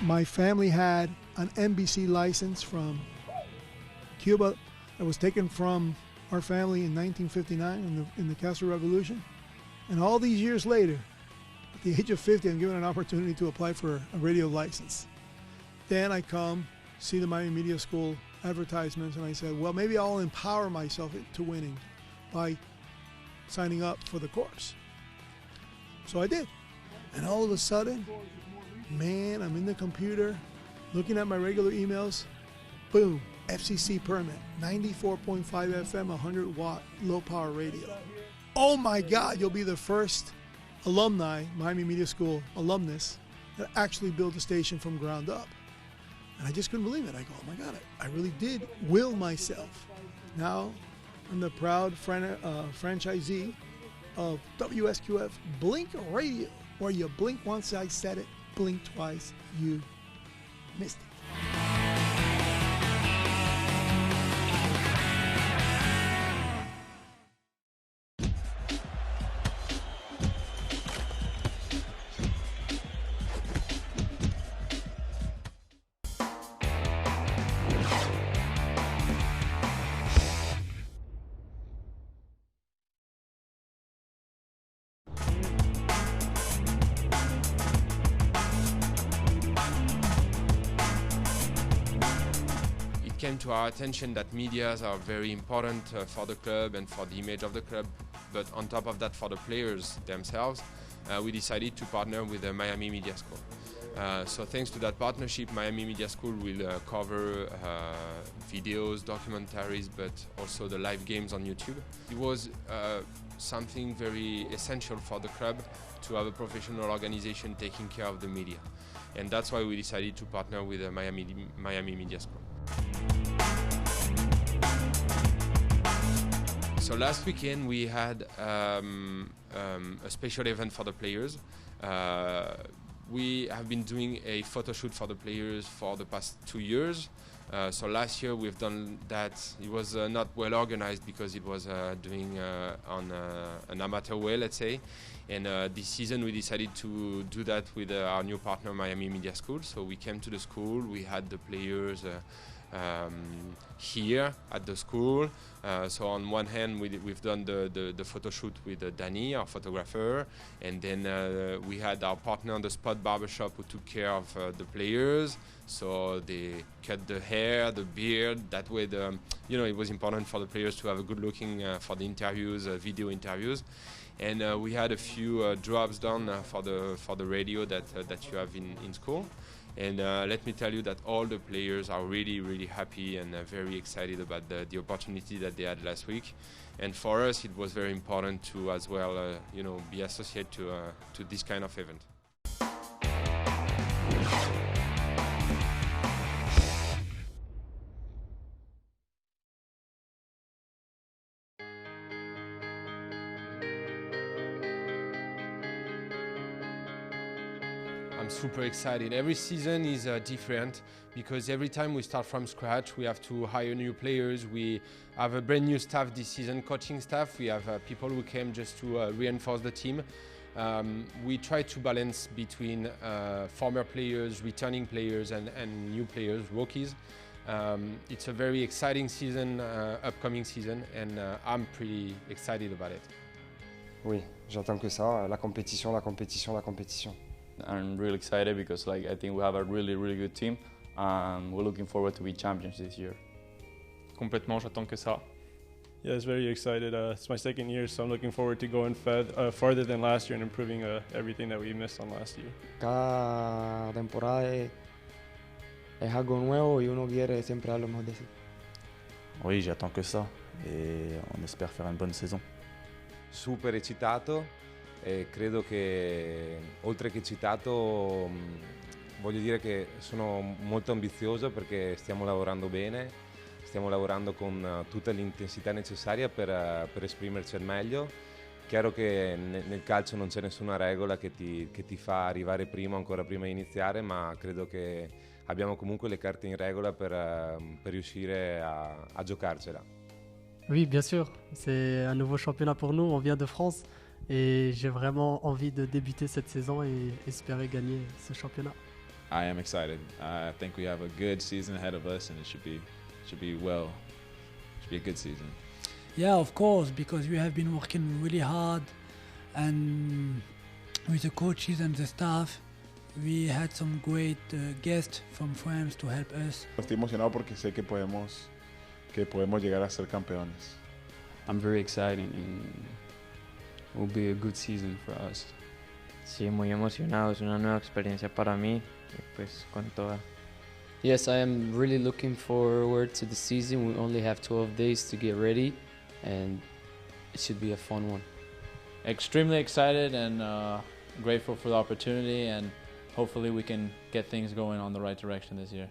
My family had an NBC license from Cuba that was taken from our family in 1959 in the Castro Revolution. And all these years later, at the age of 50, I'm given an opportunity to apply for a radio license. Then I come, see the Miami Media School advertisements, and I said, well, maybe I'll empower myself to winning by signing up for the course. So I did. And all of a sudden, man, I'm in the computer, looking at my regular emails, boom, FCC permit, 94.5 FM, 100 watt, low power radio. Oh my God, you'll be the first alumni, Miami Media School alumnus, that actually built a station from ground up. And I just couldn't believe it. I go, oh my God, I really did will myself. Now I'm the proud franchisee of WSQF Blink Radio, where you blink once I said it, blink twice, you missed it. Came to our attention that medias are very important for the club and for the image of the club, but on top of that, for the players themselves, we decided to partner with the Miami Media School. So thanks to that partnership, Miami Media School will cover videos, documentaries, but also the live games on YouTube. It was something very essential for the club to have a professional organization taking care of the media, and that's why we decided to partner with the Miami Media School. So last weekend we had a special event for the players. We have been doing a photo shoot for the players for the past 2 years. So last year we've done that. It was not well organized because it was doing on an amateur way, let's say. And this season we decided to do that with our new partner, Miami Media School. So we came to the school, we had the players here at the school. So on one hand we've done the photo shoot with Danny, our photographer, and then we had our partner on the spot barbershop who took care of the players. So they cut the hair, the beard. That way, it was important for the players to have a good looking for the interviews, video interviews. And we had a few drops done for the radio that you have in school. And let me tell you that all the players are really, really happy and very excited about the opportunity that they had last week. And for us, it was very important to as well, be associated to this kind of event. I'm super excited. Every season is different because every time we start from scratch, we have to hire new players. We have a brand new staff this season, coaching staff. We have people who came just to reinforce the team. We try to balance between former players, returning players, and new players, rookies. It's a very exciting season, upcoming season, and I'm pretty excited about it. Oui, j'attends que ça, la compétition, la compétition, la compétition. I'm really excited because I think we have a really good team and we're looking forward to be champions this year. Complètement, j'attends que ça. Yeah, it's very excited. It's my second year, so I'm looking forward to going farther than last year and improving everything that we missed on last year. Cada temporada es algo nuevo y uno quiere siempre dar lo mejor de sí. Oui, j'attends que ça et on espère faire une bonne saison. Super eccitato. Credo che, oltre che eccitato, voglio dire che sono molto ambizioso perché stiamo lavorando bene, stiamo lavorando con tutta l'intensità necessaria per esprimerci al meglio. Chiaro che nel calcio non c'è nessuna regola che ti fa arrivare prima, ancora prima di iniziare, ma credo che abbiamo comunque le carte in regola per riuscire a giocarcela. Oui, bien sûr, c'est un nouveau championnat pour nous, on vient de France. Et j'ai vraiment envie de débuter cette saison et espérer gagner ce championnat. I am excited. I think we have a good season ahead of us, and it should be a good season. Yeah, of course, because we have been working really hard, and with the coaches and the staff, we had some great guests from France to help us. Estoy emocionado porque sé que podemos llegar a ser campeones. I'm very excited, and it will be a good season for us. Sí, muy emocionado, es una nueva experiencia para mí, pues con toda. Yes, I am really looking forward to the season. We only have 12 days to get ready, and it should be a fun one. Extremely excited and grateful for the opportunity, and hopefully we can get things going on the right direction this year.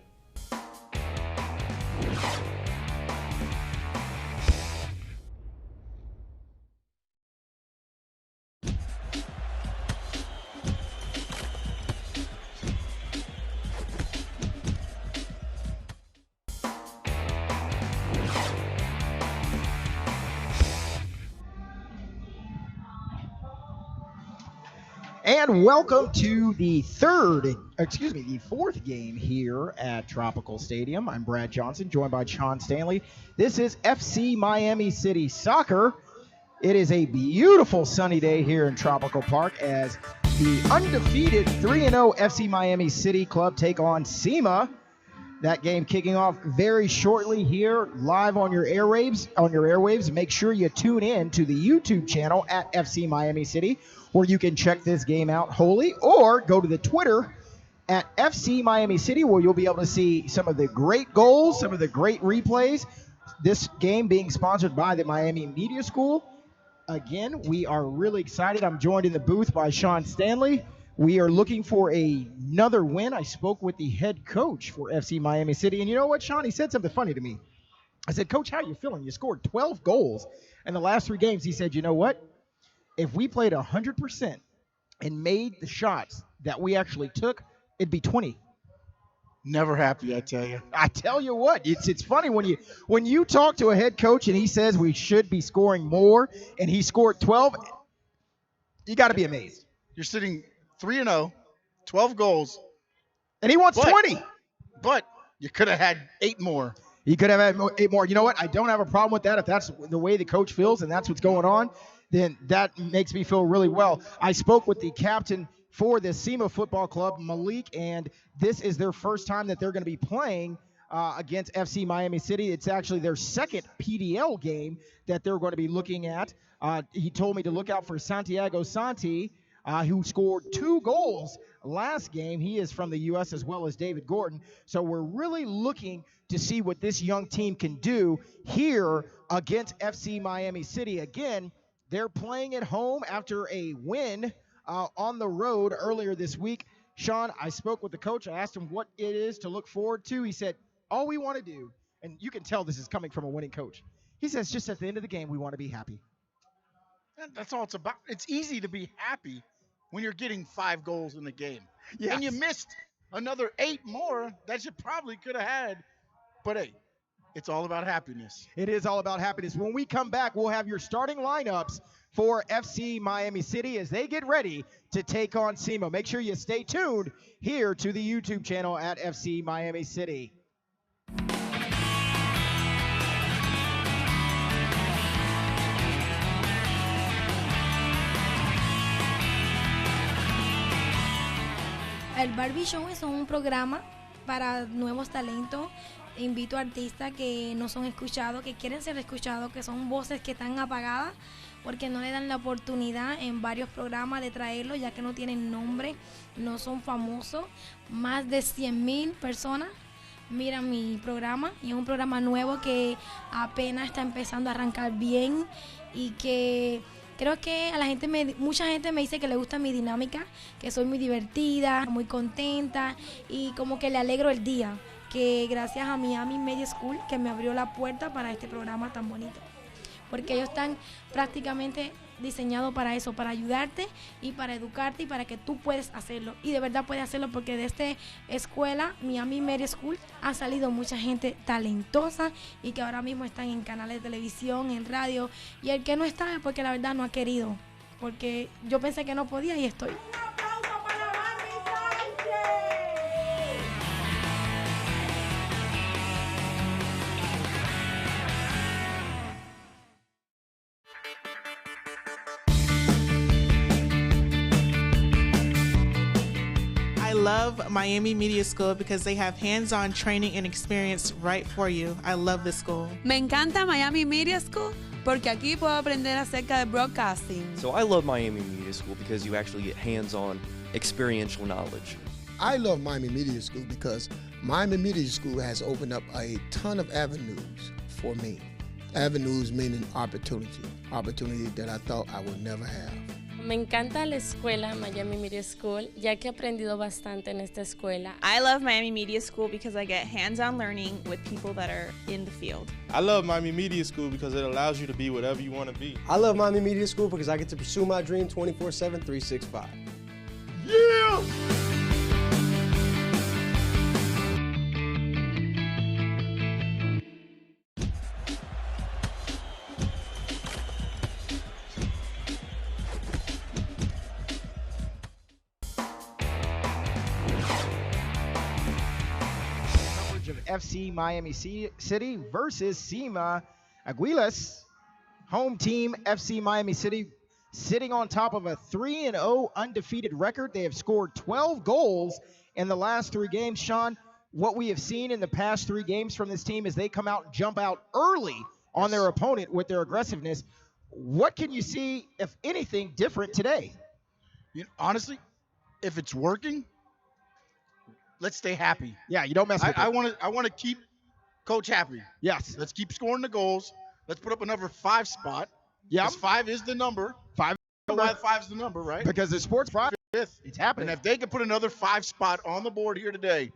And welcome to the fourth game here at Tropical Stadium. I'm Brad Johnson, joined by Sean Stanley. This is FC Miami City Soccer. It is a beautiful sunny day here in Tropical Park as the undefeated 3-0 FC Miami City Club take on SIMA. That game kicking off very shortly here live on your airwaves. Make sure you tune in to the YouTube channel at FC Miami City, where you can check this game out wholly, or go to the Twitter at FC Miami City, where you'll be able to see some of the great goals, some of the great replays. This game being sponsored by the Miami Media School. Again, we are really excited. I'm joined in the booth by Sean Stanley. We are looking for another win. I spoke with the head coach for FC Miami City, and you know what, Sean? He said something funny to me. I said, Coach, how are you feeling? You scored 12 goals in the last 3 games. He said, you know what? If we played 100% and made the shots that we actually took, it'd be 20. Never happy, I tell you. I tell you what, it's funny when you talk to a head coach and he says we should be scoring more, and he scored 12, you got to be amazed. You're sitting 3-0, 12 goals. And he wants 20. But you could have had 8 more. He could have had 8 more. You know what? I don't have a problem with that. If that's the way the coach feels and that's what's going on, then that makes me feel really well. I spoke with the captain for the SIMA Football Club, Malik, and this is their first time that they're going to be playing against FC Miami City. It's actually their second PDL game that they're going to be looking at. He told me to look out for Santiago Santi, who scored 2 goals last game. He is from the U.S. as well as David Gordon. So we're really looking to see what this young team can do here against FC Miami City. Again, they're playing at home after a win on the road earlier this week. Sean, I spoke with the coach. I asked him what it is to look forward to. He said, all we want to do, and you can tell this is coming from a winning coach. He says, just at the end of the game, we want to be happy. That's all it's about. It's easy to be happy when you're getting 5 goals in the game. Yes. And you missed another 8 more that you probably could have had. But, hey, it's all about happiness. It is all about happiness. When we come back, we'll have your starting lineups for FC Miami City as they get ready to take on SIMA. Make sure you stay tuned here to the YouTube channel at FC Miami City. El Barbie Show es un programa para nuevos talentos. Invito a artistas que no son escuchados, que quieren ser escuchados, que son voces que están apagadas porque no le dan la oportunidad en varios programas de traerlos, ya que no tienen nombre, no son famosos. Más de 100,000 personas miran mi programa, y es un programa nuevo que apenas está empezando a arrancar bien, y que creo que a la gente mucha gente me dice que le gusta mi dinámica, que soy muy divertida, muy contenta, y como que le alegro el día, que gracias a Miami Media School que me abrió la puerta para este programa tan bonito, porque ellos están prácticamente diseñados para eso, para ayudarte y para educarte y para que tú puedes hacerlo, y de verdad puedes hacerlo, porque de esta escuela Miami Media School ha salido mucha gente talentosa y que ahora mismo están en canales de televisión, en radio, y el que no está es porque la verdad no ha querido, porque yo pensé que no podía y estoy. love Miami Media School because they have hands-on training and experience right for you. I love this school. Me encanta Miami Media School porque aquí puedo aprender acerca de broadcasting. So I love Miami Media School because you actually get hands-on experiential knowledge. I love Miami Media School because Miami Media School has opened up a ton of avenues for me. Avenues meaning opportunity that I thought I would never have. Me encanta la escuela Miami Media School, ya que he aprendido bastante en esta escuela. I love Miami Media School because I get hands-on learning with people that are in the field. I love Miami Media School because it allows you to be whatever you want to be. I love Miami Media School because I get to pursue my dream 24/7, 365. Yeah! Of FC Miami City versus SIMA Aguilas. Home team FC Miami City sitting on top of a 3-0 undefeated record. They have scored 12 goals in the last 3 games. Sean, what we have seen in the past 3 games from this team is they come out and jump out early on their opponent with their aggressiveness. What can you see, if anything, different today? Honestly, if it's working, let's stay happy. Yeah, you don't mess with it. I want to keep Coach happy. Yes. Let's keep scoring the goals. Let's put up another 5 spot. Yeah. 5 is the number. 5. Why 5 is the number, right? Because the sports 5. It's happening. And if they can put another 5 spot on the board here today,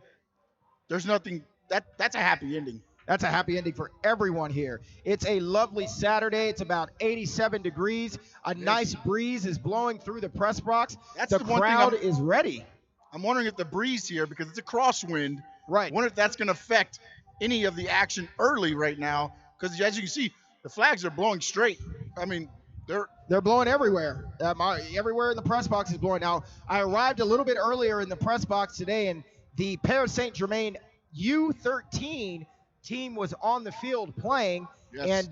there's nothing. That's a happy ending. That's a happy ending for everyone here. It's a lovely Saturday. It's about 87 degrees. A nice breeze is blowing through the press box. That's the the one thing crowd is ready. I'm wondering if the breeze here, because it's a crosswind. Right. I wonder if that's going to affect any of the action early right now. Because as you can see, the flags are blowing straight. I mean, they're blowing everywhere. Everywhere in the press box is blowing. Now, I arrived a little bit earlier in the press box today, and the Paris Saint-Germain U13 team was on the field playing, and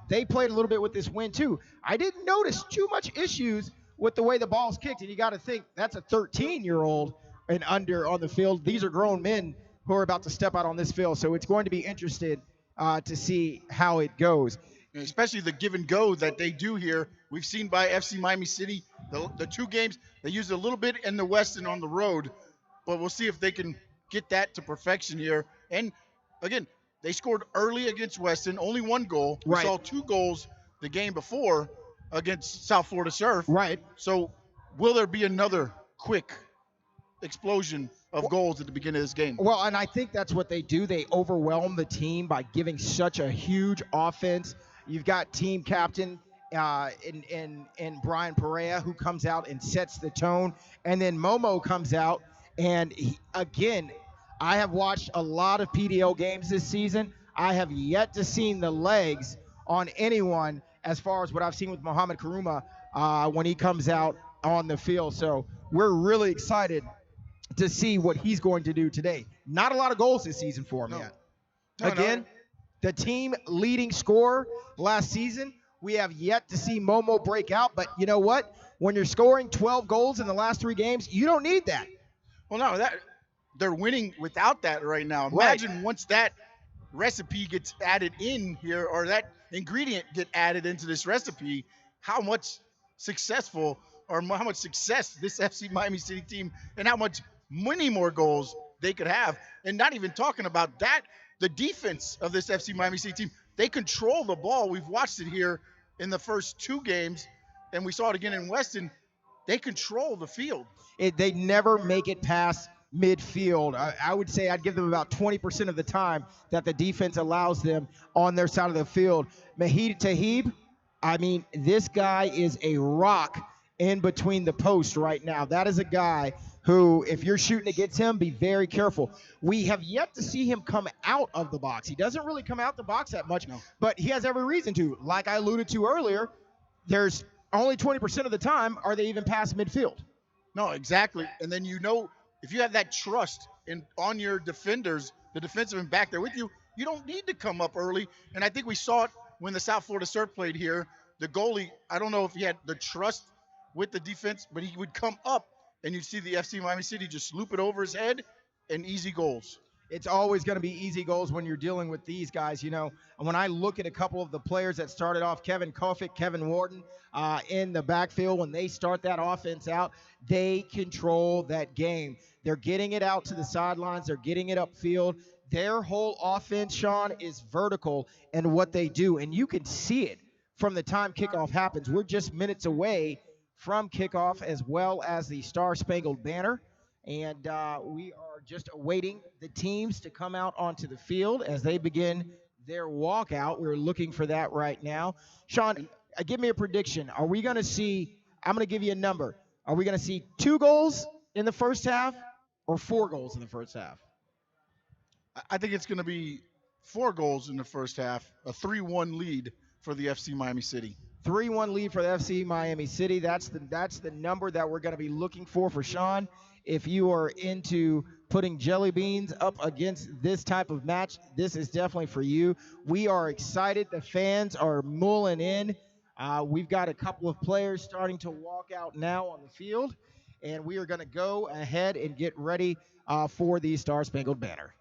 they played a little bit with this wind too. I didn't notice too much issues with the way the ball's kicked, and you got to think that's a 13-year-old and under on the field. These are grown men who are about to step out on this field, so it's going to be interesting to see how it goes. And especially the give and go that they do here. We've seen by FC Miami City, the 2 games, they used a little bit in the West and on the road, but we'll see if they can get that to perfection here. And again, they scored early against Weston, only 1 goal. We saw 2 goals the game before against South Florida Surf. Right. So will there be another quick explosion of goals at the beginning of this game? Well, and I think that's what they do. They overwhelm the team by giving such a huge offense. You've got team captain in Brian Perea, who comes out and sets the tone. And then Momo comes out, and again, I have watched a lot of PDL games this season. I have yet to see the legs on anyone as far as what I've seen with Mohamed Karuma when he comes out on the field. So we're really excited to see what he's going to do today. Not a lot of goals this season for him yet. Again, the team leading scorer last season, we have yet to see Momo break out. But you know what? When you're scoring 12 goals in the last 3 games, you don't need that. Well, no, they're winning without that right now. Imagine once that recipe gets added in here, or that ingredient get added into this recipe, how much successful or how much success this FC Miami City team and how much many more goals they could have. And not even talking about that, the defense of this FC Miami City team, they control the ball. We've watched it here in the first 2 games, and we saw it again in Weston. They control the field. They never make it past midfield. I would say I'd give them about 20% of the time that the defense allows them on their side of the field. Mahid Tahib, I mean, this guy is a rock in between the posts right now. That is a guy who, if you're shooting against him, be very careful. We have yet to see him come out of the box. He doesn't really come out the box that much, but he has every reason to. Like I alluded to earlier, there's only 20% of the time are they even past midfield. No, exactly. And then if you have that trust on your defenders, the defensive and back there with you, you don't need to come up early. And I think we saw it when the South Florida Surf played here. The goalie, I don't know if he had the trust with the defense, but he would come up and you see the FC Miami City just loop it over his head and easy goals. It's always going to be easy goals when you're dealing with these guys. You know, when I look at a couple of the players that started off, Kevin Kofick, Kevin Wharton, in the backfield, when they start that offense out, they control that game. They're getting it out to the sidelines. They're getting it upfield. Their whole offense, Sean, is vertical in what they do, and you can see it from the time kickoff happens. We're just minutes away from kickoff, as well as the Star Spangled Banner. And we are just awaiting the teams to come out onto the field as they begin their walkout. We're looking for that right now. Sean, give me a prediction. Are we going to see, I'm going to give you a number. Are we going to see 2 goals in the first half or 4 goals in the first half? I think it's going to be 4 goals in the first half, a 3-1 lead for the FC Miami City. 3-1 lead for the FC Miami City. That's the number that we're going to be looking for Sean. If you are into putting jelly beans up against this type of match, this is definitely for you. We are excited. The fans are mulling in. We've got a couple of players starting to walk out now on the field, and we are going to go ahead and get ready for the Star Spangled Banner.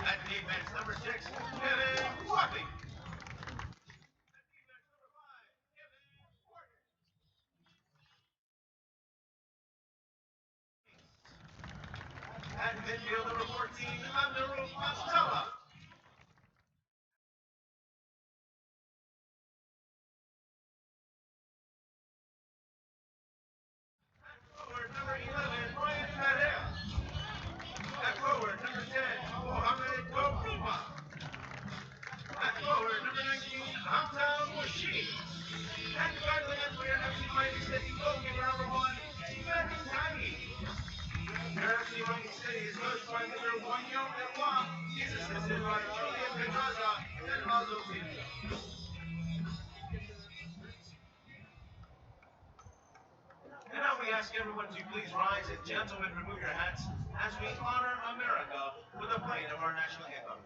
At defense, number 6, Kevin Coffey. At midfield, number And now we ask everyone to please rise and gentlemen remove your hats as we honor America with a playing of our national anthem.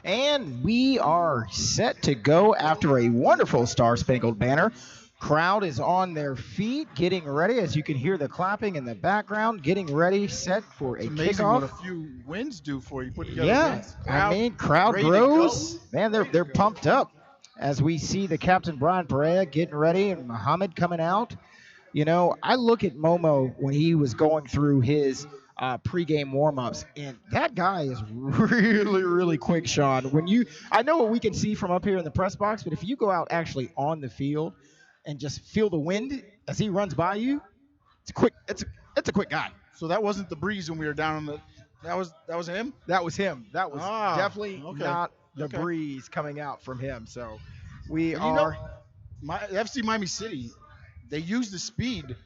And we are set to go after a wonderful Star-Spangled Banner. Crowd is on their feet, getting ready. As you can hear the clapping in the background, getting ready, set for a It's amazing kickoff. what a few wins do for you. Put together Yeah, wins. I mean, crowd ready to grows. go. Man, they're pumped up as we see the captain Brian Perea getting ready and Muhammad coming out. You know, I look at Momo when he was going through his pregame warm-ups, and that guy is really, really quick, Sean. I know what we can see from up here in the press box, but if you go out actually on the field and just feel the wind as he runs by you, it's quick. It's a quick guy. So that wasn't the breeze when we were down on the. That was him. That was him. That was definitely okay. not the Okay. breeze coming out from him. So we And are. FC Miami City, they use the speed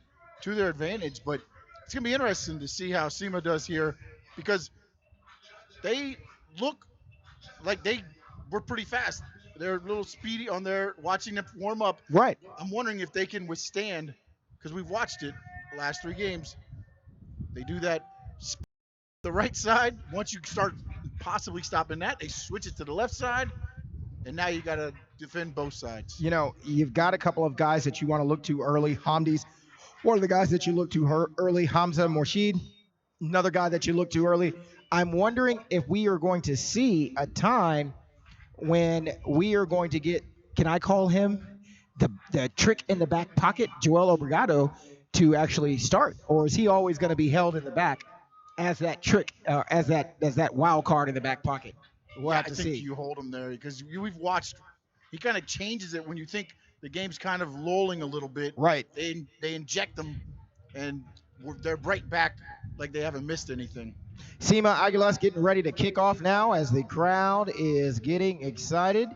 to their advantage, but it's going to be interesting to see how SIMA does here because they look like they were pretty fast. They're a little speedy on their watching them warm up. Right. I'm wondering if they can withstand, because we've watched it the last 3 games. They do that the right side. Once you start possibly stopping that, they switch it to the left side, and now you got to defend both sides. You know, you've got a couple of guys that you want to look to early. Hamdi's one of the guys that you look to early. Hamza Morshid, another guy that you look to early. I'm wondering if we are going to see a time when we are going to get, can I call him the trick in the back pocket, Joel Obrigado, to actually start? Or is he always going to be held in the back as that trick, as that wild card in the back pocket? We'll have to I think see. you hold him there because we've watched. He kind of changes it when you think the game's kind of lulling a little bit. Right. They inject them, and they're right back like they haven't missed anything. SIMA Aguilas getting ready to kick off now as the crowd is getting excited.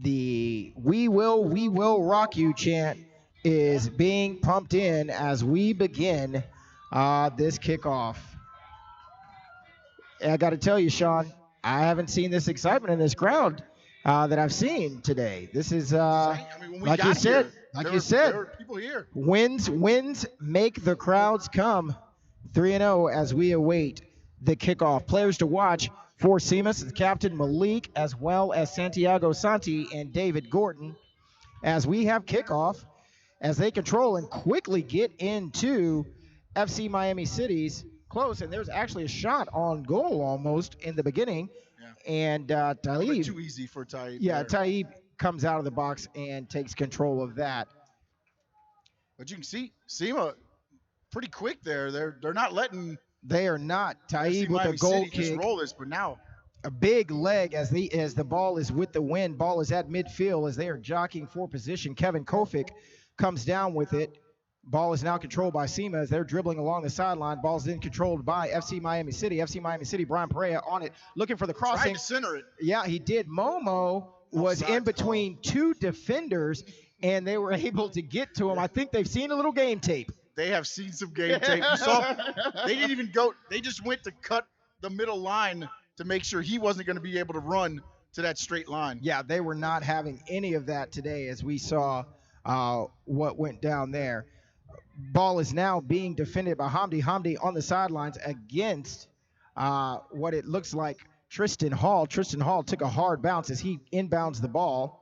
The "We Will Rock You" chant is being pumped in as we begin this kickoff. And I got to tell you, Sean, I haven't seen this excitement in this crowd that I've seen today. This is like you said. There were people here. Wins make the crowds come. 3-0 as we await the kickoff. Players to watch for SIMA's captain Malik, as well as Santiago Santi and David Gordon, as we have kickoff. as they control and quickly get into FC Miami City's close. And there's actually a shot on goal almost in the beginning. Yeah. And A little bit Taib, too easy for Taib. yeah, there. Taib comes out of the box and takes control of that. But you can see SIMA pretty quick there. They're not letting. They are not. Taib with Miami a goal City just kick. roll this, but now A big leg as the ball is with the wind. Ball is at midfield as they are jockeying for position. Kevin Kofic comes down with it. Ball is now controlled by SIMA as they're dribbling along the sideline. Ball's then controlled by FC Miami City. FC Miami City, Brian Perea on it, looking for the crossing. trying to center it. Yeah, he did. Momo was Offside in between two defenders, and they were able to get to him. I think they've seen a little game tape. They have seen some game tape. You saw they didn't even go. They just went to cut the middle line to make sure he wasn't going to be able to run to that straight line. Yeah, they were not having any of that today as we saw what went down there. Ball is now being defended by Hamdi. Hamdi on the sidelines against what it looks like Tristan Hall. Tristan Hall took a hard bounce as he inbounds the ball.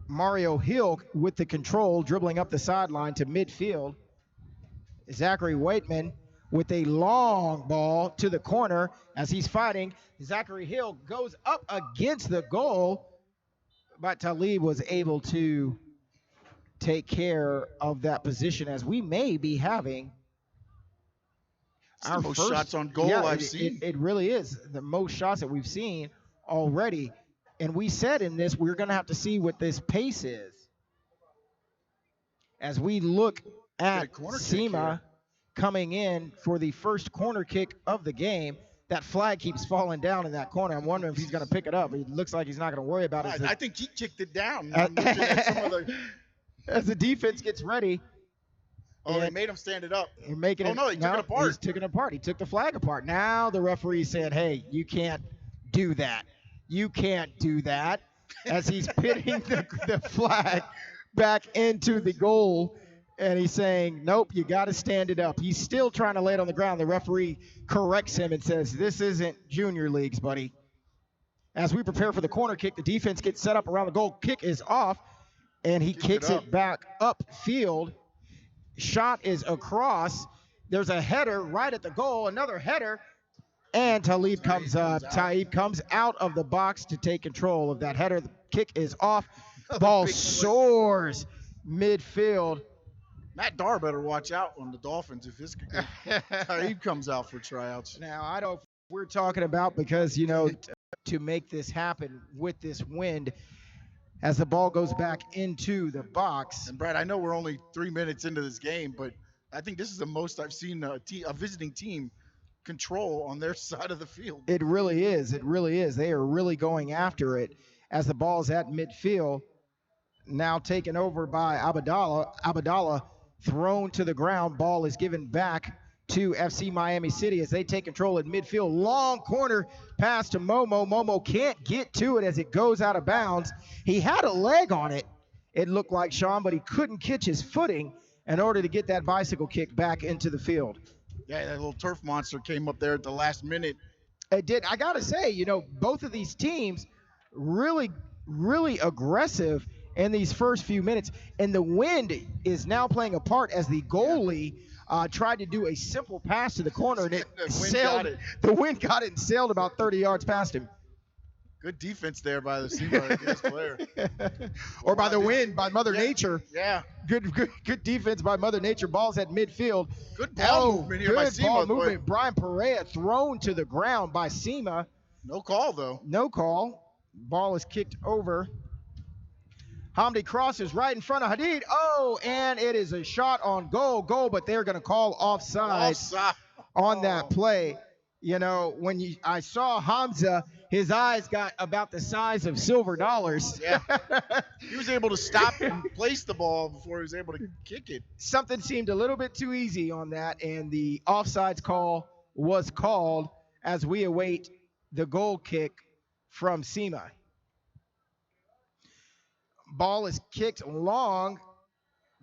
Mario Hill with the control, dribbling up the sideline to midfield. Zachary Waitman with a long ball to the corner as he's fighting. Zachary Hill goes up against the goal, but Talib was able to take care of that position as we may be having It's the most shots on goal I've seen. It really is the most shots that we've seen already. And we said in this, we're going to have to see what this pace is. As we look at SIMA coming in for the first corner kick of the game, that flag keeps falling down in that corner. I'm wondering if he's going to pick it up. It looks like he's not going to worry about it. I think he kicked it down. I'm looking at some of the- As the defense gets ready. Oh, they made him stand it up. You're making Oh, no, he took it apart. He's took it apart. He took the flag apart. Now the referee said, hey, you can't do that. You can't do that. As he's pitting the flag back into the goal. And he's saying, nope, you got to stand it up. He's still trying to lay it on the ground. The referee corrects him and says, this isn't junior leagues, buddy. As we prepare for the corner kick, the defense gets set up around the goal. Kick is off, and he kicks it back upfield. Shot is across. There's a header right at the goal, another header, and Talib comes up. Taib comes out of the box to take control of that header. The kick is off. Ball soars midfield. Matt Darr better watch out on the Dolphins if Taib comes out for tryouts. Now, I don't know if we're talking about because, you know, to make this happen with this wind as the ball goes back into the box. And, Brad, I know we're only 3 minutes into this game, but I think this is the most I've seen a visiting team control on their side of the field. It really is. It really is. They are really going after it as the ball's at midfield. Now taken over by Abdallah. Abdallah thrown to the ground. Ball is given back to FC Miami City as they take control at midfield. Long corner pass to Momo. Momo can't get to it as it goes out of bounds. He had a leg on it, it looked like, Sean, but he couldn't catch his footing in order to get that bicycle kick back into the field. Yeah, that little turf monster came up there at the last minute. It did. I got to say, you know, both of these teams really, really aggressive in these first few minutes. And the wind is now playing a part as the goalie tried to do a simple pass to the corner, and the wind got it and sailed about 30 yards past him. Good defense there by the SIMA player. Or by the wind, by Mother Nature. Yeah. Good defense by Mother Nature. Ball's at midfield. Good ball movement here by Good SIMA. ball movement. Brian Perea thrown to the ground by SIMA. No call, though. No call. Ball is kicked over. Hamdi crosses right in front of Hadid. Oh, and it is a shot on goal, but they're going to call offside on that play. You know, when I saw Hamza, his eyes got about the size of silver dollars. Yeah. He was able to stop and place the ball before he was able to kick it. Something seemed a little bit too easy on that, and the offsides call was called as we await the goal kick from SIMA. Ball is kicked long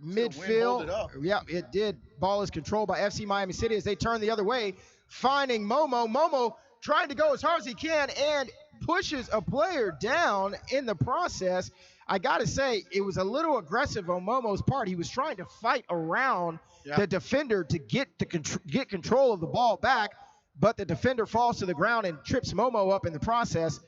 midfield. Yeah, it did. Ball is controlled by FC Miami City as they turn the other way, finding Momo. Momo trying to go as hard as he can and pushes a player down in the process. I got to say, it was a little aggressive on Momo's part. He was trying to fight around the defender to get control of the ball back, but the defender falls to the ground and trips Momo up in the process.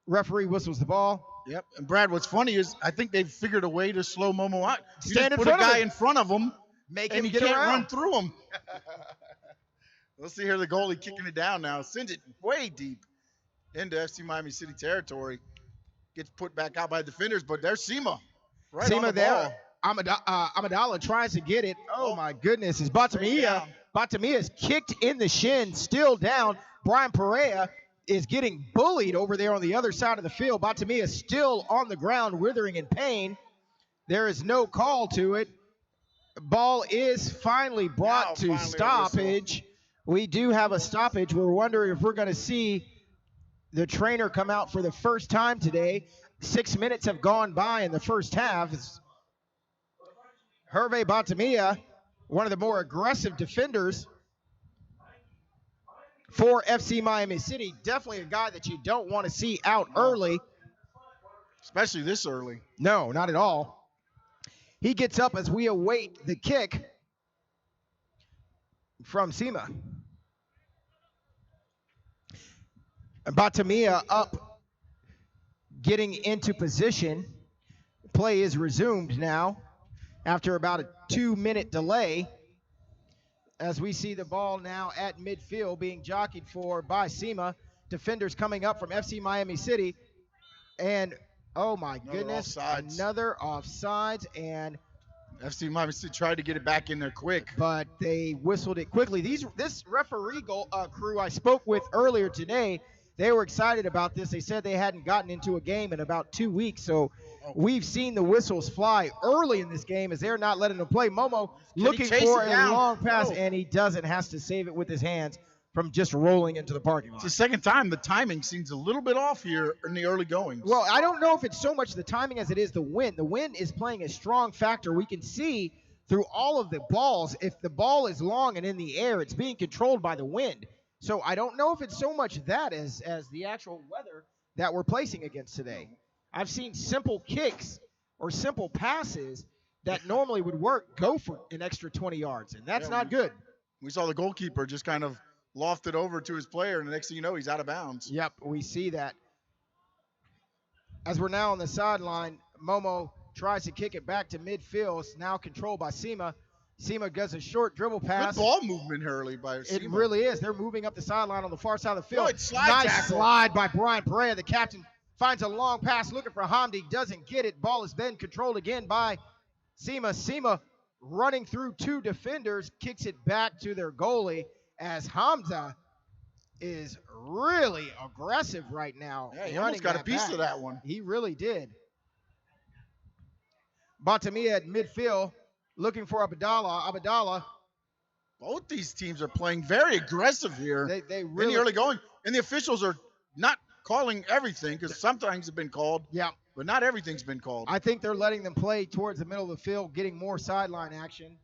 Referee whistles the ball. Yep. And Brad, what's funny is I think they've figured a way to slow Momo out. Stand in put front a of guy him. in front of him, Make and him he get can't around. run through him. Let's see here, the goalie kicking it down now. Sends it way deep into FC Miami City territory. Gets put back out by the defenders, but there's SIMA. Right SIMA on the there. ball. Amadala tries to get it. Oh my goodness. It's Batamia. Batamia is kicked in the shin, still down. Brian Perea is getting bullied over there on the other side of the field. Batamia is still on the ground, withering in pain. There is no call to it. Ball is finally brought to stoppage. We do have a stoppage. We're wondering if we're going to see the trainer come out for the first time today. 6 minutes have gone by in the first half. It's Hervé Batamia, one of the more aggressive defenders for FC Miami City. Definitely a guy that you don't want to see out early. Especially this early. No, not at all. He gets up as we await the kick from SIMA. Batamia up, getting into position. Play is resumed now after about a 2-minute delay, as we see the ball now at midfield being jockeyed for by SIMA. Defenders coming up from FC Miami City. And, oh my goodness, another offsides. And FC Miami City tried to get it back in there quick, but they whistled it quickly. This referee crew I spoke with earlier today, they were excited about this. They said they hadn't gotten into a game in about 2 weeks, so we've seen the whistles fly early in this game as they're not letting them play. Momo looking for a long pass, and he doesn't. Has to save it with his hands from just rolling into the parking lot. It's the second time. The timing seems a little bit off here in the early goings. Well, I don't know if it's so much the timing as it is the wind. The wind is playing a strong factor. We can see through all of the balls, if the ball is long and in the air, it's being controlled by the wind. So I don't know if it's so much that as the actual weather that we're placing against today. I've seen simple kicks or simple passes that normally would work go for an extra 20 yards, and that's not good. We saw the goalkeeper just kind of lofted over to his player, and the next thing you know, he's out of bounds. Yep, we see that. As we're now on the sideline, Momo tries to kick it back to midfield. It's now controlled by SIMA. SIMA does a short dribble pass. Good ball movement early by SIMA. It really is. They're moving up the sideline on the far side of the field. Good slide nice tackle. slide by Brian Perea. The captain finds a long pass looking for Hamdi. Doesn't get it. Ball is then controlled again by SIMA. SIMA running through two defenders, kicks it back to their goalie as Hamza is really aggressive right now. Yeah, he almost got a piece back. of that one. He really did. Batamia at midfield looking for Abdallah. Both these teams are playing very aggressive here They in really the early going. And the officials are not calling everything because sometimes have been called. Yeah. But not everything's been called. I think they're letting them play towards the middle of the field, getting more sideline action.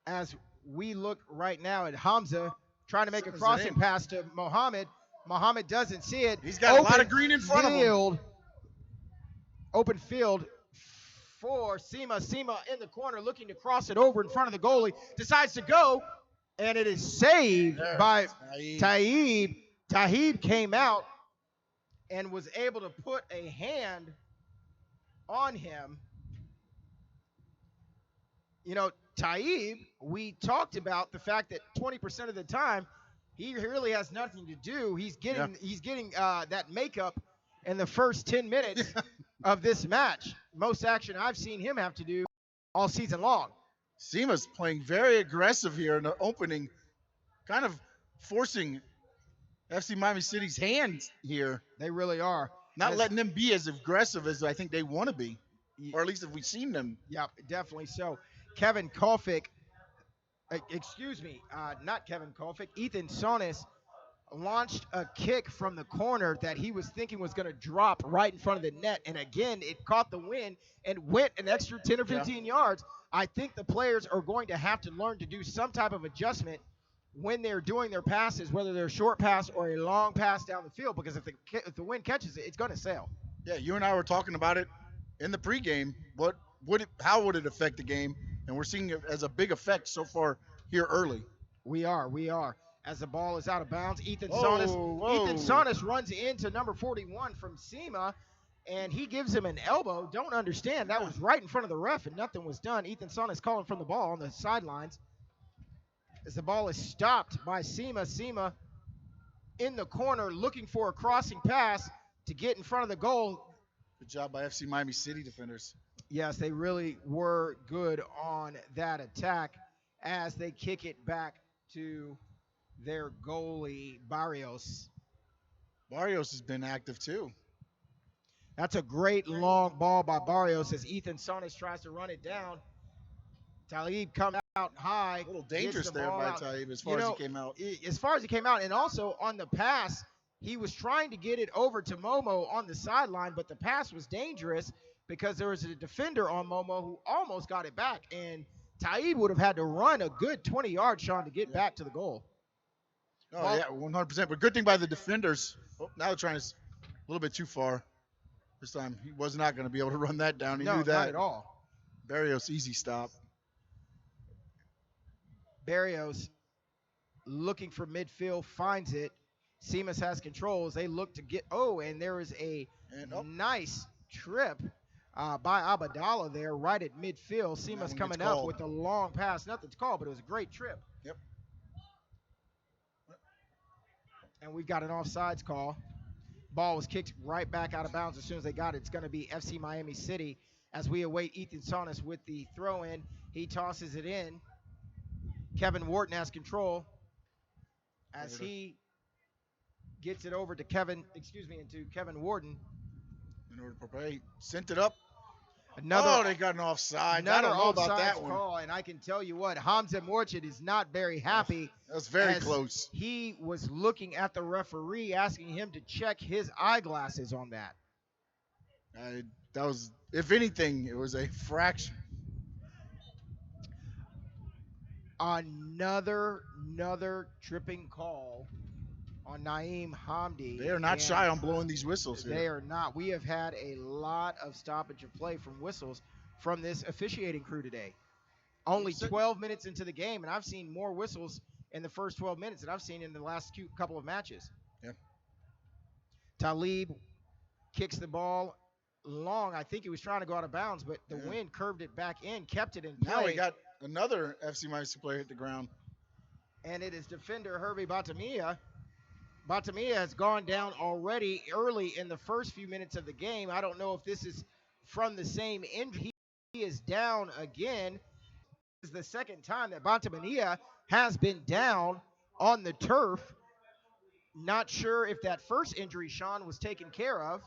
As we look right now at Hamza trying to make a crossing pass to Mohammed. Mohammed doesn't see it. He's got a lot of green in front of him. Open field for SIMA. SIMA in the corner looking to cross it over in front of the goalie. Decides to go, and it is saved by Taib. Taib came out and was able to put a hand on him. You know, Taib, we talked about the fact that 20% of the time he really has nothing to do. He's getting that makeup in the first 10 minutes of this match. Most action I've seen him have to do all season long. SIMA's playing very aggressive here in the opening, kind of forcing FC Miami City's hands here. They really are. Not letting them be as aggressive as I think they want to be, or at least if we've seen them. Yeah, definitely so. Kevin Kolfick, not Kevin Kolfick, Ethan Sonis launched a kick from the corner that he was thinking was going to drop right in front of the net. And again, it caught the wind and went an extra 10 or 15 yards. I think the players are going to have to learn to do some type of adjustment when they're doing their passes, whether they're a short pass or a long pass down the field, because if the wind catches it, it's going to sail. Yeah, you and I were talking about it in the pregame, how would it affect the game? And we're seeing it as a big effect so far here early. We are. As the ball is out of bounds, Ethan Whoa, Sonis. whoa. Ethan Sonis runs into number 41 from SIMA, and he gives him an elbow. Don't understand. That was right in front of the ref, and nothing was done. Ethan Sonis calling from the ball on the sidelines. As the ball is stopped by SIMA. SIMA in the corner looking for a crossing pass to get in front of the goal. Good job by FC Miami City defenders. Yes, they really were good on that attack as they kick it back to their goalie, Barrios. Barrios has been active too. That's a great long ball by Barrios as Ethan Sonis tries to run it down. Talib comes out high. A little dangerous there by Talib as far as he came out. As far as he came out, and also on the pass, he was trying to get it over to Momo on the sideline, but the pass was dangerous because there was a defender on Momo who almost got it back, and Taib would have had to run a good 20 yards, Sean, to get back to the goal. Oh, yeah, 100%. But good thing by the defenders. Oh, now they're trying a little bit too far. This time he was not going to be able to run that down. He knew that. Not at all. Barrios, easy stop. Barrios looking for midfield, finds it. Seamus has control as they look to get, and there is a nice trip by Abadallah there right at midfield. Seamus coming up with a long pass. Nothing's called, but it was a great trip. Yep. And we've got an offsides call. Ball was kicked right back out of bounds as soon as they got it. It's going to be FC Miami City as we await Ethan Sonis with the throw-in. He tosses it in. Kevin Wharton has control as he gets it over to Kevin Wharton. In order to prepare, sent it up. Another, they got an offside. Another I don't know about that call, one. and I can tell you what, Hamza Morchid is not very happy. That's very close. He was looking at the referee, asking him to check his eyeglasses on that. That was, if anything, it was a fraction. Another tripping call on Naeem Hamdi. They are not shy on blowing these whistles here. They are not. We have had a lot of stoppage of play from whistles from this officiating crew today. Only 12 minutes into the game, and I've seen more whistles in the first 12 minutes than I've seen in the last couple of matches. Yeah. Talib kicks the ball long. I think he was trying to go out of bounds, but the wind curved it back in, kept it in play. Now we got another FC Miami player hit the ground. And it is defender Hervé Batamia. Batamia has gone down already early in the first few minutes of the game. I don't know if this is from the same injury. He is down again. This is the second time that Batamia has been down on the turf. Not sure if that first injury, Sean, was taken care of.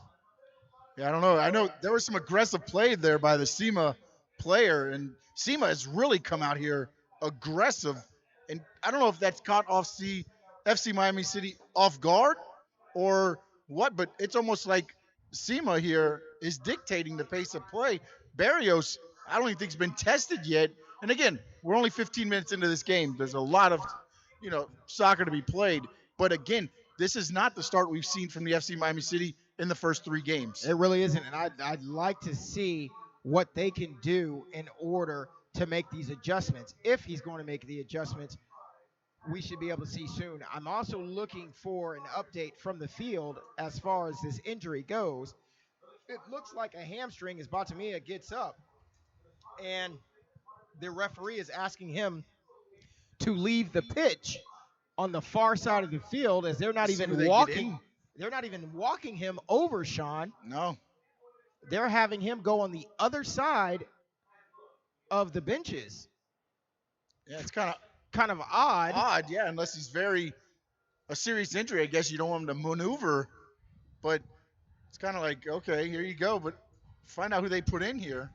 Yeah, I don't know. I know there was some aggressive play there by the SIMA player, and SIMA has really come out here aggressive. And I don't know if that's caught FC Miami City off guard or what, but it's almost like SIMA here is dictating the pace of play. Barrios, I don't even think has been tested yet. And again, we're only 15 minutes into this game. There's a lot of, soccer to be played. But again, this is not the start we've seen from the FC Miami City in the first 3 games. It really isn't, and I'd like to see what they can do in order to make these adjustments. If he's going to make the adjustments, we should be able to see soon. I'm also looking for an update from the field as far as this injury goes. It looks like a hamstring as Batamia gets up, and the referee is asking him to leave the pitch on the far side of the field as they're not even walking. They're not even walking him over, Sean. No. They're having him go on the other side of the benches. Yeah, it's kind of odd. Odd, yeah, unless he's a serious injury. I guess you don't want him to maneuver. But it's kind of like, okay, here you go. But find out who they put in here.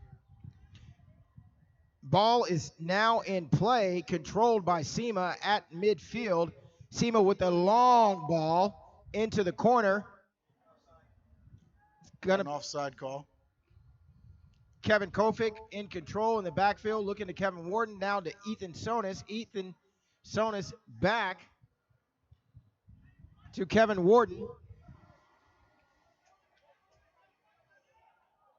Ball is now in play, controlled by SIMA at midfield. SIMA with a long ball into the corner. An offside call. Kevin Kofic in control in the backfield, looking to Kevin Wharton, now to Ethan Sonis. Ethan Sonis back to Kevin Wharton.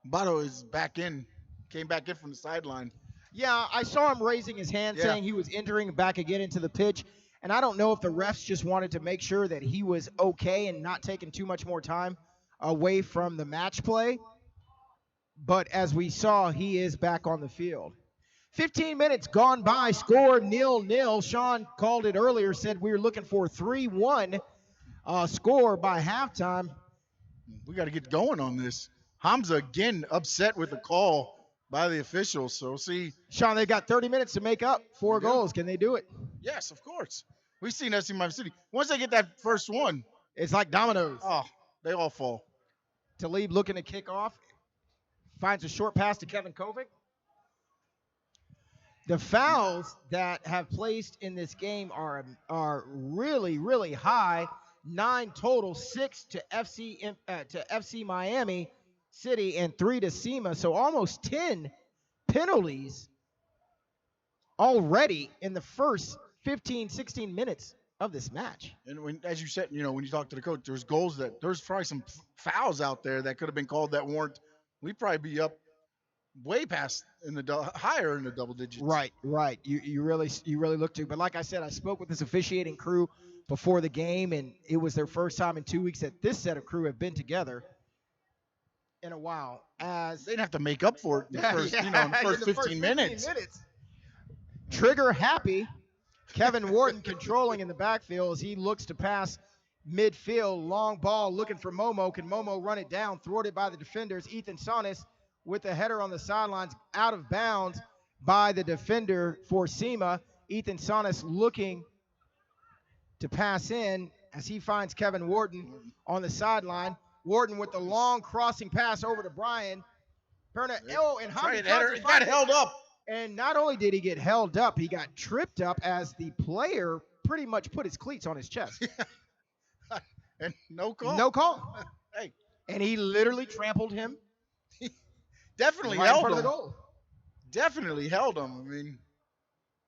Bato is back in, came back in from the sideline. Yeah, I saw him raising his hand saying he was entering back again into the pitch. And I don't know if the refs just wanted to make sure that he was okay and not taking too much more time away from the match play. But as we saw, he is back on the field. 15 minutes gone by, score 0-0. Sean called it earlier, said we were looking for 3-1 score by halftime. We got to get going on this. Hamza again upset with the call by the officials. So see, Sean, they've got 30 minutes to make up 4 goals. Can they do it? Yes, of course. We've seen SC Miami City. Once they get that first one, it's like dominoes. Oh, they all fall. Talib looking to kick off. Finds a short pass to Kevin Kovic. The fouls that have placed in this game are really, really high. 9 total, 6 to FC Miami City and 3 to SIMA. So almost 10 penalties already in the first 15, 16 minutes of this match. And when, as you said, when you talk to the coach, there's probably some fouls out there that could have been called that weren't. We'd probably be up way past higher in the double digits. Right. You really look to. But like I said, I spoke with this officiating crew before the game, and it was their first time in 2 weeks that this set of crew have been together in a while. As they'd have to make up for it in the first 15 minutes. Trigger happy. Kevin Wharton controlling in the backfield as he looks to pass midfield. Long ball looking for Momo. Can Momo run it down? Thwarted by the defenders. Ethan Sonis with the header on the sidelines, out of bounds by the defender for SIMA. Ethan Sonis looking to pass in as he finds Kevin Wharton on the sideline. Wharton with the long crossing pass over to Brian. And Hamdi got held up. And not only did he get held up, he got tripped up as the player pretty much put his cleats on his chest. And no call. No call. Hey. And he literally trampled him. Definitely right held in front him. Of the goal. Definitely held him. I mean,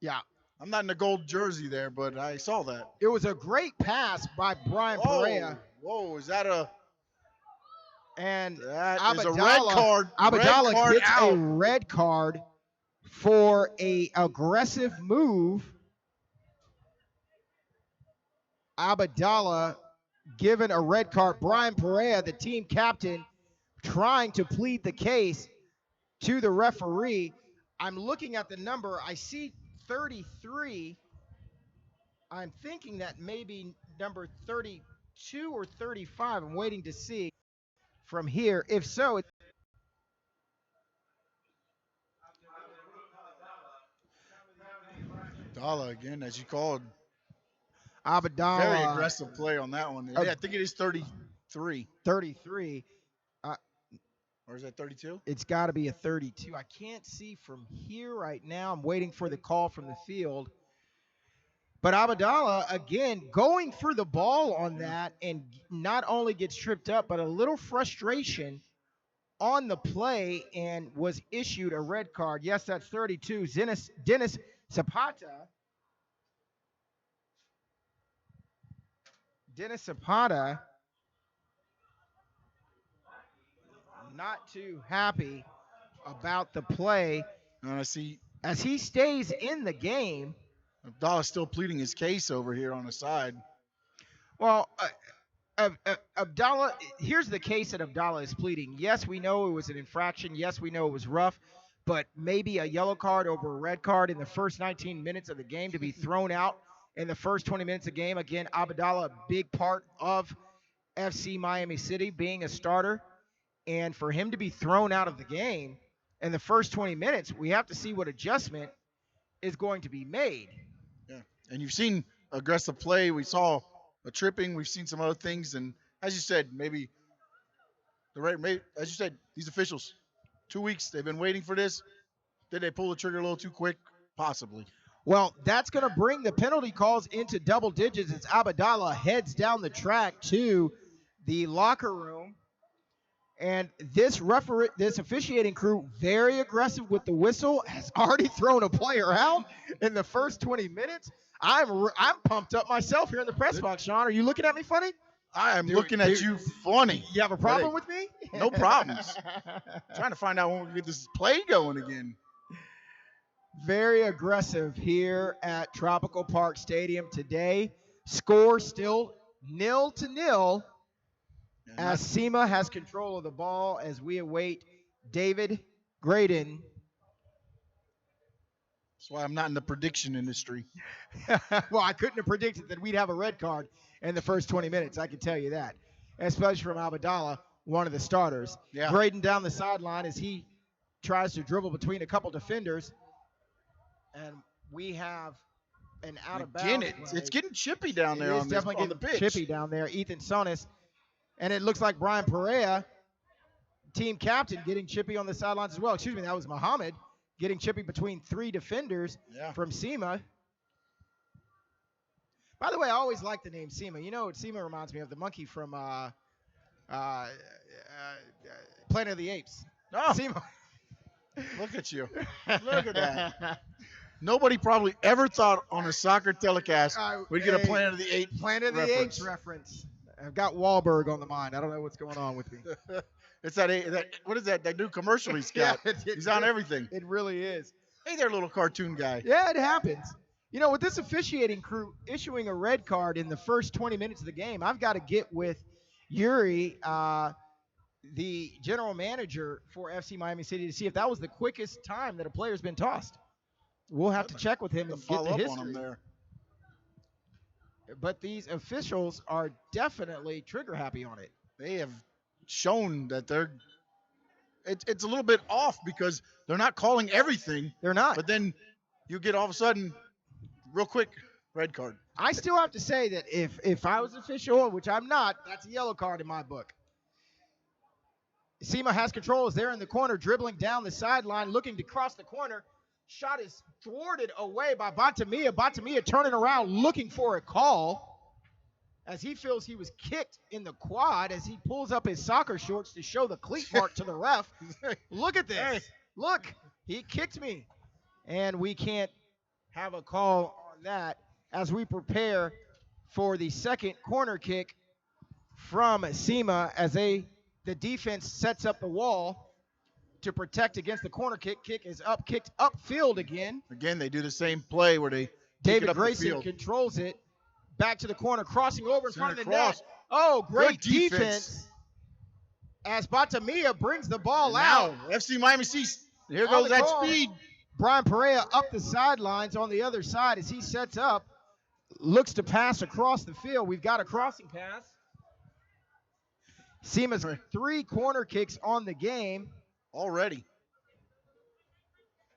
yeah. I'm not in the gold jersey there, but I saw that. It was a great pass by Brian Perea. Whoa, is that a... And that Abadala, is a red card. Abadala gets a red card for a aggressive move. Abadala given a red card. Brian Perea, the team captain, trying to plead the case to the referee. I'm looking at the number. I see 33. I'm thinking that maybe number 32 or 35. I'm waiting to see from here. If so, it's Abadala again, as you called. Abadala. Very aggressive play on that one. Yeah, I think it is 33. 33. Or is that 32? It's got to be a 32. I can't see from here right now. I'm waiting for the call from the field. But Abadala, again, going for the ball on that and not only gets tripped up, but a little frustration on the play and was issued a red card. Yes, that's 32. Dennis Zapata. Dennis Zapata, not too happy about the play. And I see as he stays in the game. Abdallah's still pleading his case over here on the side. Well, Abdallah, here's the case that Abdallah is pleading. Yes, we know it was an infraction. Yes, we know it was rough. But maybe a yellow card over a red card in the first 19 minutes of the game to be thrown out in the first 20 minutes of the game. Again, Abdallah, a big part of FC Miami City being a starter. And for him to be thrown out of the game in the first 20 minutes, we have to see what adjustment is going to be made. Yeah, and you've seen aggressive play. We saw a tripping. We've seen some other things. And as you said, maybe as you said, these officials, 2 weeks, they've been waiting for this. Did they pull the trigger a little too quick? Possibly. Well, that's going to bring the penalty calls into double digits as Abadala heads down the track to the locker room. And this officiating crew, very aggressive with the whistle, has already thrown a player out in the first 20 minutes. I'm pumped up myself here in the press box, Sean. Are you looking at me funny? I am looking at you funny. You have a problem with me? No problems. Trying to find out when we can get this play going again. Very aggressive here at Tropical Park Stadium today. Score still 0-0 as SIMA has control of the ball as we await David Graydon. That's why I'm not in the prediction industry. Well, I couldn't have predicted that we'd have a red card in the first 20 minutes. I can tell you that, especially from Abdallah, one of the starters. Yeah. Graydon down the sideline as he tries to dribble between a couple defenders. And we have an out of bounds. It's getting chippy down there on the pitch. Chippy down there. Ethan Sonis. And it looks like Brian Perea, team captain, getting chippy on the sidelines as well. Excuse me, that was Muhammad getting chippy between 3 defenders from SIMA. By the way, I always like the name SIMA. You know what SIMA reminds me of? The monkey from Planet of the Apes. Oh, SIMA. Look at you. Look at that. Nobody probably ever thought on a soccer telecast we'd get a Planet of the Apes Planet of the Apes reference. I've got Wahlberg on the mind. I don't know what's going on with me. It's that what is that new commercial he's got? He's on everything. It really is. Hey there, little cartoon guy. Yeah, it happens. You know, with this officiating crew issuing a red card in the first 20 minutes of the game, I've got to get with Yuri, the general manager for FC Miami City, to see if that was the quickest time that a player's been tossed. We'll have to check with him and get the history. On him there. But these officials are definitely trigger happy on it. They have shown that it's a little bit off because they're not calling everything. They're not. But then you get all of a sudden, real quick, red card. I still have to say that if I was official, which I'm not, that's a yellow card in my book. SIMA has control as they're in the corner, dribbling down the sideline, looking to cross the corner. Shot is thwarted away by Batamia. Batamia turning around, looking for a call as he feels he was kicked in the quad as he pulls up his soccer shorts to show the cleat mark to the ref. Look at this. Hey. Look, he kicked me. And we can't have a call on that as we prepare for the second corner kick from SIMA as the defense sets up the wall to protect against the corner kick. Kick is up, kicked upfield again. Again, they do the same play where they David up Grayson the field. controls it. Back to the corner, crossing over in front of the cross. net. Oh, great Good defense. As Batamia brings the ball And out. now, FC Miami C. Here On goes the that goal. speed. Brian Perea up the sidelines on the other side as he sets up. Looks to pass across the field. We've got a crossing pass. SIMA's 3 corner kicks on the game. Already.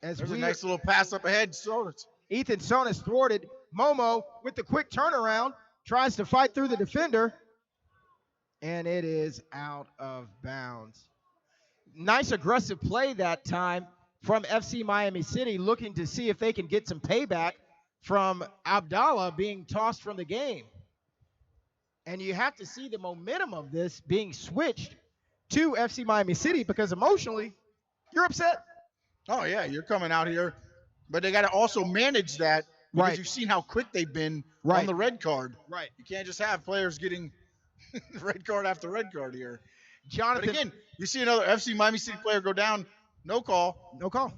As There's a nice little pass up ahead. Ethan Sonis thwarted. Momo with the quick turnaround tries to fight through the defender. And it is out of bounds. Nice aggressive play that time from FC Miami City, looking to see if they can get some payback from Abdallah being tossed from the game. And you have to see the momentum of this being switched to FC Miami City because emotionally, you're upset. Oh, yeah, you're coming out here. But they got to also manage that because Right. you've seen how quick they've been Right. on the red card. Right. You can't just have players getting red card after red card here. Jonathan. But again, you see another FC Miami City player go down, no call. No call.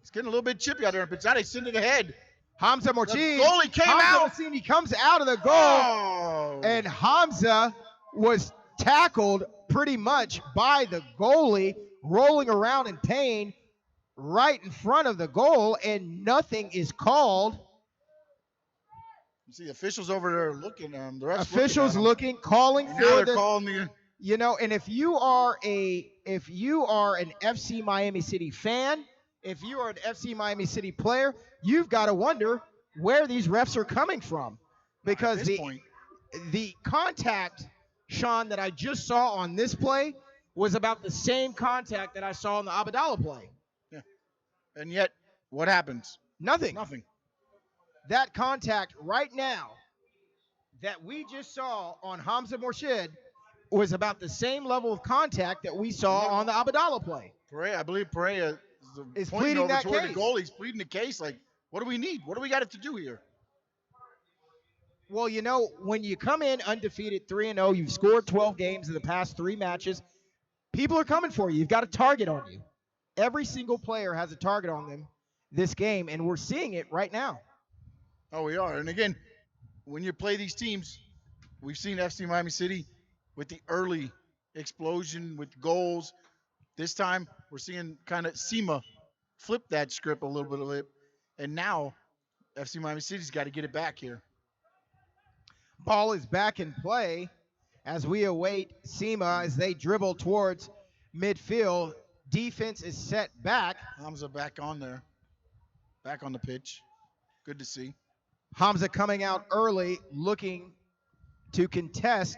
It's getting a little bit chippy out there. But they send it ahead. Hamza Morchid. The goalie came out. Massini comes out of the goal. Oh. And Hamza was tackled pretty much by the goalie, rolling around in pain right in front of the goal, and nothing is called. You see the officials over there looking. The refs Officials looking, calling and for now they're the. calling the. You know, and if you are an FC Miami City fan, if you are an FC Miami City player, you've got to wonder where these refs are coming from, because At this point. the contact, Sean, that I just saw on this play was about the same contact that I saw on the Abdallah play. Yeah. And yet, what happens? Nothing. Nothing. That contact right now that we just saw on Hamza Morshid was about the same level of contact that we saw on the Abdallah play. Perea, I believe Perea is pointing pleading over that toward case. the goal. He's pleading the case. Like, what do we need? What do we got to do here? Well, you know, when you come in undefeated 3-0, you've scored 12 games in the past 3 matches, people are coming for you. You've got a target on you. Every single player has a target on them this game, and we're seeing it right now. Oh, we are. And again, when you play these teams, we've seen FC Miami City with the early explosion with goals. This time, we're seeing kind of SIMA flip that script a little bit. And now, FC Miami City's got to get it back here. Ball is back in play as we await SIMA as they dribble towards midfield. Defense is set back. Hamza back on there. Back on the pitch. Good to see. Hamza coming out early, looking to contest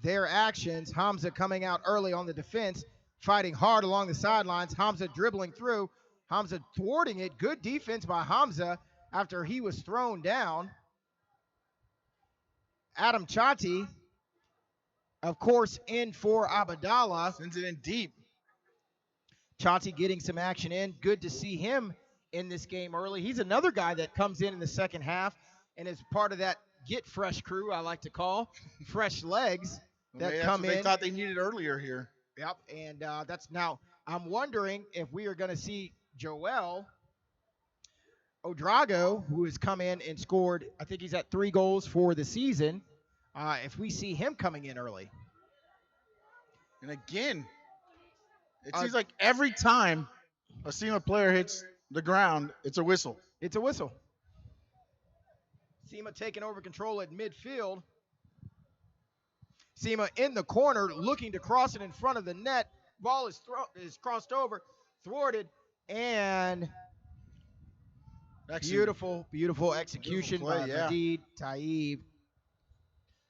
their actions. Hamza coming out early on the defense, fighting hard along the sidelines. Hamza dribbling through. Hamza thwarting it. Good defense by Hamza after he was thrown down. Adam Chati, of course, in for Abdallah. Sends it in deep. Chati getting some action in. Good to see him in this game early. He's another guy that comes in the second half and is part of that get fresh crew, I like to call. Fresh legs that come in. They thought they needed earlier here. Yep, and that's now, I'm wondering if we are going to see Joel Odrago, who has come in and scored, I think he's at 3 goals for the season, if we see him coming in early. And again, it seems like every time a SIMA player hits the ground, it's a whistle. It's a whistle. SIMA taking over control at midfield. SIMA in the corner, looking to cross it in front of the net. Ball is crossed over, thwarted, and beautiful execution by Madid Taib.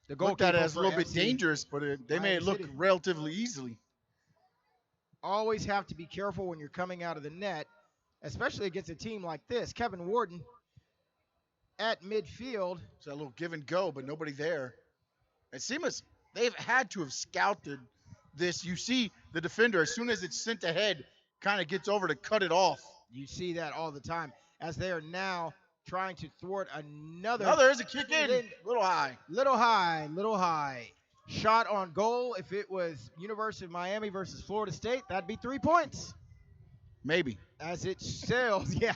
The goalkeeper looked at it as a for little bit FC dangerous, but they made it look City. relatively easily. Always have to be careful when you're coming out of the net, especially against a team like this. Kevin Warden at midfield. It's a little give and go, but nobody there. And SIMA's, they've had to have scouted this. You see the defender, as soon as it's sent ahead, kind of gets over to cut it off. You see that all the time as they are now trying to thwart another. Oh, there's a kick in. Little high. Shot on goal. If it was University of Miami versus Florida State, that'd be 3 points. Maybe. As it sails, yeah.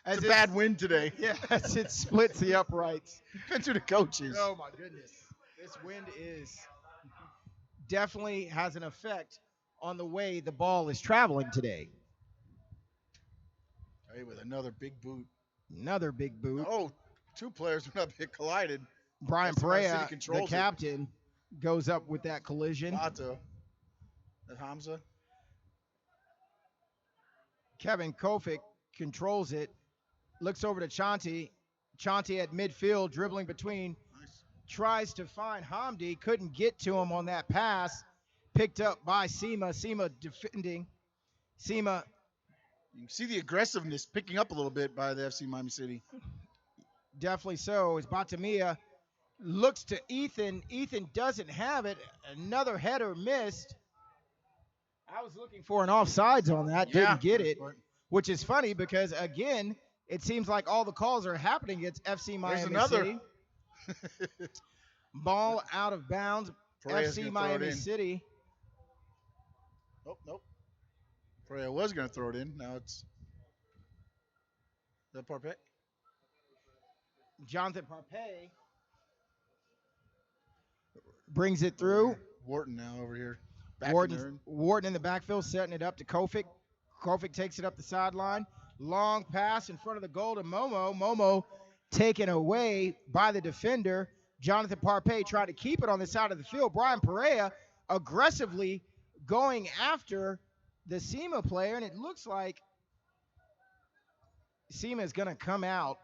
It's a bad win today. Yeah, as it splits the uprights. Depends who the coach is. Oh, my goodness. This wind definitely has an effect on the way the ball is traveling today. Hey, with another big boot. Another big boot. Oh, 2 players went up and collided. Brian Perea, the captain, goes up with that collision. Lato. That Hamza. Kevin Kofic controls it. Looks over to Chanti. Chanti at midfield, dribbling between. Nice. Tries to find Hamdi. Couldn't get to him on that pass. Picked up by SIMA. SIMA defending. SIMA. You can see the aggressiveness picking up a little bit by the FC Miami City. Definitely so. As Batamia looks to Ethan. Ethan doesn't have it. Another header missed. I was looking for an offsides on that. Didn't get it. Which is funny because, again, it seems like all the calls are happening against FC Miami City. Ball out of bounds. FC Miami City. Oh, nope. Perea was going to throw it in. Now it's the Parpet. Jonathan Parpet brings it through. Wharton now over here. Wharton in the backfield, setting it up to Kofic. Kofic takes it up the sideline. Long pass in front of the goal to Momo. Momo taken away by the defender. Jonathan Parpet trying to keep it on the side of the field. Brian Perea aggressively going after the SIMA player, and it looks like SIMA is going to come out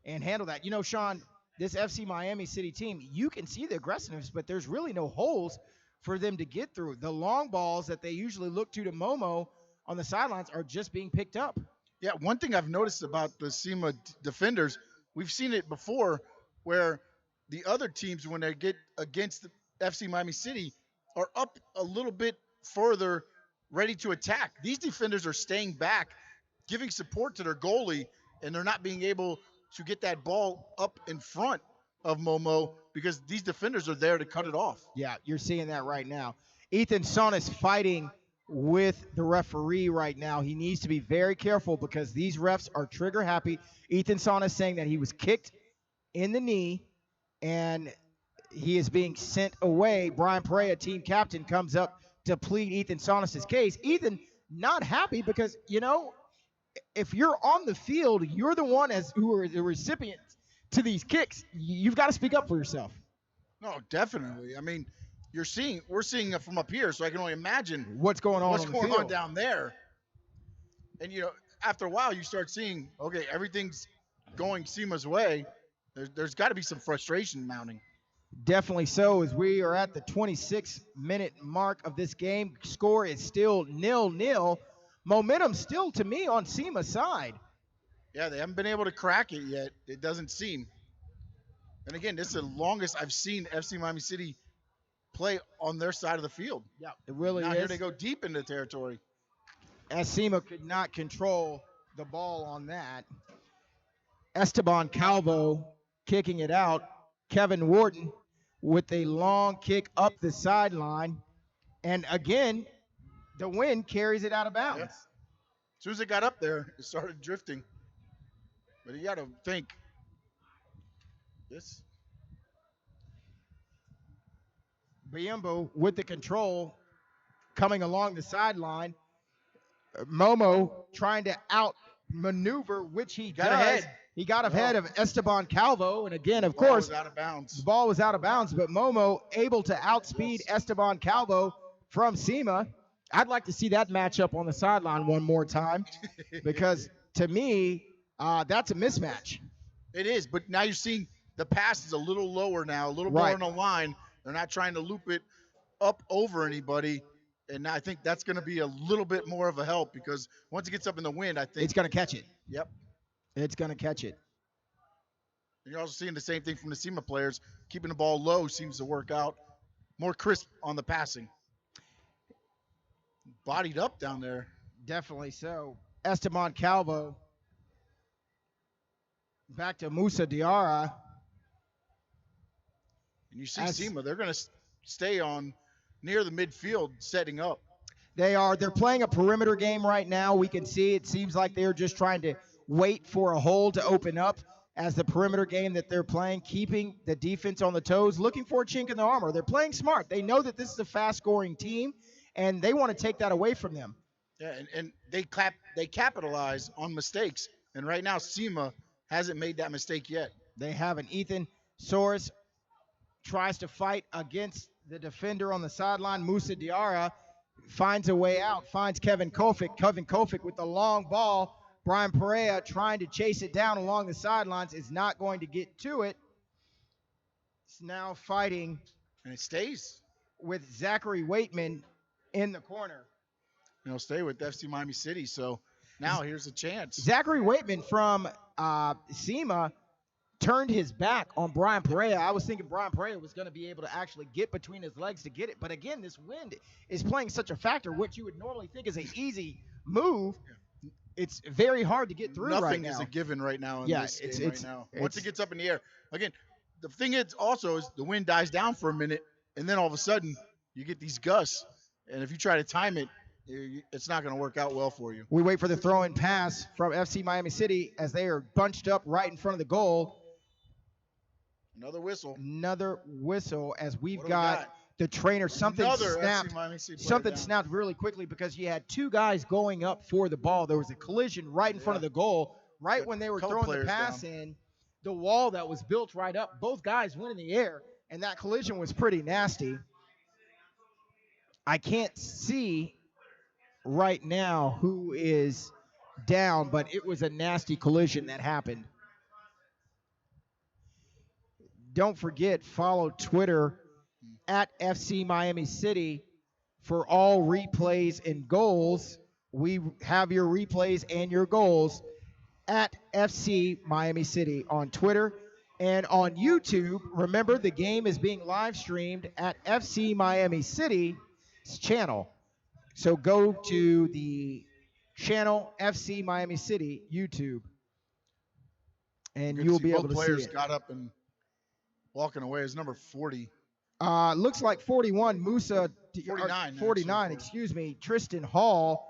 and handle that. You know, Sean, this FC Miami City team, you can see the aggressiveness, but there's really no holes for them to get through. The long balls that they usually look to Momo on the sidelines are just being picked up. Yeah, one thing I've noticed about the SIMA defenders, we've seen it before where the other teams, when they get against the FC Miami City, are up a little bit further, ready to attack. These defenders are staying back, giving support to their goalie, and they're not being able to get that ball up in front of Momo because these defenders are there to cut it off. Yeah, you're seeing that right now. Ethan Sonis fighting with the referee right now. He needs to be very careful because these refs are trigger happy. Ethan Sonis saying that he was kicked in the knee and he is being sent away. Brian Perea, team captain, comes up to plead Ethan Sonis' case. Ethan not happy because, you know, if you're on the field, you're the one who are the recipient to these kicks. You've got to speak up for yourself. No, definitely. I mean, we're seeing it from up here, so I can only imagine what's going on down there. And you know, after a while, you start seeing, okay, everything's going SIMA's way. There's got to be some frustration mounting. Definitely so, as we are at the 26-minute mark of this game. Score is still 0-0. Momentum still, to me, on SIMA's side. Yeah, they haven't been able to crack it yet. It doesn't seem. And again, this is the longest I've seen FC Miami City play on their side of the field. Yeah, it really now is. Here they go deep into territory. As SIMA could not control the ball on that. Esteban Calvo kicking it out. Kevin Wharton with a long kick up the sideline. And again, the wind carries it out of bounds. Yeah. As soon as it got up there, it started drifting. But you got to think this. Biombo with the control coming along the sideline. Momo trying to outmaneuver, which he got does. Ahead. He got ahead of Esteban Calvo, and again, of course, out of bounds. The ball was out of bounds, but Momo able to outspeed Esteban Calvo from SIMA. I'd like to see that matchup on the sideline one more time because, to me, that's a mismatch. It is, but now you're seeing the pass is a little lower now, a little more on the line. They're not trying to loop it up over anybody, and I think that's going to be a little bit more of a help because once it gets up in the wind, I think it's going to catch it. Yep. It's going to catch it. And you're also seeing the same thing from the SIMA players. Keeping the ball low seems to work out. More crisp on the passing. Bodied up down there. Definitely so. Esteban Calvo. Back to Musa Diarra. And you see SIMA, they're going to stay on near the midfield setting up. They are. They're playing a perimeter game right now. We can see it seems like they're just trying to wait for a hole to open up as the perimeter game that they're playing, keeping the defense on the toes, looking for a chink in the armor. They're playing smart. They know that this is a fast-scoring team, and they want to take that away from them. Yeah, and they capitalize on mistakes. And right now, SIMA hasn't made that mistake yet. They haven't. Ethan Soares tries to fight against the defender on the sideline. Musa Diarra finds a way out, finds Kevin Kofic. Kevin Kofic with the long ball. Brian Perea trying to chase it down along the sidelines is not going to get to it. It's now fighting. And it stays. With Zachary Waitman in the corner. He'll stay with FC Miami City, so now here's a chance. Zachary Waitman from SIMA turned his back on Brian Perea. I was thinking Brian Perea was going to be able to actually get between his legs to get it. But again, this wind is playing such a factor. What you would normally think is an easy move, it's very hard to get through right now. Nothing is a given right now in this game right now. Once it gets up in the air. Again, the thing is also is the wind dies down for a minute, and then all of a sudden you get these gusts. And if you try to time it, it's not going to work out well for you. We wait for the throw-in pass from FC Miami City as they are bunched up right in front of the goal. Another whistle. Another whistle as we've got the trainer. Something snapped. Something snapped really quickly because you had two guys going up for the ball. There was a collision right in front of the goal. Right when they were throwing the pass in, the wall that was built right up, both guys went in the air, and that collision was pretty nasty. I can't see right now who is down, but it was a nasty collision that happened. Don't forget, follow Twitter at FC Miami City for all replays and goals. We have your replays and your goals at FC Miami City on Twitter and on YouTube. Remember, the game is being live streamed at FC Miami City's channel. So go to the channel FC Miami City YouTube. and Good you'll see be able both to see players it. got up and walking away. It's number 40. Looks like 41, Musa. 49, 49, actually. excuse me. Tristan Hall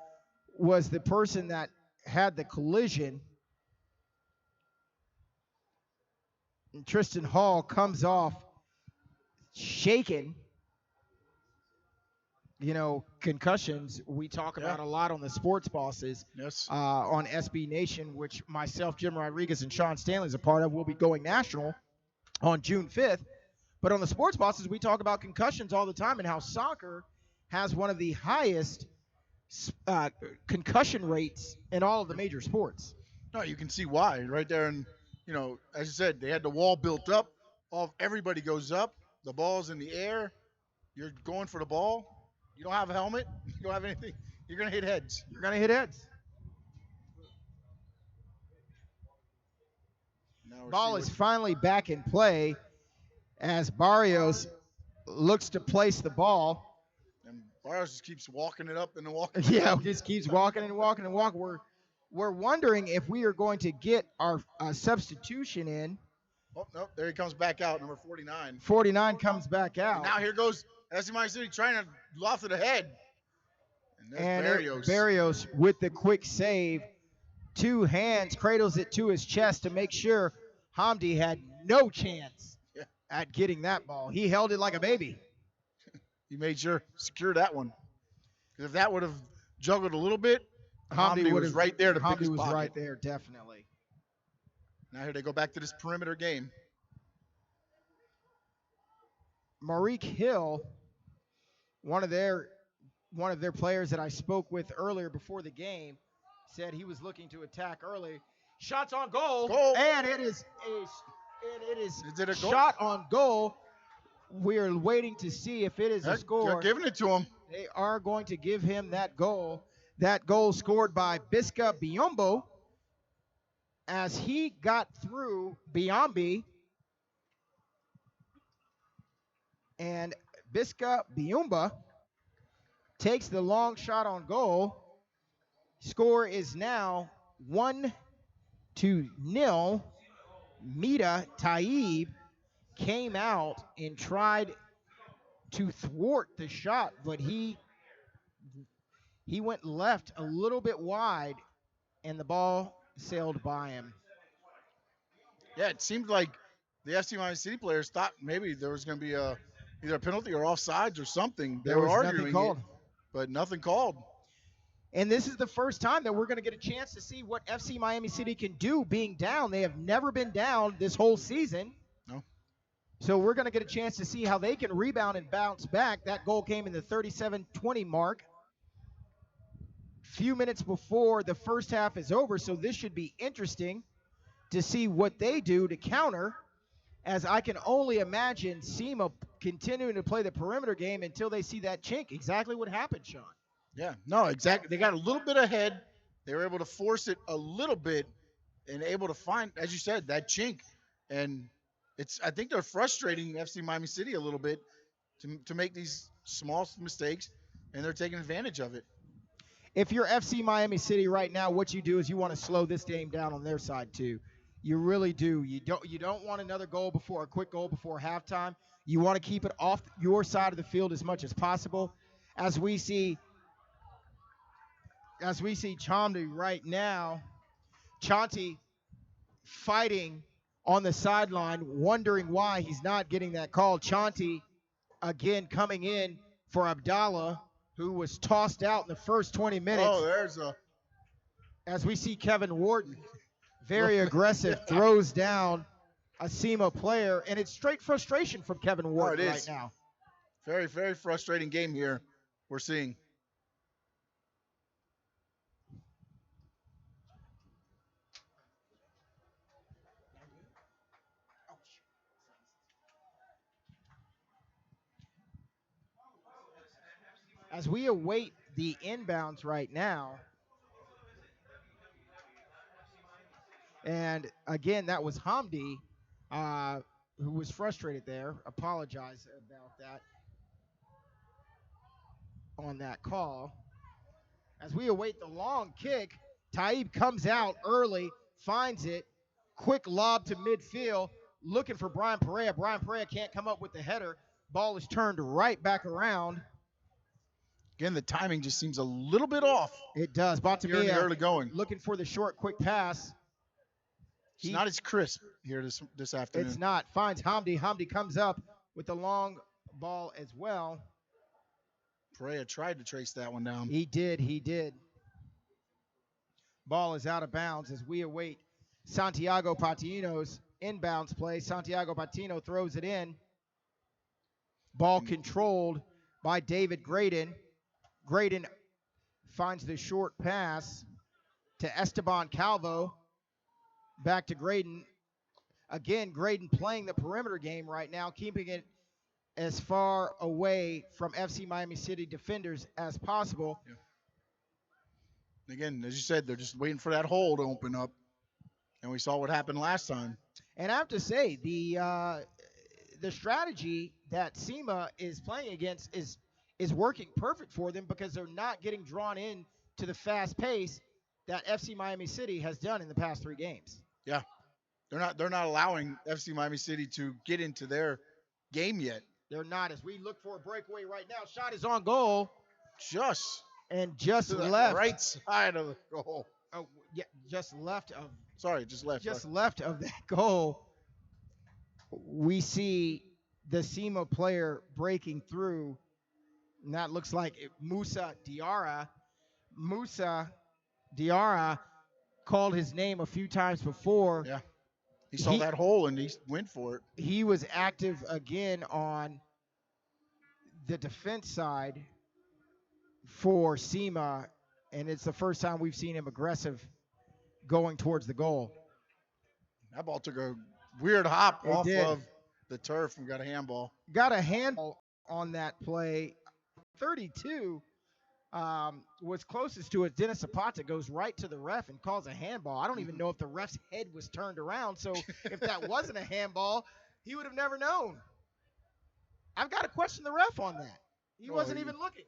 was the person that had the collision. And Tristan Hall comes off shaken. You know, concussions we talk about a lot on the Sports Bosses. Yes. On SB Nation, which myself, Jim Rodriguez, and Sean Stanley is a part of. We'll be going national on June 5th. But on the Sports Bosses, we talk about concussions all the time and how soccer has one of the highest concussion rates in all of the major sports. No, you can see why right there. And, you know, as you said, they had the wall built up. Everybody goes up. The ball's in the air. You're going for the ball. You don't have a helmet. You don't have anything. You're going to hit heads. You're going to hit heads. Ball is finally back in play as Barrios looks to place the ball. And Barrios just keeps walking it up and walking. Yeah, just keeps walking and walking and walking. We're wondering if we are going to get our substitution in. Oh, no, there he comes back out, number 49. 49 comes back out. And now here goes SIMA City trying to loft to the head. And there's Barrios. Barrios with the quick save. Two hands, cradles it to his chest to make sure Hamdi had no chance at getting that ball. He held it like a baby. He made sure secure that one. Because if that would have juggled a little bit, Hamdi was right there to pick his pocket. Hamdi was right there, definitely. Now here they go back to this perimeter game. Marique Hill, one of their players that I spoke with earlier before the game, said he was looking to attack early. Shots on goal, and it is a shot on goal. We're waiting to see if it is a score. They're giving it to him. They are going to give him that goal. That goal scored by Biska Biombo as he got through Biombi. And Biska Biumba takes the long shot on goal. Score is now 1-0. Mita Taib came out and tried to thwart the shot, but he went left a little bit wide, and the ball sailed by him. Yeah, it seemed like the FC Miami City players thought maybe there was going to be either a penalty or offsides or something. They were arguing it, but nothing called. And this is the first time that we're going to get a chance to see what FC Miami City can do being down. They have never been down this whole season. No. So we're going to get a chance to see how they can rebound and bounce back. That goal came in the 37-20 mark. Few minutes before the first half is over, so this should be interesting to see what they do to counter, as I can only imagine SIMA continuing to play the perimeter game until they see that chink. Exactly what happened, Sean. Yeah, no, exactly. They got a little bit ahead. They were able to force it a little bit and able to find, as you said, that chink. And I think they're frustrating FC Miami City a little bit to make these small mistakes, and they're taking advantage of it. If you're FC Miami City right now, what you do is you want to slow this game down on their side too. You really do. You don't want another a quick goal before halftime. You want to keep it off your side of the field as much as possible. As we see Chomdi right now, Chanti fighting on the sideline, wondering why he's not getting that call. Chanti again coming in for Abdallah, who was tossed out in the first 20 minutes. Oh, as we see Kevin Wharton, very aggressive, throws down a SIMA player, and it's straight frustration from Kevin Wharton right now. Very, very frustrating game here we're seeing. As we await the inbounds right now, and again, that was Hamdi who was frustrated there. Apologize about that on that call. As we await the long kick, Taib comes out early, finds it, Quick lob to midfield, looking for Brian Perea. Brian Perea can't come up with the header. Ball is turned right back around. Again, the timing just seems a little bit off. It does. Here in the early Bontemia going. looking for the short, quick pass. It's not as crisp here this afternoon. It's not. Finds Hamdi. Hamdi comes up with the long ball as well. Perea tried to trace that one down. He did. He did. Ball is out of bounds as we await Santiago Patino's inbounds play. Santiago Patino throws it in. Ball controlled by David Graydon. Graydon finds the short pass to Esteban Calvo. Back to Graydon. Again, Graydon playing the perimeter game right now, keeping it as far away from FC Miami City defenders as possible. Yeah. Again, as you said, they're just waiting for that hole to open up. And we saw what happened last time. And I have to say, the strategy that SIMA is playing against is working perfect for them because they're not getting drawn in to the fast pace that FC Miami City has done in the past 3 games. Yeah. They're not allowing FC Miami City to get into their game yet. They're not. As we look for a breakaway right now, shot is on goal. Just to left. Right side of the goal. Oh, yeah, just left of. Sorry, just left. Just left of that goal. We see the SIMA player breaking through, and that looks like Musa Diarra. Musa Diarra called his name a few times before. Yeah. He saw that hole and he went for it. He was active again on the defense side for SIMA, and it's the first time we've seen him aggressive going towards the goal. That ball took a weird hop off did. of the turf and got a handball. Got a handball on that play. 32 was closest to it. Dennis Zapata goes right to the ref and calls a handball. I don't even know if the ref's head was turned around, so if that wasn't a handball, he would have never known. I've got to question the ref on that. He wasn't even looking.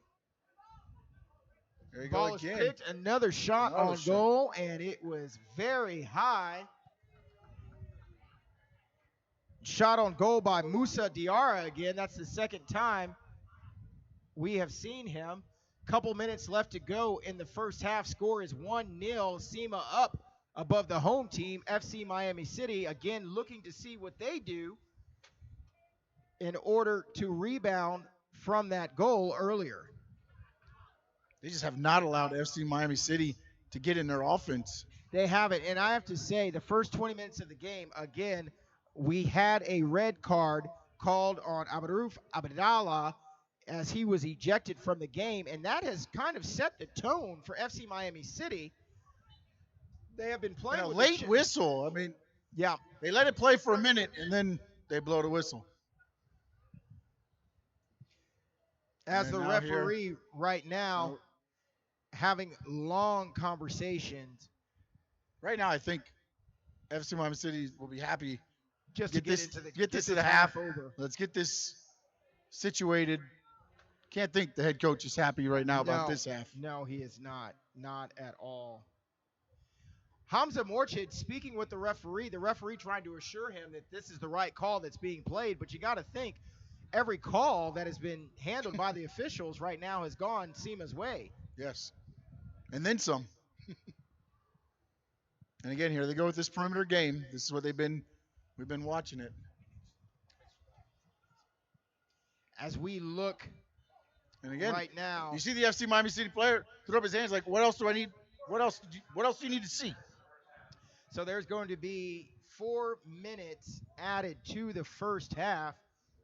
There you Ball go is again. picked, another shot on goal, and it was very high. Shot on goal by Musa Diarra again. That's the second time we have seen him. Couple minutes left to go in the first half. Score is 1-0. SIMA up above the home team, FC Miami City. Again, looking to see what they do in order to rebound from that goal earlier. They just have not allowed FC Miami City to get in their offense. They haven't. And I have to say, the first 20 minutes of the game, again, we had a red card called on Abdurrauf Abdallah as he was ejected from the game, and that has kind of set the tone for FC Miami City. They have been playing And a with late whistle. I mean, yeah, they let it play for a minute, and then they blow the whistle. As And the now referee right now having long conversations. Right now, I think FC Miami City will be happy just get to this into the, get this to this the half. over. Let's get this situated. Can't think the head coach is happy right now about this half. No, he is not. Not at all. Hamza Morchid speaking with the referee trying to assure him that this is the right call that's being played, but you got to think every call that has been handled by the officials right now has gone SIMA's way. Yes. And then some. And again, here they go with this perimeter game. This is what we've been watching it. As we look and again, right now, you see the FC Miami City player throw up his hands like, what else do I need? What else do you need to see? So there's going to be 4 minutes added to the first half.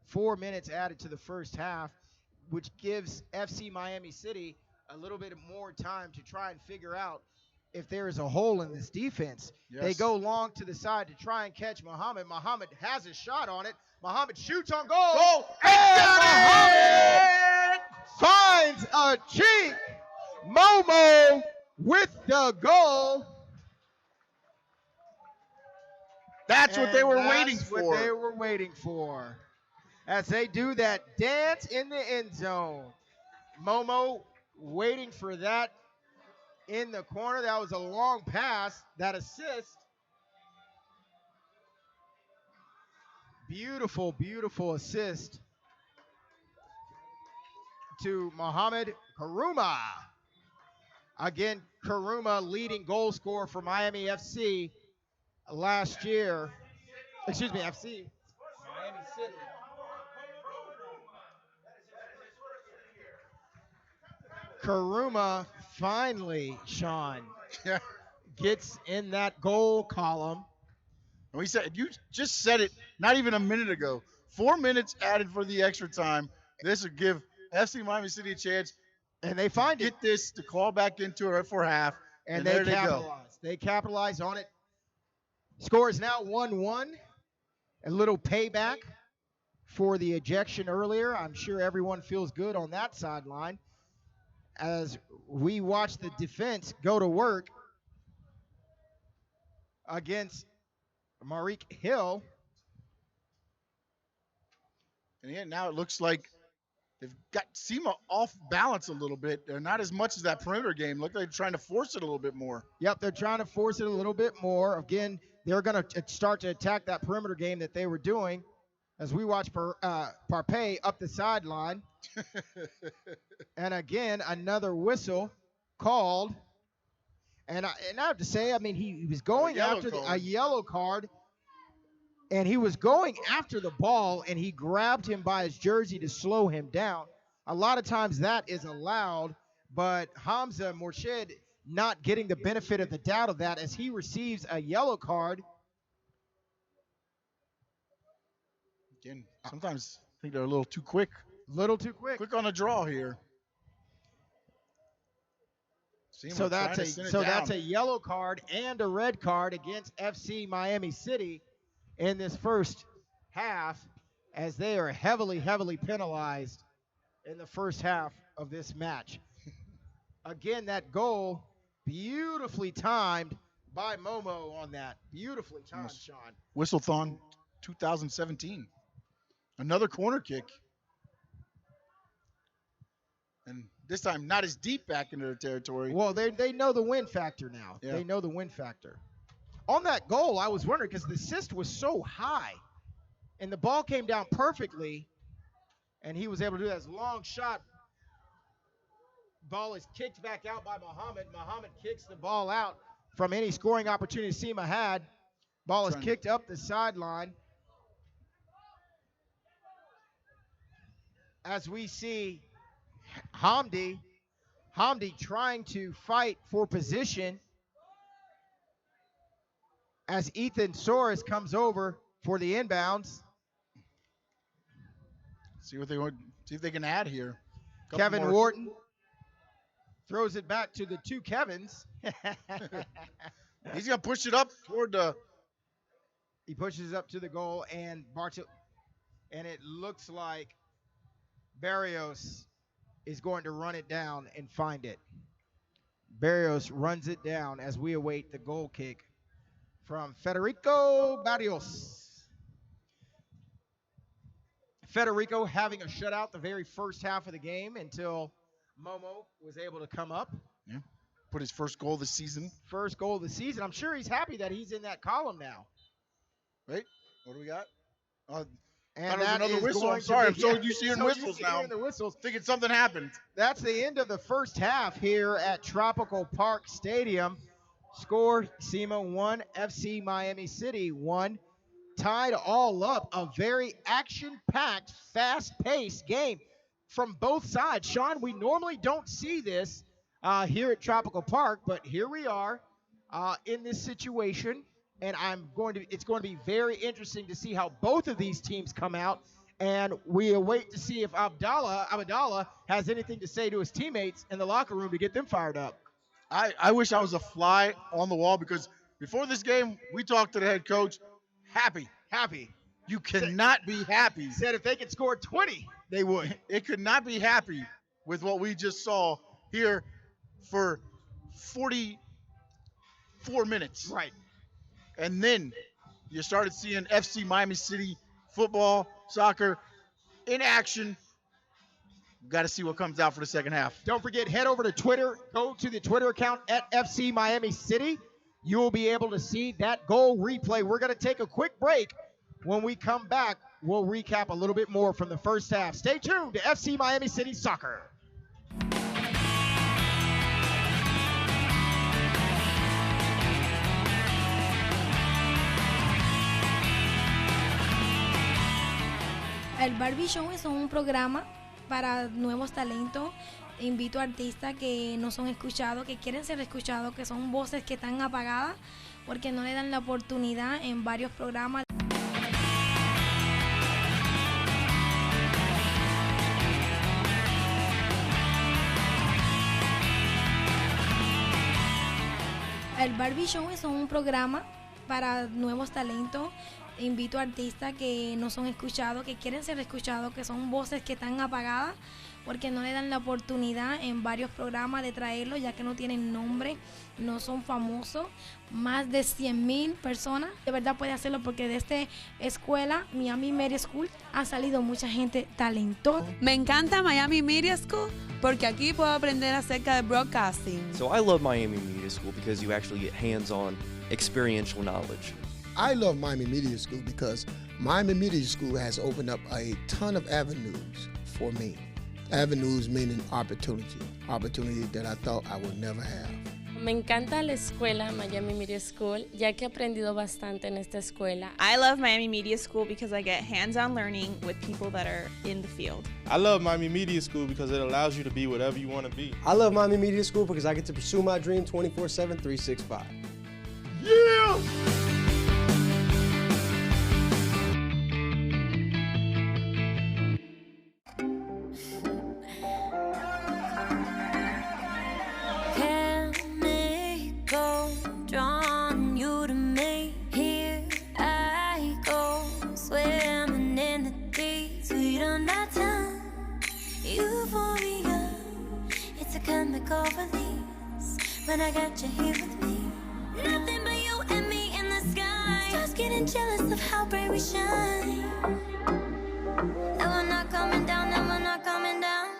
4 minutes added to the first half, which gives FC Miami City a little bit more time to try and figure out if there is a hole in this defense. Yes. They go long to the side to try and catch Muhammad. Muhammad has a shot on it. Muhammad shoots on goal. And Muhammad finds a cheek. Momo with the goal. That's what they were waiting That's for. what they were waiting for. As they do that dance in the end zone. Momo waiting for that in the corner. That was a long pass. That assist. Beautiful, beautiful assist to Mohamed Karuma. Again, Karuma leading goal scorer for Miami FC last year. Excuse me, FC. Miami City. Karuma finally, Sean, gets in that goal column. And we said, you just said it not even a minute ago. 4 minutes added for the extra time. This would give FC Miami City a chance. And they find get this to call back into it for half. And there they they go. capitalize. They capitalize on it. Score is now 1-1. A little payback for the ejection earlier. I'm sure everyone feels good on that sideline as we watch the defense go to work against Marique Hill. And yet now it looks like they've got SIMA off balance a little bit. They're not as much as that perimeter game. Look like they're trying to force it a little bit more. Yep, they're trying to force it a little bit more. Again, they're going to start to attack that perimeter game that they were doing as we watch Parpay up the sideline. And again, another whistle called. And I have to say, I mean, he was going after a yellow card. And he was going after the ball, and he grabbed him by his jersey to slow him down. A lot of times that is allowed, but Hamza Morshed not getting the benefit of the doubt of that as he receives a yellow card. Again, sometimes I think they're a little too quick. Quick on the draw here. So that's a yellow card and a red card against FC Miami City in this first half, as they are heavily, heavily penalized in the first half of this match. Again, that goal beautifully timed by Momo on that. Beautifully timed, Sean. Whistlethon 2017. Another corner kick. And this time not as deep back into their territory. Well, they know the win factor now. Yeah. They know the win factor. On that goal, I was wondering because the assist was so high and the ball came down perfectly and he was able to do that. As a long shot. Ball is kicked back out by Muhammad. Muhammad kicks the ball out from any scoring opportunity SIMA had. Ball is kicked up the sideline. As we see Hamdi trying to fight for position as Ethan Soares comes over for the inbounds. See if they can add here. Kevin Wharton throws it back to the two Kevins. He's gonna push it up toward the. He pushes up to the goal and and it looks like Barrios is going to run it down and find it. Barrios runs it down as we await the goal kick from Federico Barrios. Federico having a shutout the very first half of the game until Momo was able to come up. Yeah. Put his first goal this season. First goal of the season. I'm sure he's happy that he's in that column now. Wait, what do we got? And that was another whistle. I'm sorry. I'm so used to hearing whistles now. The whistles. Thinking something happened. That's the end of the first half here at Tropical Park Stadium. Score SIMA 1, FC Miami City 1. Tied all up. A very action-packed, fast-paced game from both sides. Sean, we normally don't see this here at Tropical Park, but here we are in this situation. And it's going to be very interesting to see how both of these teams come out. And we await to see if Abdallah has anything to say to his teammates in the locker room to get them fired up. I wish I was a fly on the wall because before this game, we talked to the head coach. Happy. You cannot be happy. Said if they could score 20, they would. It could not be happy with what we just saw here for 44 minutes. Right. And then you started seeing FC Miami City football, soccer in action. Got to see what comes out for the second half. Don't forget, head over to Twitter. Go to the Twitter account at FC Miami City. You will be able to see that goal replay. We're going to take a quick break. When we come back, we'll recap a little bit more from the first half. Stay tuned to FC Miami City Soccer. El Barbie Show es un programa para nuevos talentos. Invito a artistas que no son escuchados, que quieren ser escuchados, que son voces que están apagadas porque no le dan la oportunidad en varios programas. El Barbie Show es un programa para nuevos talentos. Invito a artistas que no son escuchados, que quieren ser escuchados, que son voces que están apagadas porque no le dan la oportunidad en varios programas de traerlos, ya que no tienen nombre, no son famosos. Más de 100,000 personas de verdad puede hacerlo, porque de esta escuela, Miami Media School, ha salido mucha gente talentosa. Me encanta Miami Media School porque aquí puedo aprender acerca de broadcasting. So I love Miami Media School because you actually get hands-on experiential knowledge. I love Miami Media School because Miami Media School has opened up a ton of avenues for me. Avenues meaning opportunity that I thought I would never have. Me encanta la escuela Miami Media School, ya que he aprendido bastante en esta escuela. I love Miami Media School because I get hands-on learning with people that are in the field. I love Miami Media School because it allows you to be whatever you want to be. I love Miami Media School because I get to pursue my dream 24/7, 365. Yeah! When I got you here with me, nothing but you and me in the sky. Stars getting jealous of how bright we shine. No, we're not coming down, no, we're not coming down.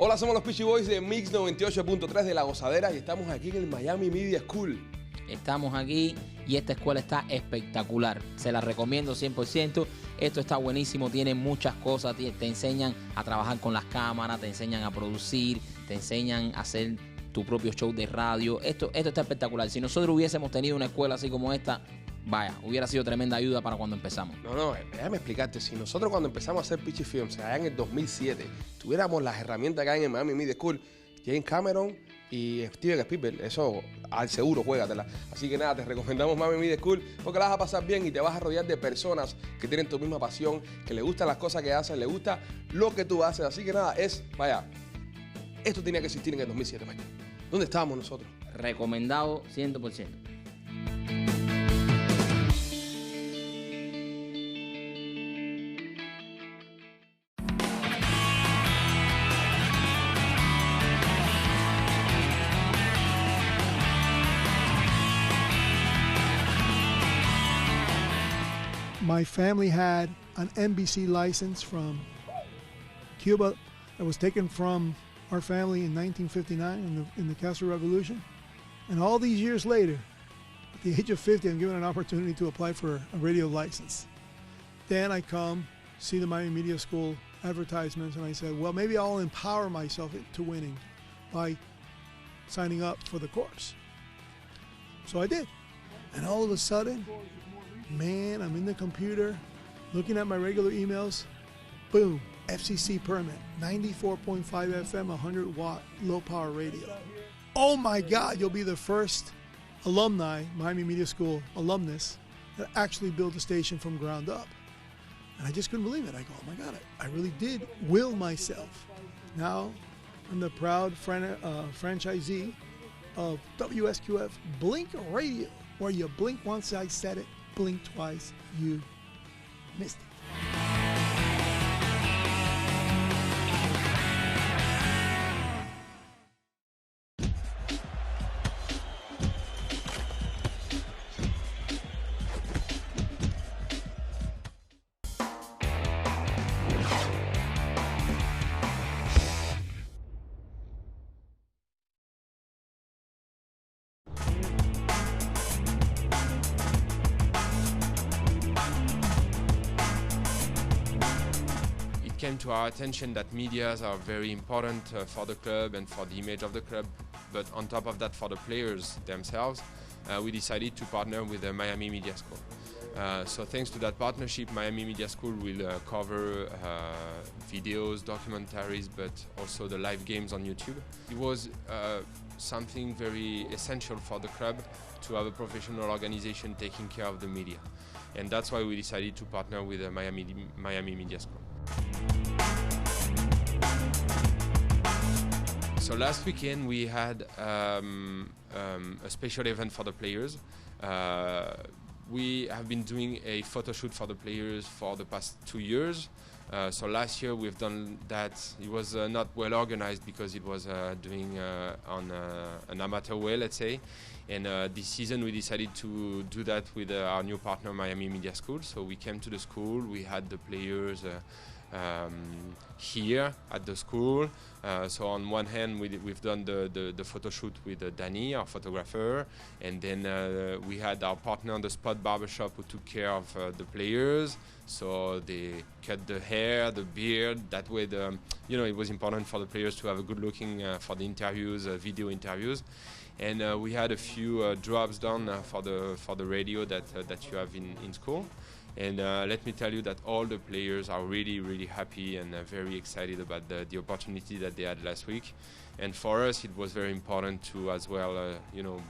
Hola, somos los Peachy Boys de Mix 98.3 de La Gozadera y estamos aquí en el Miami Media School. Estamos aquí y esta escuela está espectacular. Se la recomiendo 100%. Esto está buenísimo, tiene muchas cosas. Te enseñan a trabajar con las cámaras, te enseñan a producir, te enseñan a hacer tu propio show de radio. Esto está espectacular. Si nosotros hubiésemos tenido una escuela así como esta, vaya, hubiera sido tremenda ayuda para cuando empezamos. No, déjame explicarte. Si nosotros cuando empezamos a hacer Peachy Films, allá en el 2007, tuviéramos las herramientas que hay en Miami Media School, James Cameron y Steven Spielberg, eso al seguro, juégatela. Así que nada, te recomendamos Miami Media School porque la vas a pasar bien y te vas a rodear de personas que tienen tu misma pasión, que les gustan las cosas que hacen, les gusta lo que tú haces. Así que nada, vaya, esto tenía que existir en el 2007, vaya. ¿Dónde estábamos nosotros? Recomendado 100%. My family had an NBC license from Cuba that was taken from our family in 1959 in the Castro Revolution. And all these years later, at the age of 50, I'm given an opportunity to apply for a radio license. Then I come, see the Miami Media School advertisements, and I said, well, maybe I'll empower myself to winning by signing up for the course. So I did. And all of a sudden, man, I'm in the computer, looking at my regular emails, boom, FCC permit, 94.5 FM, 100 watt, low power radio. Oh my God, you'll be the first alumni, Miami Media School alumnus, that actually built a station from ground up. And I just couldn't believe it. I go, oh my God, I really did will myself. Now, I'm the proud franchisee of WSQF Blink Radio, where you blink once I said it, blink twice, you missed it. came to our attention that medias are very important for the club and for the image of the club, but on top of that for the players themselves, we decided to partner with the Miami Media School. So thanks to that partnership, Miami Media School will cover videos, documentaries, but also the live games on YouTube. It was something very essential for the club to have a professional organization taking care of the media. And that's why we decided to partner with the Miami Media School. So last weekend we had a special event for the players. We have been doing a photo shoot for the players for the past 2 years. So last year we've done that. It was not well organized because it was doing on an amateur way, let's say. And this season we decided to do that with our new partner, Miami Media School. So we came to the school, we had the players here at the school. So on one hand we've done the photo shoot with Danny, our photographer, and then we had our partner on the spot barbershop who took care of the players. So they cut the hair, the beard. That way, it was important for the players to have a good looking for the interviews, video interviews. And we had a few drops done for the radio that you have in school. And let me tell you that all the players are really, really happy and very excited about the opportunity that they had last week. And for us, it was very important to as well,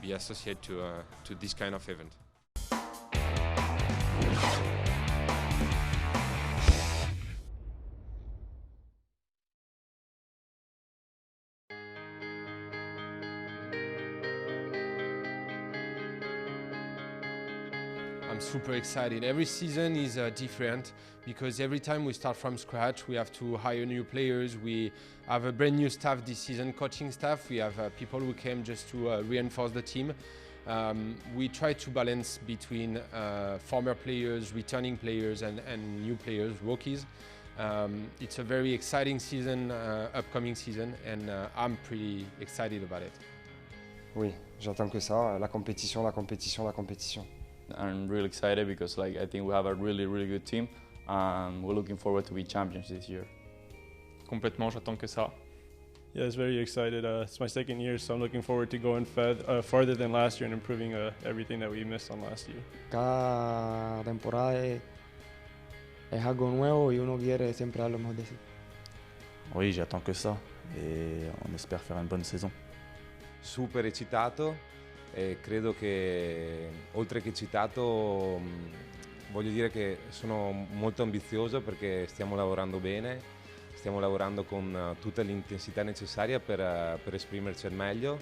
be associated to this kind of event. I'm super excited. Every season is different because every time we start from scratch, we have to hire new players. We have a brand new staff this season, coaching staff. We have people who came just to reinforce the team. We try to balance between former players, returning players, and new players, rookies. It's a very exciting season, upcoming season, and I'm pretty excited about it. Oui, j'attends que ça, la compétition, la compétition, la compétition. I'm really excited because I think we have a really, really good team. We're looking forward to be champions this year. Complètement, j'attends que ça. Yeah, it's very excited. It's my second year, so I'm looking forward to going farther than last year and improving everything that we missed on last year. Cada temporada es algo nuevo y uno quiere siempre dar lo mejor de sí. Oui, j'attends que ça et on espère faire une bonne saison. Super eccitato. Credo che, oltre che eccitato, voglio dire che sono molto ambizioso perché stiamo lavorando bene, stiamo lavorando con tutta l'intensità necessaria per esprimerci al meglio.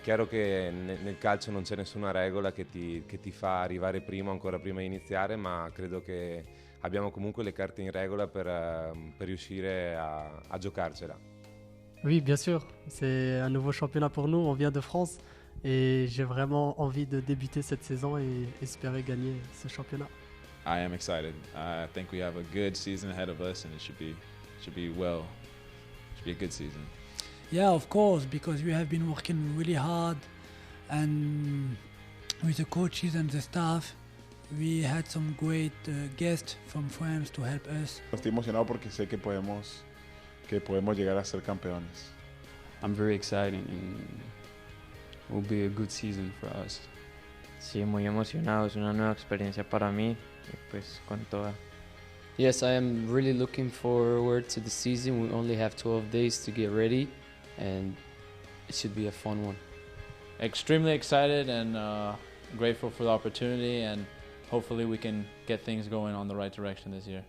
Chiaro che nel calcio non c'è nessuna regola che ti fa arrivare prima, ancora prima di iniziare, ma credo che abbiamo comunque le carte in regola per riuscire a giocarcela. Oui, bien sûr, c'est un nouveau championnat pour nous, on vient de France. Et j'ai vraiment envie de débuter cette saison et espérer gagner ce championnat. I am excited. I think we have a good season ahead of us, and it should be a good season. Yeah, of course, because we have been working really hard, and with the coaches and the staff, we had some great guests from France to help us. Estoy emocionado porque sé que podemos llegar a ser campeones. I'm very excited. Will be a good season for us. Sí, muy emocionado, es una nueva experiencia para mí y pues con toda. Yes, I am really looking forward to the season. We only have 12 days to get ready and it should be a fun one. Extremely excited and grateful for the opportunity, and hopefully we can get things going on the right direction this year.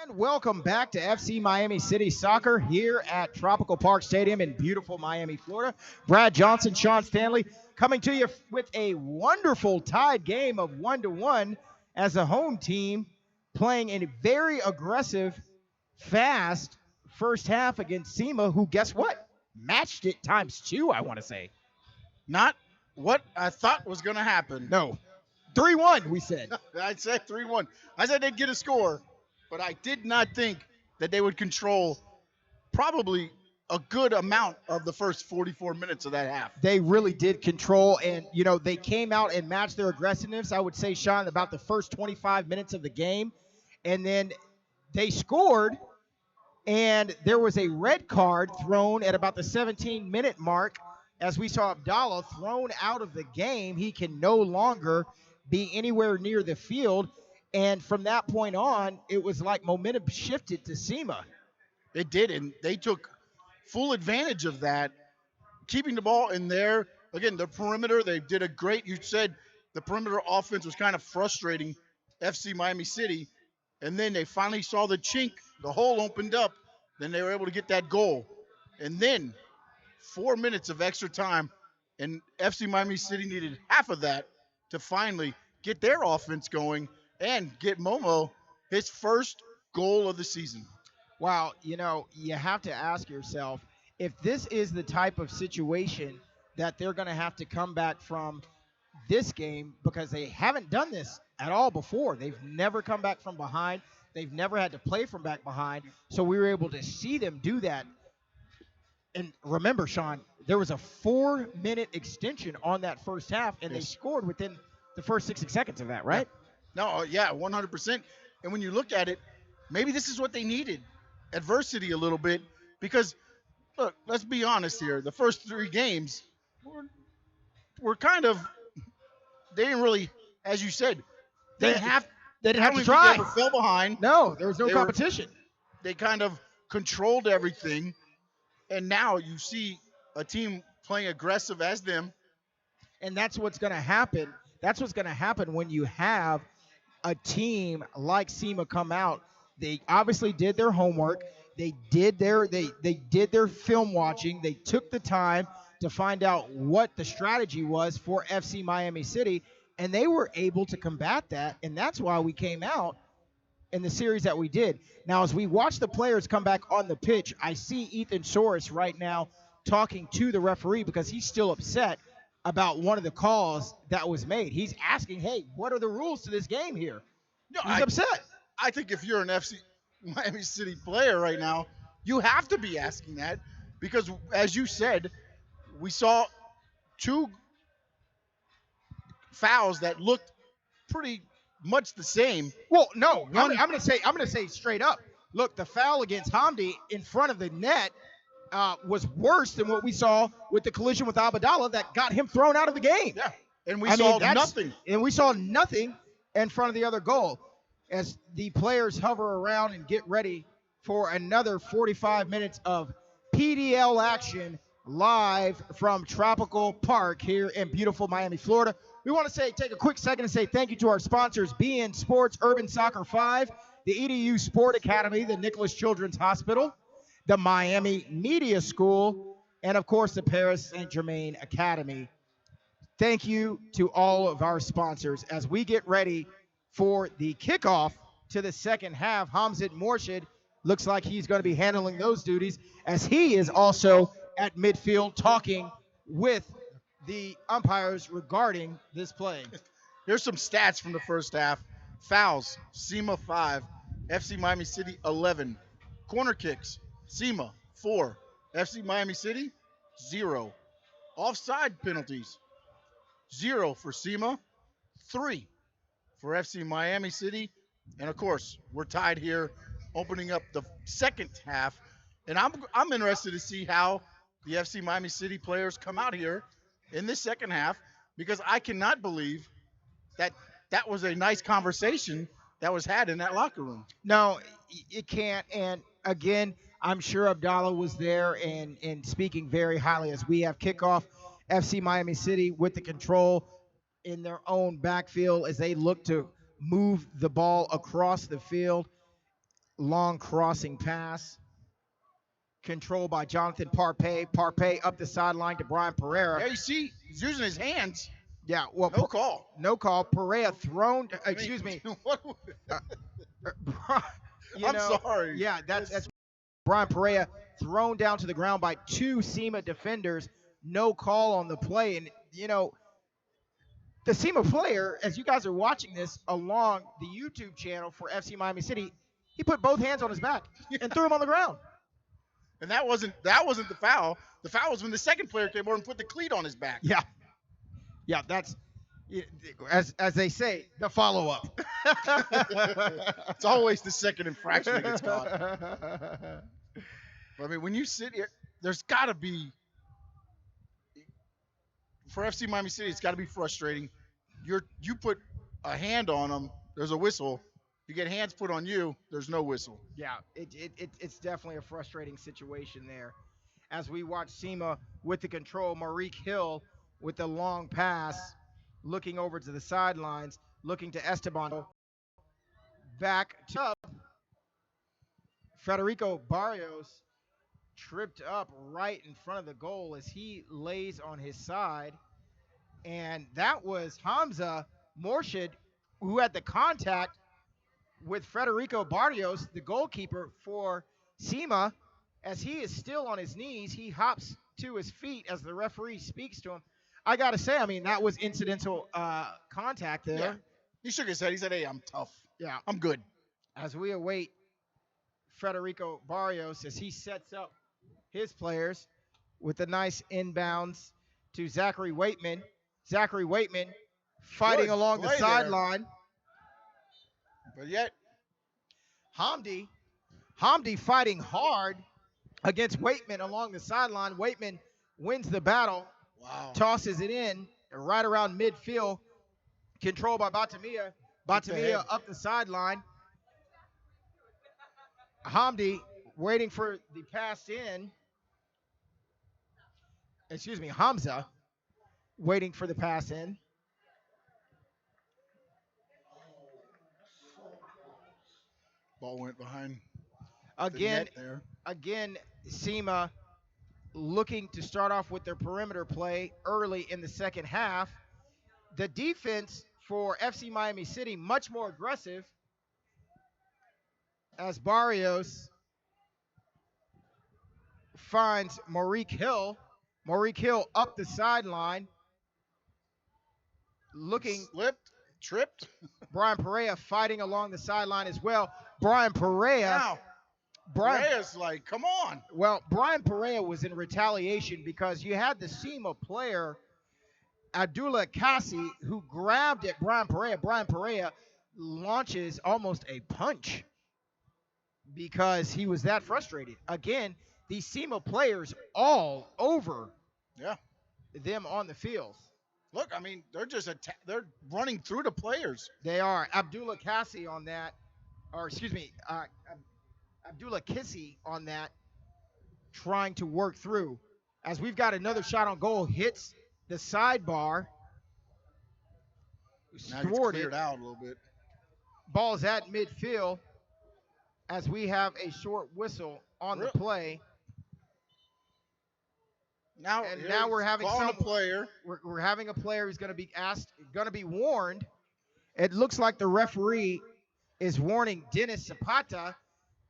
And welcome back to FC Miami City Soccer here at Tropical Park Stadium in beautiful Miami, Florida. Brad Johnson, Sean Stanley coming to you with a wonderful tied game of 1-1 as a home team playing a very aggressive, fast first half against SIMA, who, guess what? Matched it ×2, I want to say. Not what I thought was going to happen. No. 3-1, we said. I said 3-1. I said they'd get a score, but I did not think that they would control probably a good amount of the first 44 minutes of that half. They really did control, and, they came out and matched their aggressiveness, I would say, Sean, about the first 25 minutes of the game. And then they scored, and there was a red card thrown at about the 17-minute mark as we saw Abdallah thrown out of the game. He can no longer be anywhere near the field. And from that point on, it was like momentum shifted to SIMA. It did, and they took full advantage of that, keeping the ball in there. Again, the perimeter, they did a great, you said the perimeter offense was kind of frustrating FC Miami City, and then they finally saw the chink, the hole opened up, then they were able to get that goal. And then 4 minutes of extra time, and FC Miami City needed half of that to finally get their offense going and get Momo his first goal of the season. Wow, you have to ask yourself, if this is the type of situation that they're going to have to come back from this game, because they haven't done this at all before. They've never come back from behind. They've never had to play from back behind. So we were able to see them do that. And remember, Sean, there was a 4-minute extension on that first half, and they scored within the first 60 seconds of that, right? No, yeah, 100%. And when you look at it, maybe this is what they needed, adversity a little bit, because, look, let's be honest here. The first 3 games were kind of, they didn't really, as you said, they didn't have to try. They ever fell behind. No, there was no competition. They kind of controlled everything. And now you see a team playing aggressive as them. And that's what's going to happen. That's what's going to happen when you have a team like SIMA come out. They obviously did their homework. They did their film watching. They took the time to find out what the strategy was for FC Miami City, and they were able to combat that, and that's why we came out in the series that we did. Now, as we watch the players come back on the pitch, I see Ethan Soros right now talking to the referee because he's still upset about one of the calls that was made. He's asking, hey, what are the rules to this game here? No, he's upset. I think if you're an FC Miami City player right now, you have to be asking that because, as you said, we saw 2 fouls that looked pretty much the same. Well, no, I'm going to say straight up. Look, the foul against Hamdi in front of the net was worse than what we saw with the collision with Abdallah that got him thrown out of the game. Yeah, and we saw nothing. And we saw nothing in front of the other goal as the players hover around and get ready for another 45 minutes of PDL action live from Tropical Park here in beautiful Miami, Florida. We want to take a quick second and say thank you to our sponsors, BN Sports, Urban Soccer 5, the EDU Sport Academy, the Nicholas Children's Hospital, the Miami Media School, and, of course, the Paris Saint-Germain Academy. Thank you to all of our sponsors as we get ready for the kickoff to the second half. Hamzat Morshid looks like he's going to be handling those duties as he is also at midfield talking with the umpires regarding this play. Here's some stats from the first half. Fouls, SIMA 5, FC Miami City 11. Corner kicks, SIMA 4, FC Miami City 0. Offside penalties, 0 for SIMA, 3 for FC Miami City. And, of course, we're tied here, opening up the second half. And I'm interested to see how the FC Miami City players come out here in this second half, because I cannot believe that that was a nice conversation that was had in that locker room. No, it can't. And, again, I'm sure Abdallah was there and speaking very highly as we have kickoff. FC Miami City with the control in their own backfield as they look to move the ball across the field. long crossing pass. Controlled by Jonathan Parpay. Parpay up the sideline to Brian Pereira. Yeah, you see, he's using his hands. Yeah, well, no call. No call. Pereira thrown. Excuse me. I'm sorry. Yeah, that's Brian Pereira thrown down to the ground by 2 SIMA defenders. No call on the play. And, the SIMA player, as you guys are watching this along the YouTube channel for FC Miami City, he put both hands on his back and threw him on the ground. And that wasn't the foul. The foul was when the second player came over and put the cleat on his back. Yeah, that's as they say, the follow-up. It's always the second infraction that gets caught. But I mean, when you sit here, there's got to be, for FC Miami City, it's got to be frustrating. You put a hand on them, there's a whistle. You get hands put on you, there's no whistle. Yeah, it's definitely a frustrating situation there. As we watch SIMA with the control, Marique Hill with the long pass, looking over to the sidelines, looking to Esteban. Back to Federico Barrios, tripped up right in front of the goal as he lays on his side. And that was Hamza Morshid who had the contact with Federico Barrios, the goalkeeper for SIMA. As he is still on his knees, he hops to his feet as the referee speaks to him. I got to say, I mean, that was incidental contact there. Yeah. He shook his head. He said, hey, I'm tough. Yeah. I'm good. As we await Federico Barrios as he sets up his players with a nice inbounds to Zachary Waitman. Zachary Waitman fighting along the sideline. But yet, Hamdi fighting hard against Waitman along the sideline. Waitman wins the battle. Wow. Tosses it in right around midfield. Controlled by Batamia. Batamia up the sideline. Hamdi waiting for the pass in. Excuse me, Hamza waiting for the pass in. Ball went behind Again, the net there. Again, SIMA looking to start off with their perimeter play early in the second half. The defense for FC Miami City, much more aggressive as Barrios finds Marique Hill. Marique Hill up the sideline. Looking. Slipped, tripped. Brian Pereira fighting along the sideline as well. Brian Pereira. Now, Pereira's like, come on. Well, Brian Pereira was in retaliation because you had the SIMA player, Abdullah Kassi, who grabbed at Brian Pereira. Brian Pereira launches almost a punch because he was that frustrated. Again, these SIMA players all over them on the field. Look, I mean, they're just they're running through the players. They are. Abdullah Kassi on that, or excuse me, Abdullah Kissi on that, trying to work through. As we've got another shot on goal, hits the sidebar. Now it's cleared out a little bit. Ball's at midfield as we have a short whistle on the play. Now we're having a player. We're having a player who's going to be warned. It looks like the referee is warning Dennis Zapata.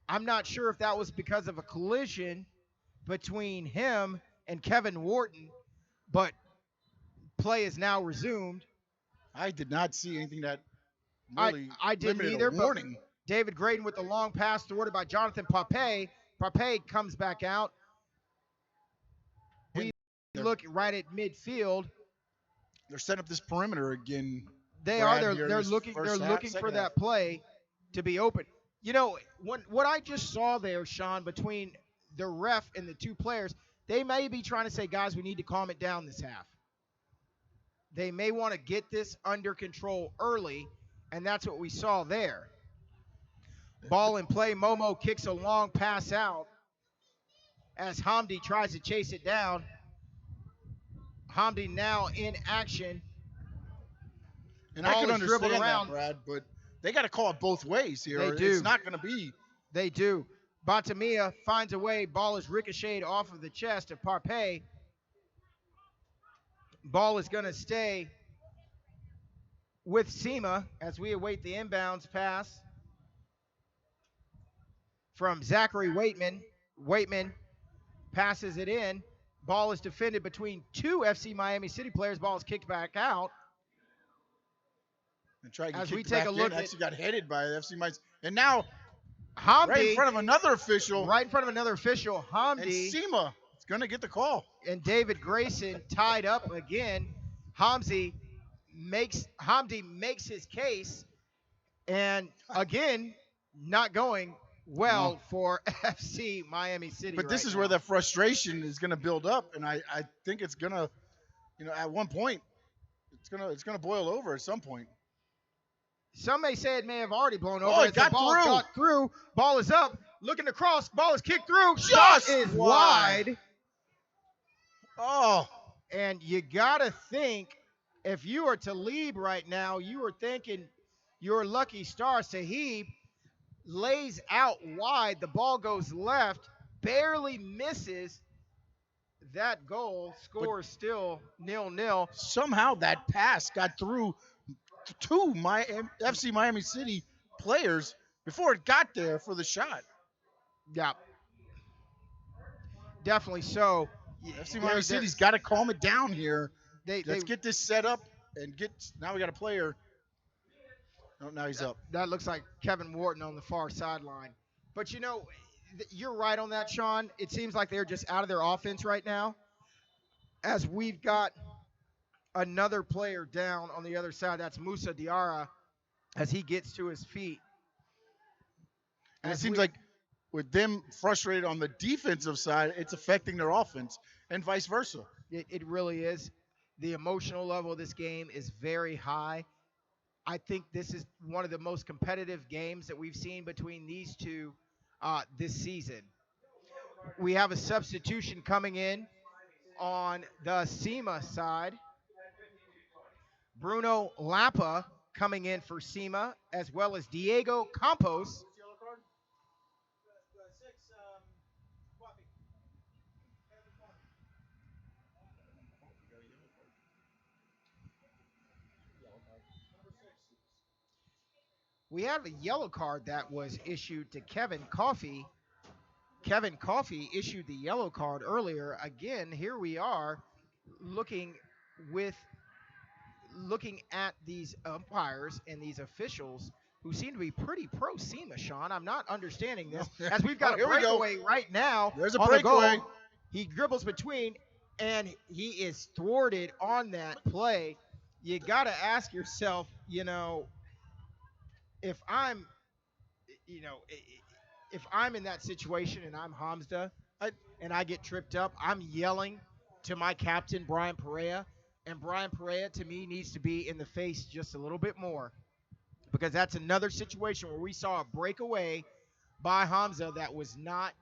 I'm not sure if that was because of a collision between him and Kevin Wharton, but play is now resumed. I did not see anything that really I didn't either. Warning. But David Graydon with the long pass thwarted by Jonathan Pape. Pape comes back out. We look right at midfield. They're setting up this perimeter again. They're looking for that play to be open. You know, what I just saw there, Sean, between the ref and the two players, they may be trying to say, guys, we need to calm it down this half. They may want to get this under control early, and that's what we saw there. Ball in play. Momo kicks a long pass out as Hamdi tries to chase it down. Hamdi now in action. And I can understand that, Brad, but they got to call it both ways here. They do. It's not going to be They do. Batamia finds a way. Ball is ricocheted off of the chest of Parpay. Ball is going to stay with SIMA as we await the inbounds pass from Zachary Waitman. Waitman passes it in. Ball is defended between two FC Miami City players. Ball is kicked back out. And tried to As kick we take back a look in, at actually got headed by the FC Miami. And now, Hamdi, right in front of another official. Right in front of another official, Hamdi. And SIMA is going to get the call. And David Grayson tied up again. Hamdi makes his case. And again, not going well for FC Miami City. But this is where the frustration is going to build up. And I think it's going to, at one point, it's gonna boil over at some point. Some may say it may have already blown over. Oh, it got ball through. Got through. Ball is up. Looking to cross. Ball is kicked through. Just Shot is wide. Oh. And you got to think, if you are Talib right now, you are thinking your lucky star. Sahib lays out wide. The ball goes left. Barely misses. That goal. Score is still 0-0. Somehow that pass got through two FC Miami City players before it got there for the shot. Yeah. Definitely so. FC Miami City's got to calm it down here. Let's get this set up and now we got a player. Oh, now he's up. That looks like Kevin Wharton on the far sideline. But you're right on that, Sean. It seems like they're just out of their offense right now. As we've got another player down on the other side. That's Musa Diarra as he gets to his feet. And it seems like with them frustrated on the defensive side, it's affecting their offense and vice versa. It really is. The emotional level of this game is very high. I think this is one of the most competitive games that we've seen between these two this season. We have a substitution coming in on the SIMA side. Bruno Lapa coming in for SIMA, as well as Diego Campos. We have a yellow card that was issued to Kevin Coffey. Kevin Coffey issued the yellow card earlier. Again, here we are looking at these umpires and these officials who seem to be pretty pro SIMA, Sean. I'm not understanding this. As we've got a breakaway right now. There's a breakaway. He dribbles between, and he is thwarted on that play. You got to ask yourself, if I'm in that situation and I'm Hamza and I get tripped up, I'm yelling to my captain, Brian Perea. And Brian Perea, to me, needs to be in the face just a little bit more, because that's another situation where we saw a breakaway by Hamza that was not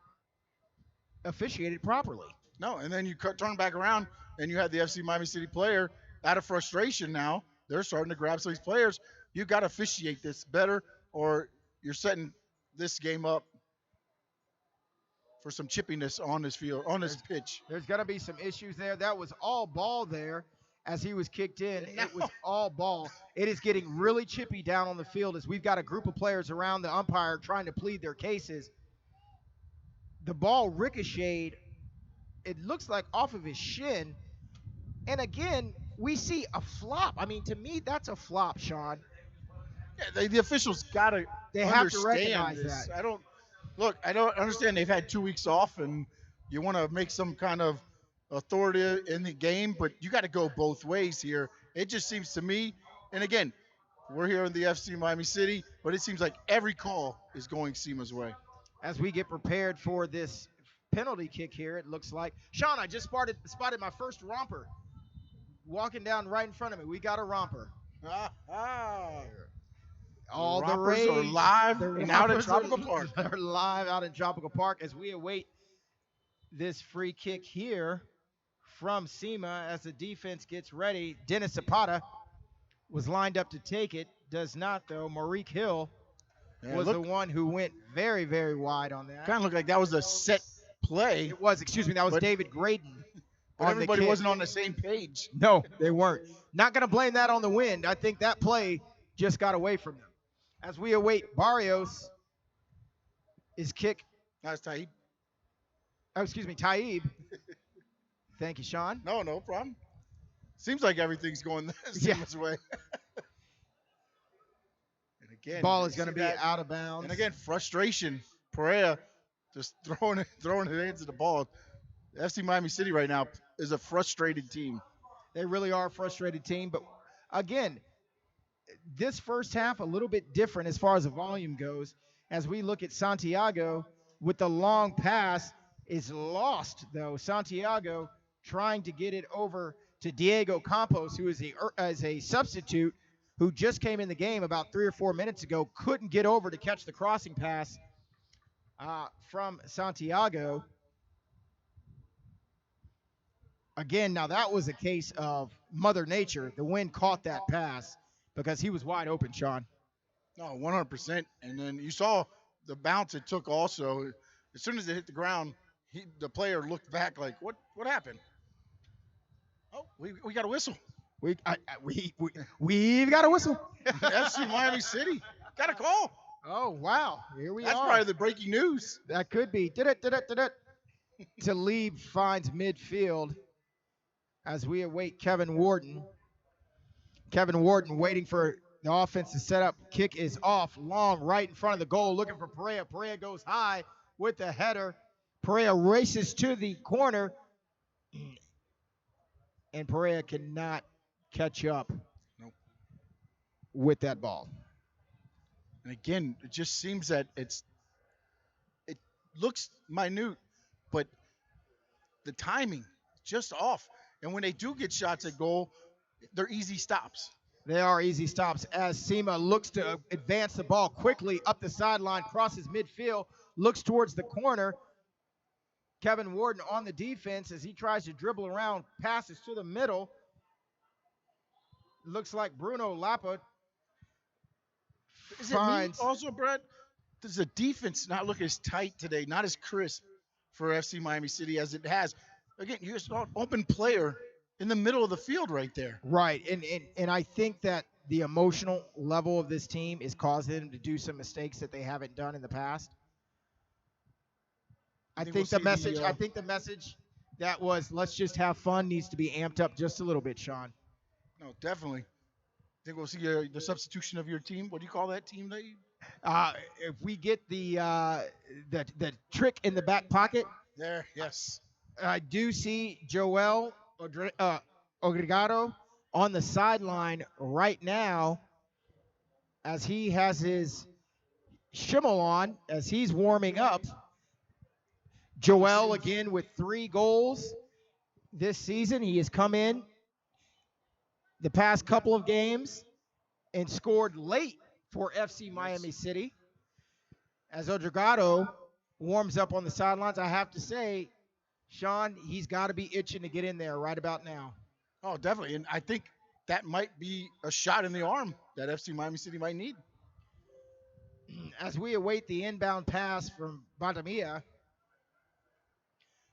officiated properly. No, and then you turn back around and you had the FC Miami City player out of frustration now. They're starting to grab some of these players. You got to officiate this better, or you're setting this game up for some chippiness on this field, on this pitch. There's going to be some issues there. That was all ball there as he was kicked in. It was all ball. It is getting really chippy down on the field as we've got a group of players around the umpire trying to plead their cases. The ball ricocheted, it looks like, off of his shin. And again, we see a flop. I mean, to me, that's a flop, Sean. Yeah, the officials got to have to recognize this. that. I don't understand. They've had 2 weeks off, and you want to make some kind of authority in the game, but you got to go both ways here. It just seems to me, and again, we're here in the FC Miami City, but it seems like every call is going SIMA's way. As we get prepared for this penalty kick here, it looks like. Sean, I just spotted my first romper walking down right in front of me. We got a romper. All the rompers rage. are live and out at Tropical Park. They're live out in Tropical Park as we await this free kick here from SIMA as the defense gets ready. Dennis Zapata was lined up to take it. Does not, though. Maurice Hill was the one who went very, very wide on that. Kind of looked like that was a set play. It was, excuse me, that was David Graydon. But everybody wasn't on the same page. No, they weren't. Not going to blame that on the wind. I think that play just got away from them. As we await Barrios, his kick. That's Taib. Oh, excuse me, Taib. Thank you, Sean. No problem. Seems like everything's going the same way. And again, ball is going to be out of bounds. And again, frustration. Perea just throwing it into the ball. FC Miami City right now is a frustrated team. They really are a frustrated team. But again, this first half a little bit different as far as the volume goes. As we look at Santiago with the long pass is lost, though. Santiago trying to get it over to Diego Campos, who is a substitute who just came in the game about 3 or 4 minutes ago, couldn't get over to catch the crossing pass from Santiago. Again, now that was a case of Mother Nature. The wind caught that pass because he was wide open, Sean. No, 100%. And then you saw the bounce it took also. As soon as it hit the ground, the player looked back like, what happened? Oh, we got a whistle. We've got a whistle. FC Miami City got a call. Oh, wow. Here we are. That's probably the breaking news. That could be. Talib finds midfield as we await Kevin Warden. Kevin Warden waiting for the offense to set up. Kick is off, long, right in front of the goal, looking for Perea. Perea goes high with the header. Perea races to the corner, and Perea cannot catch up with that ball. And again, it just seems that it looks minute, but the timing just off. And when they do get shots at goal, they're easy stops. They are easy stops as SIMA looks to advance the ball quickly up the sideline, crosses midfield, looks towards the corner. Kevin Warden on the defense as he tries to dribble around, passes to the middle. Looks like Bruno Lapa finds. It me also, Brad, does the defense not look as tight today, not as crisp for FC Miami City as it has? Again, you're an open player in the middle of the field right there. Right, and I think that the emotional level of this team is causing them to do some mistakes that they haven't done in the past. I think the message that was let's just have fun needs to be amped up just a little bit, Sean. No, definitely. Think we'll see the substitution of your team. What do you call that team that you? If we get the trick in the back pocket. There, yes. I do see Joel Ogregado on the sideline right now as he has his shimmel on as he's warming up. Joel again with 3 goals this season. He has come in the past couple of games and scored late for FC Miami City. As Ogregado warms up on the sidelines, I have to say, Sean, he's got to be itching to get in there right about now. Oh, definitely. And I think that might be a shot in the arm that FC Miami City might need. As we await the inbound pass from Bantamia.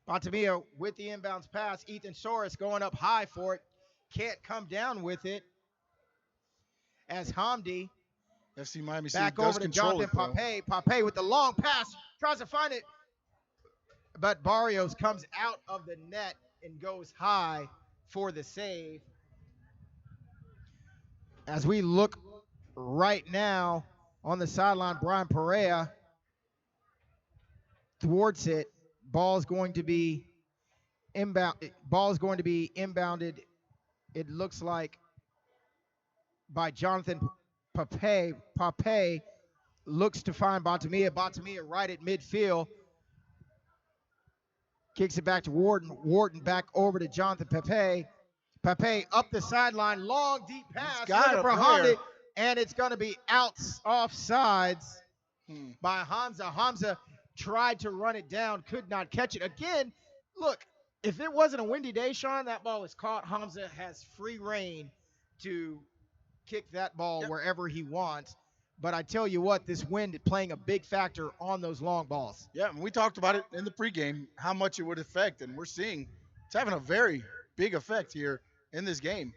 Bantamia with the inbounds pass. Ethan Soros going up high for it. Can't come down with it. As Hamdi FC Miami City back over to Jonathan Pape. Pape with the long pass. Tries to find it. But Barrios comes out of the net and goes high for the save. As we look right now on the sideline, Brian Perea towards it. Ball is going to be inbounded. It looks like by Jonathan Pape. Pape looks to find Bantamia. Bantamia right at midfield. Kicks it back to Warden. Warden back over to Jonathan Pape. Pape up the sideline. Long, deep pass. Looking for Hamdi. And it's going to be offsides by Hamza. Hamza tried to run it down. Could not catch it. Again, look, if it wasn't a windy day, Sean, that ball is caught. Hamza has free reign to kick that ball wherever he wants. But I tell you what, this wind playing a big factor on those long balls. Yeah, and we talked about it in the pregame, how much it would affect, and we're seeing it's having a very big effect here in this game.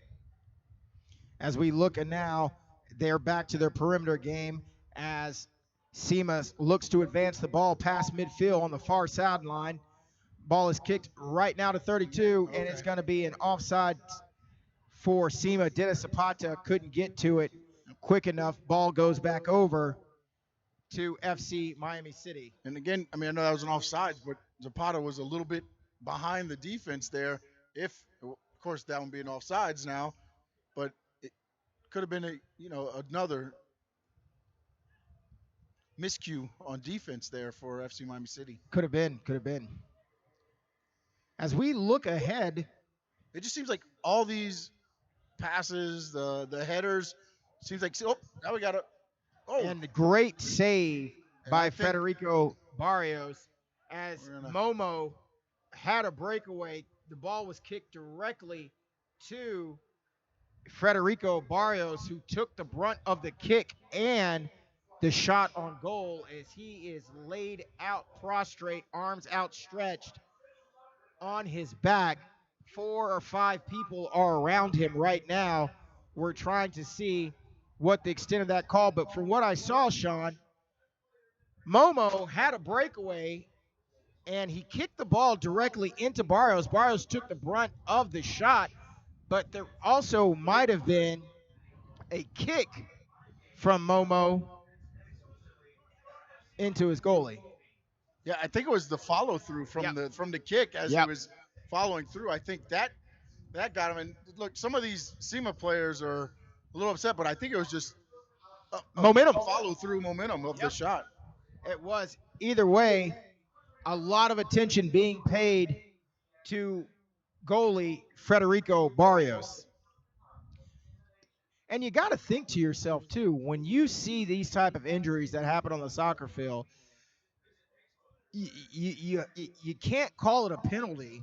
As we look at now, they're back to their perimeter game as SIMA looks to advance the ball past midfield on the far sideline. Ball is kicked right now to 32, and it's going to be an offside for SIMA. Dennis Zapata couldn't get to it quick enough. Ball goes back over to FC Miami City. And again, I mean, I know that was an offsides, but Zapata was a little bit behind the defense there. If, of course, that would be an offsides now, but it could have been another miscue on defense there for FC Miami City. Could have been. As we look ahead, it just seems like all these passes, the headers, seems like, now we got to, and great save by Federico Barrios as Momo had a breakaway. The ball was kicked directly to Federico Barrios, who took the brunt of the kick and the shot on goal as he is laid out prostrate, arms outstretched on his back. 4 or 5 people are around him right now. We're trying to see what the extent of that call, but from what I saw, Sean, Momo had a breakaway and he kicked the ball directly into Barrios. Barrios took the brunt of the shot, but there also might have been a kick from Momo into his goalie. Yeah, I think it was the follow through from the kick as he was following through. I think that got him. And look, some of these SIMA players are a little upset, but I think it was just momentum, follow through momentum of the shot. It was. Either way, a lot of attention being paid to goalie Federico Barrios. And you got to think to yourself too, when you see these type of injuries that happen on the soccer field, you can't call it a penalty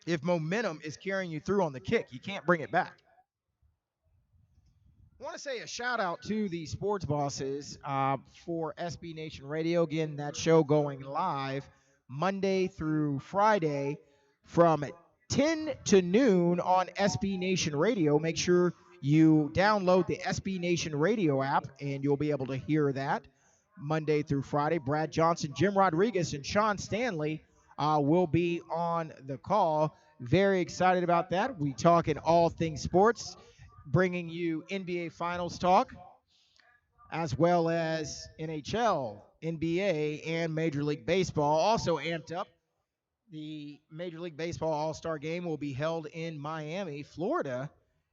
if momentum is carrying you through on the kick. You can't bring it back. I want to say a shout out to the sports bosses for SB Nation Radio. Again, that show going live Monday through Friday from 10 to noon on SB Nation Radio. Make sure you download the SB Nation Radio app and you'll be able to hear that Monday through Friday. Brad Johnson, Jim Rodriguez, and Sean Stanley will be on the call. Very excited about that. We talking all things sports, bringing you NBA Finals talk, as well as NHL, NBA, and Major League Baseball. Also amped up, the Major League Baseball All-Star Game will be held in Miami, Florida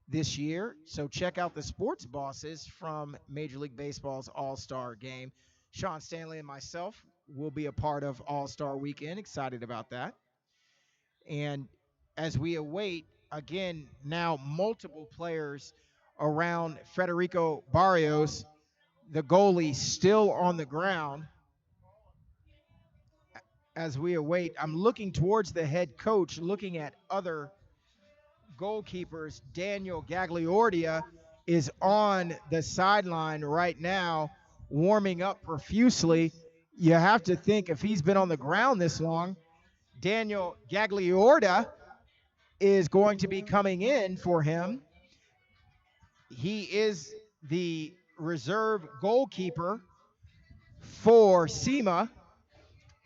this year. So check out the sports bosses from Major League Baseball's All-Star Game. Sean Stanley and myself will be a part of All-Star Weekend. Excited about that. And as we await, again, now multiple players around Federico Barrios, the goalie still on the ground. As we await, I'm looking towards the head coach, looking at other goalkeepers. Daniel Gagliordia is on the sideline right now, warming up profusely. You have to think if he's been on the ground this long, Daniel Gagliordia is going to be coming in for him. He is the reserve goalkeeper for SIMA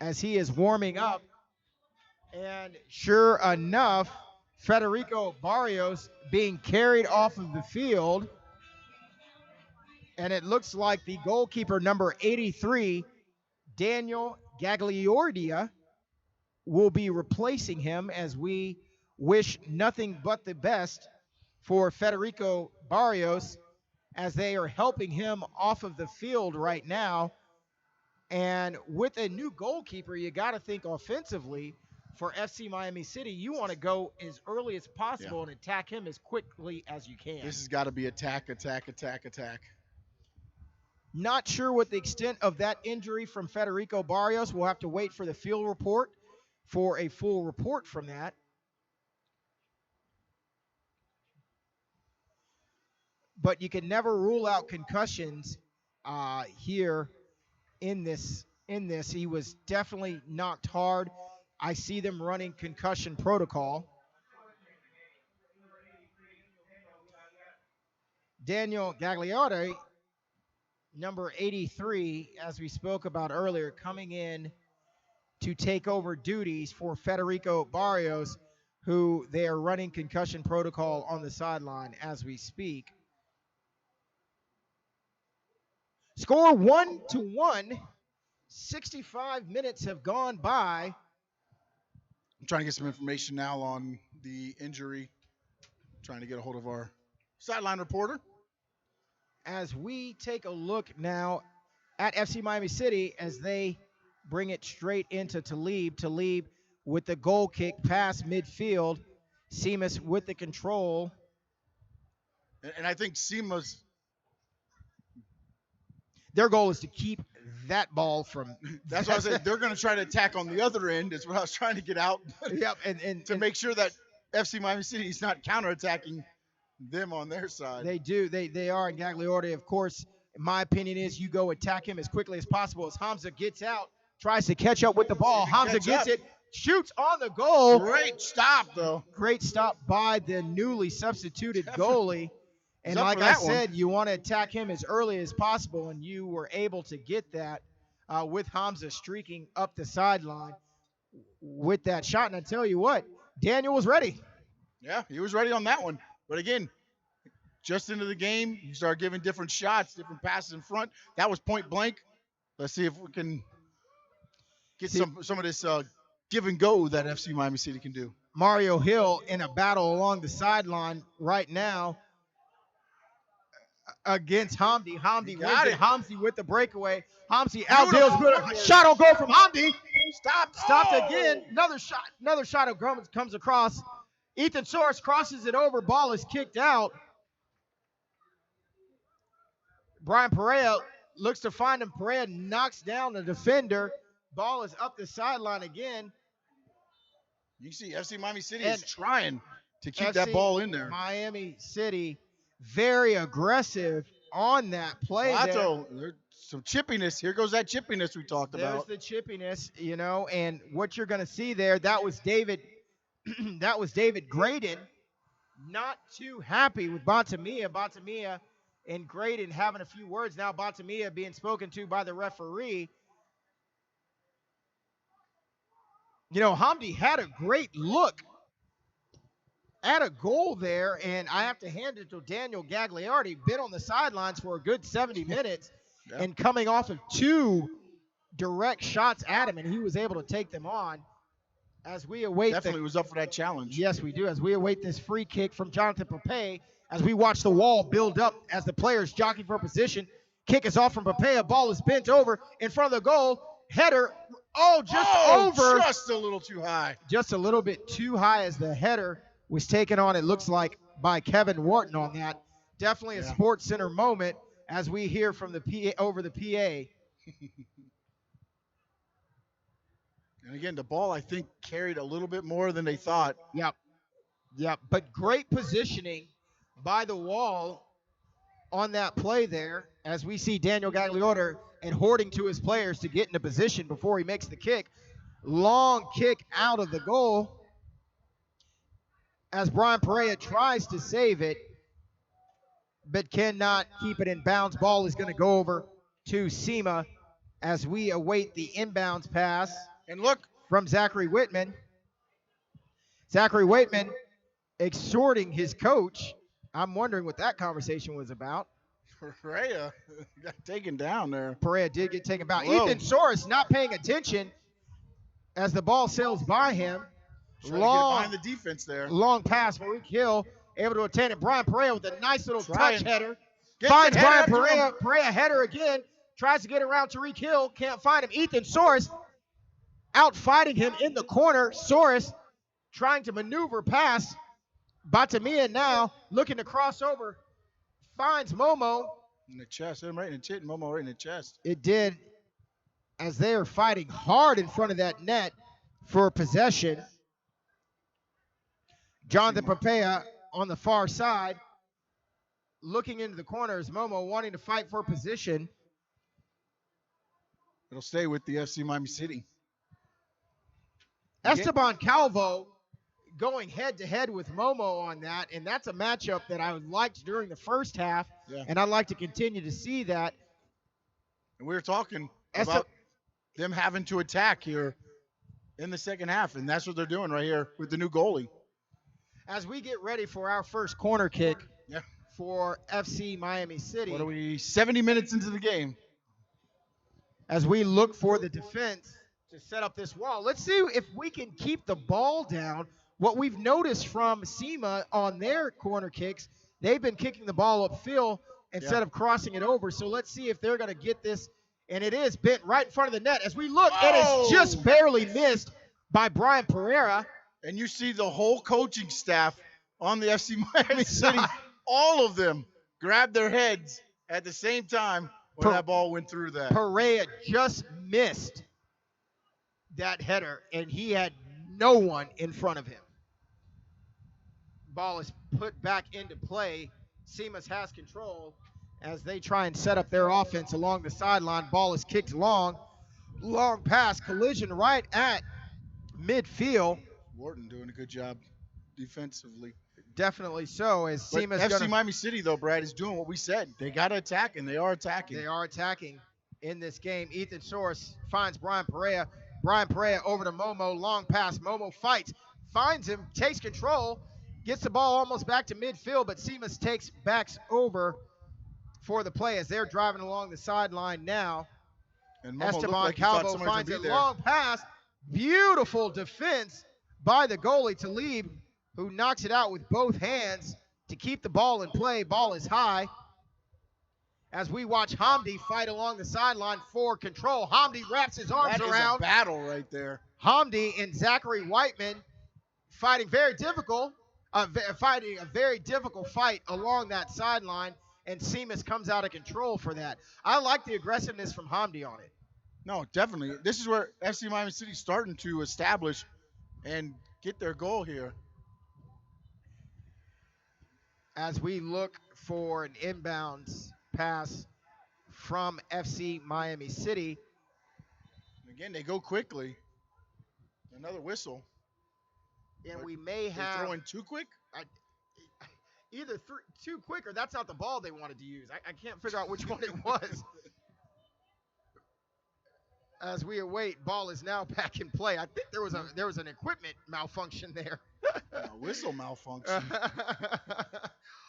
as he is warming up. And sure enough, Federico Barrios being carried off of the field. And it looks like the goalkeeper number 83, Daniel Gagliordia, will be replacing him, as we wish nothing but the best for Federico Barrios as they are helping him off of the field right now. And with a new goalkeeper, you got to think offensively for FC Miami City. You want to go as early as possible and attack him as quickly as you can. This has got to be attack, attack, attack, attack. Not sure what the extent of that injury from Federico Barrios. We'll have to wait for the field report for a full report from that. But you can never rule out concussions here in this. He was definitely knocked hard. I see them running concussion protocol. Daniel Gagliardi, number 83, as we spoke about earlier, coming in to take over duties for Federico Barrios, who they are running concussion protocol on the sideline as we speak. Score 1-1. 65 minutes have gone by. I'm trying to get some information now on the injury. Trying to get a hold of our sideline reporter. As we take a look now at FC Miami City as they bring it straight into Talib. Talib with the goal kick past midfield. Seamus with the control. And I think SIMA's... Their goal is to keep that ball from... That's what I said. They're going to try to attack on the other end is what I was trying to get out. Yep, and to make sure that FC Miami City is not counterattacking them on their side. They do. They are. And Gagliardi, of course, my opinion is you go attack him as quickly as possible. As Hamza gets out, tries to catch up with the ball. Hamza gets it, shoots on the goal. Great stop, though. Great stop by the newly substituted goalie. And like I said, you want to attack him as early as possible, and you were able to get that with Hamza streaking up the sideline with that shot. And I tell you what, Daniel was ready. Yeah, he was ready on that one. But again, just into the game, you start giving different shots, different passes in front. That was point blank. Let's see if we can get some of this give and go that FC Miami City can do. Mario Hill in a battle along the sideline right now against Hamdi. Hamdi wins it. Hamdi with the breakaway. Hamdi outdeals. Shot on goal from Hamdi. Stopped again. Another shot comes across. Ethan Soares crosses it over. Ball is kicked out. Brian Perea looks to find him. Perea knocks down the defender. Ball is up the sideline again. You see FC Miami City is trying to keep that ball in there. Miami City very aggressive on that play. There's some chippiness. Here goes that chippiness we talked about. There's the chippiness, and what you're going to see there, that was David that was David Graydon, not too happy with Bontemia. Bontemia and Graydon having a few words. Now Bontemia being spoken to by the referee. Hamdi had a great look at a goal there, and I have to hand it to Daniel Gagliardi. Been on the sidelines for a good 70 minutes and coming off of 2 direct shots at him, and he was able to take them on. As we await Definitely was up for that challenge. Yes, we do. As we await this free kick from Jonathan Pape, as we watch the wall build up as the players jockey for position. Kick is off from Pape. Ball is bent over in front of the goal. Header. Over. Just a little too high. Just a little bit too high as the header was taken on, it looks like, by Kevin Wharton on that. Definitely a Sports Center moment as we hear from the PA over the PA. And again, the ball, I think, carried a little bit more than they thought. Yep. But great positioning by the wall on that play there, as we see Daniel Gagliardi adhering to his players to get into position before he makes the kick. Long kick out of the goal as Brian Perea tries to save it, but cannot keep it in bounds. Ball is going to go over to SIMA as we await the inbounds pass. And look, from Zachary Whitman. Zachary Whitman exhorting his coach. I'm wondering what that conversation was about. Perea got taken down there. Perea did get taken down. Whoa. Ethan Soares not paying attention as the ball sails by him. Behind the defense there. Long pass. Malik Hill able to attain it. Brian Perea with a nice little touch header. Gets Finds the Brian header Perea. Perea header again. Tries to get around Tariq Hill. Can't find him. Ethan Soares out fighting him in the corner. Soares trying to maneuver past Batamia now. Looking to cross over. Finds Momo. In the chest. Him right in the chin. Momo right in the chest. It did, as they are fighting hard in front of that net for possession. Jonathan Papaya on the far side, looking into the corners. Momo wanting to fight for position. It'll stay with the FC Miami City. Esteban Calvo going head-to-head with Momo on that, and that's a matchup that I liked during the first half, and I'd like to continue to see that. And we were talking about them having to attack here in the second half, and that's what they're doing right here with the new goalie. As we get ready for our first corner kick for FC Miami City. What are we, 70 minutes into the game? As we look for the defense to set up this wall, let's see if we can keep the ball down. What we've noticed from SIMA on their corner kicks, they've been kicking the ball upfield instead of crossing it over. So let's see if they're going to get this. And it is bent right in front of the net. As we look, it is just barely missed by Brian Pereira. And you see the whole coaching staff on the FC Miami City, all of them grabbed their heads at the same time when that ball went through that. Pereira just missed that header, and he had no one in front of him. Ball is put back into play. Simas has control as they try and set up their offense along the sideline. Ball is kicked long pass, collision right at midfield. Wharton doing a good job defensively. Definitely so. As Simas FC Miami City, though, Brad, is doing what we said. They got to attack, and they are attacking. They are attacking in this game. Ethan Soros finds Brian Pereira. Brian Pereira over to Momo. Long pass. Momo fights. Finds him. Takes control. Gets the ball almost back to midfield, but Simas backs over for the play as they're driving along the sideline now. And Momo Esteban Calvo finds a long pass. Beautiful defense by the goalie, Talib, who knocks it out with both hands to keep the ball in play. Ball is high. As we watch Hamdi fight along the sideline for control. Hamdi wraps his arms around. That is a battle right there. Hamdi and Zachary Whiteman fighting very difficult, fighting a very difficult fight along that sideline, and Simas comes out of control for that. I like the aggressiveness from Hamdi on it. No, definitely. This is where FC Miami City is starting to establish and get their goal here. As we look for an inbounds pass from FC Miami City. Again, they go quickly. Another whistle. And we may have... throwing too quick? Either too quick or that's not the ball they wanted to use. I can't figure out which one it was. As we await, ball is now back in play. I think there was an equipment malfunction there. Whistle malfunction.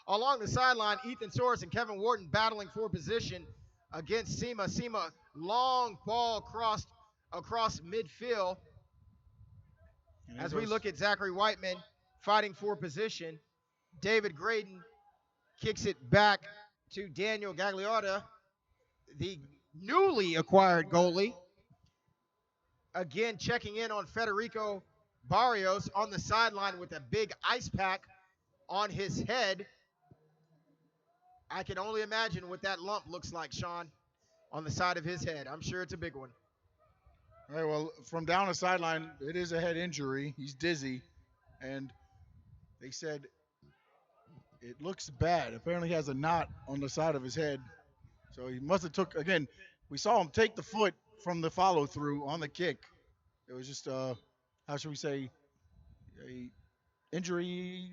Along the sideline, Ethan Soros and Kevin Wharton battling for position against SIMA. SIMA, long ball across midfield. As we look at Zachary Whiteman fighting for position, David Graydon kicks it back to Daniel Gagliotta, the newly acquired goalie. Again, checking in on Federico Barrios on the sideline with a big ice pack on his head. I can only imagine what that lump looks like, Sean, on the side of his head. I'm sure it's a big one. All right, well, from down the sideline, it is a head injury. He's dizzy, and they said it looks bad. Apparently he has a knot on the side of his head. So he must have took, again, we saw him take the foot from the follow-through on the kick. It was just, how should we say, a injury,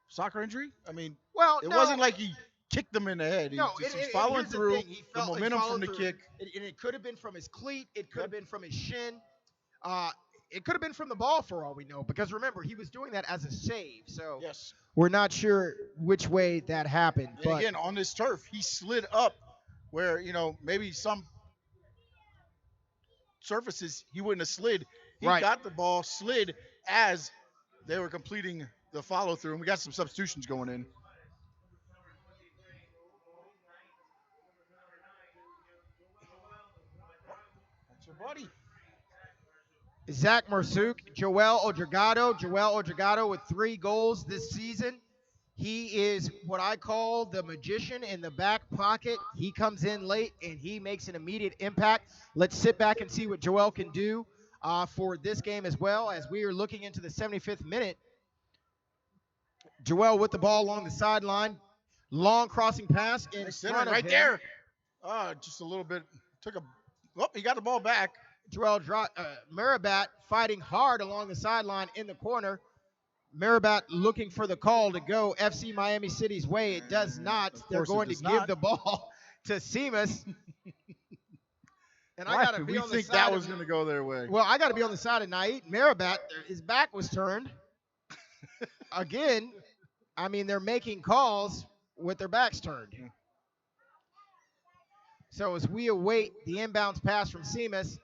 soccer injury? I mean, it wasn't like he kicked them in the head. No, he's following through the momentum from the kick. And it could have been from his cleat. It could have been from his shin. It could have been from the ball for all we know. Because remember, he was doing that as a save. So we're not sure which way that happened. And but again, on this turf, he slid up where, maybe some surfaces he wouldn't have slid. He got the ball, slid as they were completing the follow-through. And we got some substitutions going in. Buddy. Zach Marsuk, Joel Odragado with 3 goals this season. He is what I call the magician in the back pocket. He comes in late and he makes an immediate impact. Let's sit back and see what Joel can do for this game as well, as we are looking into the 75th minute. Joel with the ball along the sideline. Long crossing pass in front of right him. there. Just a little bit. Took a Oh, he got the ball back. Marabat fighting hard along the sideline in the corner. Marabat looking for the call to go FC Miami City's way. It does not. They're going to give the ball to Simas. And Why I got to did be we on the think side that of- was going to go their way? Well, I got to be on the side of Nait. Marabat, his back was turned. Again, I mean, they're making calls with their backs turned. So as we await the inbounds pass from Simas,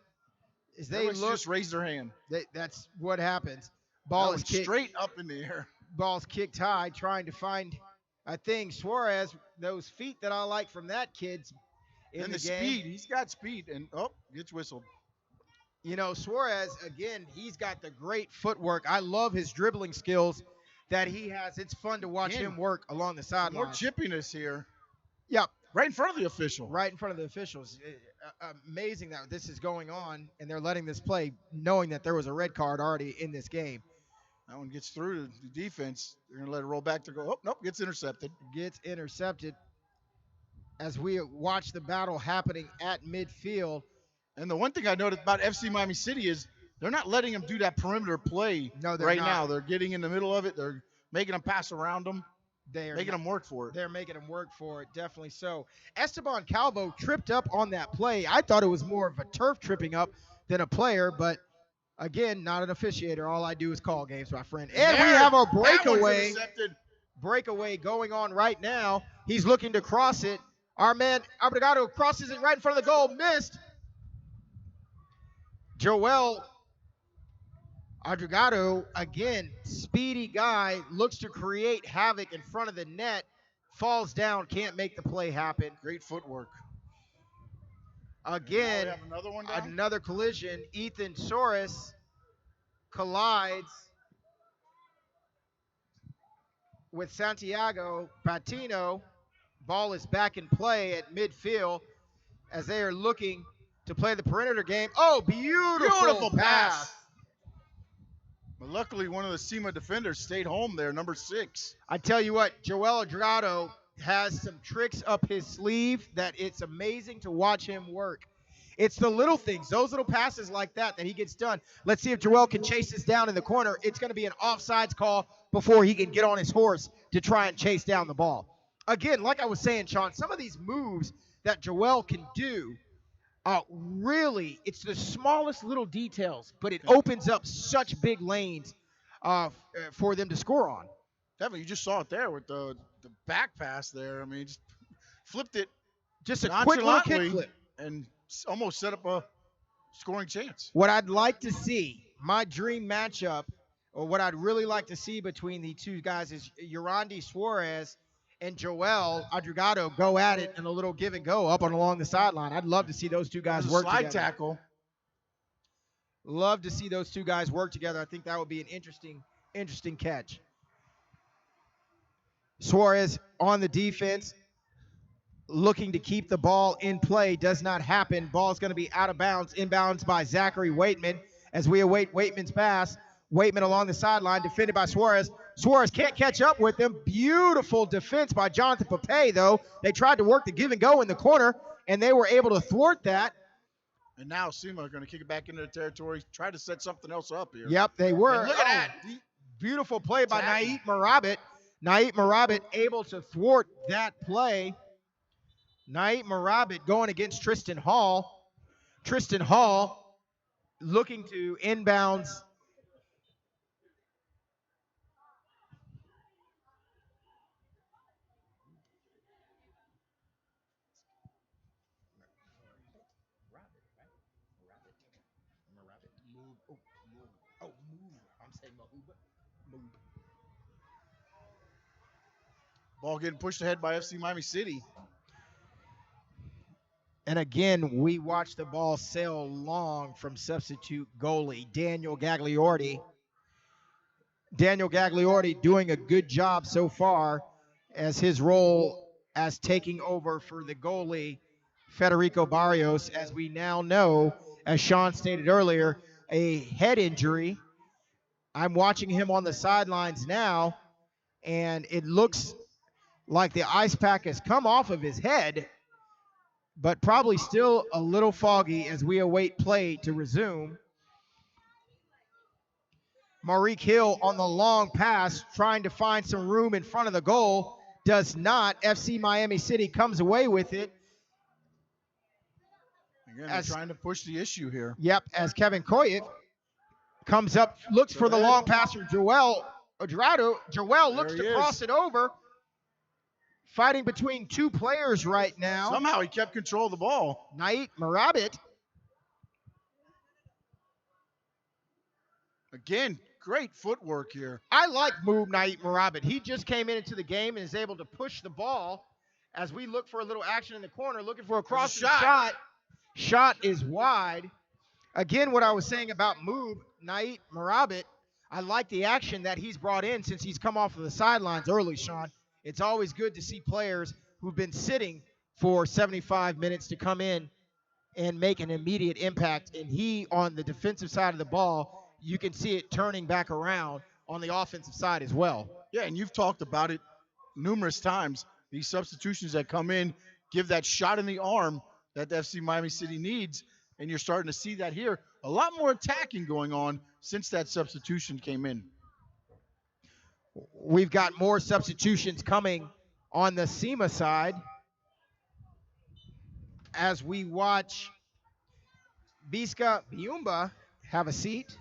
as they Everybody's look, just raised their hand. that's what happens. Ball That is went kicked straight up in the air. Ball's kicked high, trying to find, I think, Suarez. Those feet that I like from that kid's in And the the game. speed. He's got speed. And, gets whistled. You know, Suarez, again, he's got the great footwork. I love his dribbling skills that he has. It's fun to watch him work along the sideline. More chippiness here. Yep. Right in front of the official. Right in front of the officials. Amazing that this is going on, and they're letting this play, knowing that there was a red card already in this game. That one gets through to the defense. They're going to let it roll back to go. Oh, nope, gets intercepted. Gets intercepted as we watch the battle happening at midfield. And the one thing I noticed about FC Miami City is they're not letting them do that perimeter play right now. They're getting in the middle of it. They're making them pass around them. They are making them work for it. They're making them work for it, definitely so. Esteban Calvo tripped up on that play. I thought it was more of a turf tripping up than a player, but again, not an officiator. All I do is call games, my friend. And we have a breakaway. Breakaway going on right now. He's looking to cross it. Our man Abregado crosses it right in front of the goal. Missed. Joel Adrugado, again, speedy guy, looks to create havoc in front of the net, falls down, can't make the play happen. Great footwork. Again, we have another one down? another collision. Ethan Soros collides with Santiago Patino. Ball is back in play at midfield as they are looking to play the perimeter game. Oh, beautiful pass. But luckily, one of the SIMA defenders stayed home there, number 6. I tell you what, Joel Adrado has some tricks up his sleeve that it's amazing to watch him work. It's the little things, those little passes like that he gets done. Let's see if Joel can chase this down in the corner. It's going to be an offsides call before he can get on his horse to try and chase down the ball. Again, like I was saying, Sean, some of these moves that Joel can do, really, it's the smallest little details, but it opens up such big lanes for them to score on. Definitely, you just saw it there with the back pass there. I mean, just flipped it. Just a quick little kick flip. And almost set up a scoring chance. What I'd like to see, my dream matchup, or what I'd really like to see between the two guys is Yurandi Suarez and Joel Adrugado go at it in a little give and go up and along the sideline. I'd love to see those two guys work together. Slide tackle. Love to see those two guys work together. I think that would be an interesting catch. Suarez on the defense, looking to keep the ball in play. Does not happen. Ball's going to be out of bounds. Inbounds by Zachary Waitman as we await Waitman's pass. Waitman along the sideline, defended by Suarez. Suarez can't catch up with him. Beautiful defense by Jonathan Pape, though. They tried to work the give and go in the corner, and they were able to thwart that. And now SIMA are going to kick it back into the territory, try to set something else up here. Yep, they were. And look at that. Beautiful play by Nait Marabit. Nait Marabit able to thwart that play. Nait Marabit going against Tristan Hall. Tristan Hall looking to inbounds. Ball getting pushed ahead by FC Miami City. And again, we watch the ball sail long from substitute goalie Daniel Gagliardi. Daniel Gagliardi doing a good job so far as his role as taking over for the goalie Federico Barrios, as we now know, as Sean stated earlier, a head injury. I'm watching him on the sidelines now, and it looks like the ice pack has come off of his head. but probably still a little foggy as we await play to resume. Marique Hill on the long pass, trying to find some room in front of the goal. Does not. FC Miami City comes away with it. Again, they're trying to push the issue here. Yep, as Kevin Koyev comes up, looks for the long pass from Joel Odrado. Joel looks to cross it over. Fighting between two players right now. Somehow he kept control of the ball. Nait Marabit. Again, great footwork here. I like Moob Nait Marabit. He just came into the game and is able to push the ball as we look for a little action in the corner, looking for a crossing shot. Shot is wide. Again, what I was saying about Moob Nait Marabit, I like the action that he's brought in since he's come off of the sidelines early, Sean. It's always good to see players who've been sitting for 75 minutes to come in and make an immediate impact. And he, on the defensive side of the ball, you can see it turning back around on the offensive side as well. Yeah, and you've talked about it numerous times. These substitutions that come in give that shot in the arm that the FC Miami City needs, and you're starting to see that here. A lot more attacking going on since that substitution came in. We've got more substitutions coming on the SIMA side as we watch Biska Biumba have a seat.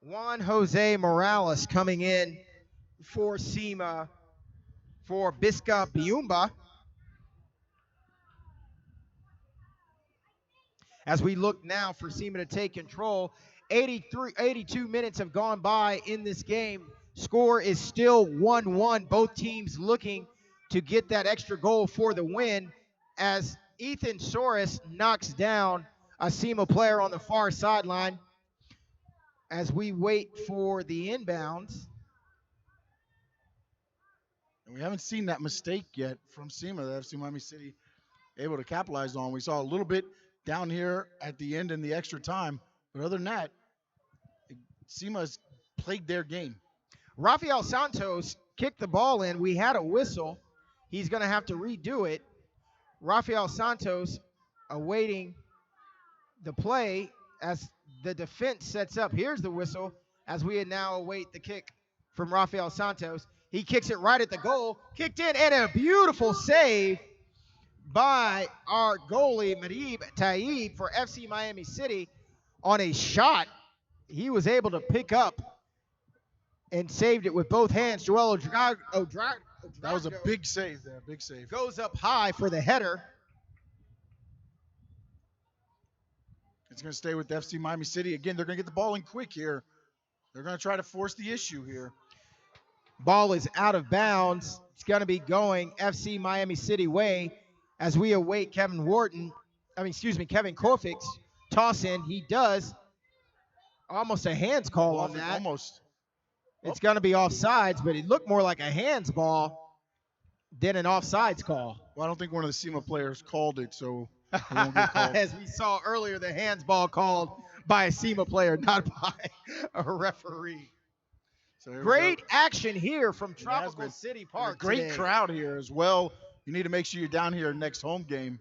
Juan Jose Morales coming in for SIMA for Biska Biumba. As we look now for SIMA to take control, 82 minutes have gone by in this game. Score is still 1-1. Both teams looking to get that extra goal for the win as Ethan Soros knocks down a SIMA player on the far sideline as we wait for the inbounds. And we haven't seen that mistake yet from SIMA that FC Miami City able to capitalize on. We saw a little bit down here at the end in the extra time, but other than that, SIMA's played their game. Rafael Santos kicked the ball in. We had a whistle. He's going to have to redo it. Rafael Santos awaiting the play as the defense sets up. Here's the whistle as we now await the kick from Rafael Santos. He kicks it right at the goal. Kicked in, and a beautiful save by our goalie, Marib Taib, for FC Miami City on a shot he was able to pick up and saved it with both hands. Joel Odrado. That was a big save there, big save. Goes up high for the header. It's going to stay with FC Miami City. Again, they're going to get the ball in quick here. They're going to try to force the issue here. Ball is out of bounds. It's going to be going FC Miami City way as we await Kevin Kofik's toss in. He does. Almost a hands call on that. Almost. It's going to be offsides, but it looked more like a hands ball than an offsides call. Well, I don't think one of the SIMA players called it, so it won't get called. As we saw earlier, the hands ball called by a SIMA player, not by a referee. So great action here from Tropical City Park. Great crowd here as well. You need to make sure you're down here next home game.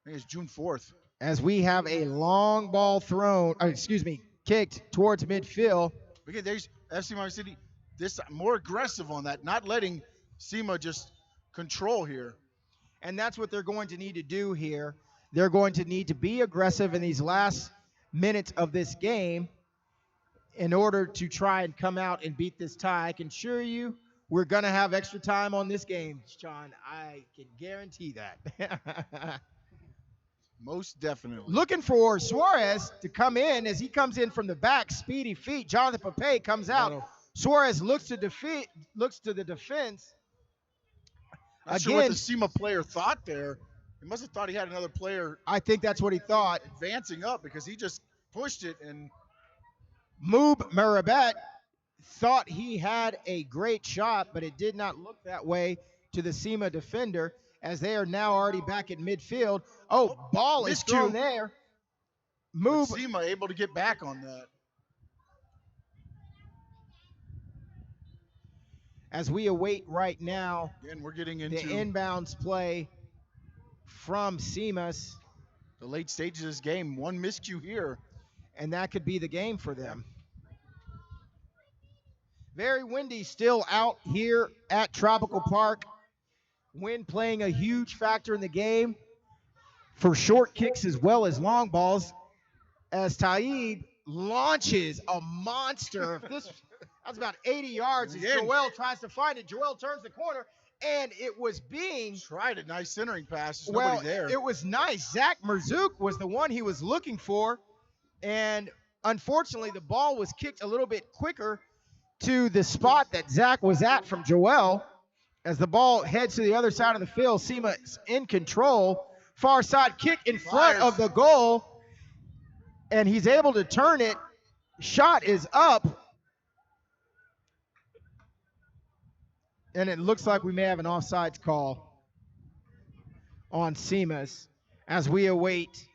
I think it's June 4th. As we have a long ball kicked towards midfield. Again, there's FC Miami City this more aggressive on that, not letting SIMA just control here. And that's what they're going to need to do here. They're going to need to be aggressive in these last minutes of this game in order to try and come out and beat this tie. I can assure you we're going to have extra time on this game, Sean. I can guarantee that. Most definitely. Looking for Suarez to come in as he comes in from the back, speedy feet. Jonathan Pape comes out. Suarez looks to the defense. Not sure what the SIMA player thought there. He must have thought he had another player. I think that's what he thought. Advancing up because he just pushed it. And Moob Marabet thought he had a great shot, but it did not look that way to the SIMA defender as they are now already back at midfield. Oh, ball is thrown there. Moob. SIMA able to get back on that. as we await right now Again, we're getting the into inbounds play from SIMA's. the late stages of this game. One miscue here. And that could be the game for them. Very windy still out here at Tropical Park. Wind playing a huge factor in the game for short kicks as well as long balls, as Taib launches a monster. That's about 80 yards as Joel tries to find it. Joel turns the corner, and it was being tried a nice centering pass. There's well, nobody there. It was nice. Zach Merzouk was the one he was looking for, and unfortunately the ball was kicked a little bit quicker to the spot that Zach was at from Joel. As the ball heads to the other side of the field, SIMA's in control. Far side kick in front of the goal, and he's able to turn it. Shot is up, and it looks like we may have an offsides call on SIMA's as we await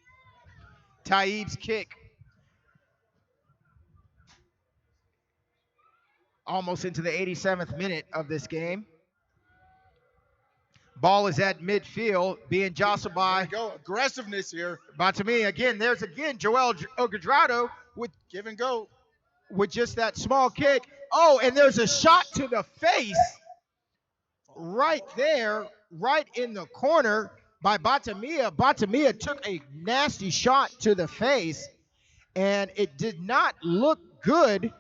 Taib's kick. Almost into the 87th minute of this game. Ball is at midfield, being jostled by aggressiveness here. Batami again. There's again Joel Ogadrado with give and go with just that small kick. Oh, and there's a shot to the face right there, right in the corner by Batamia. Batamia took a nasty shot to the face, and it did not look good.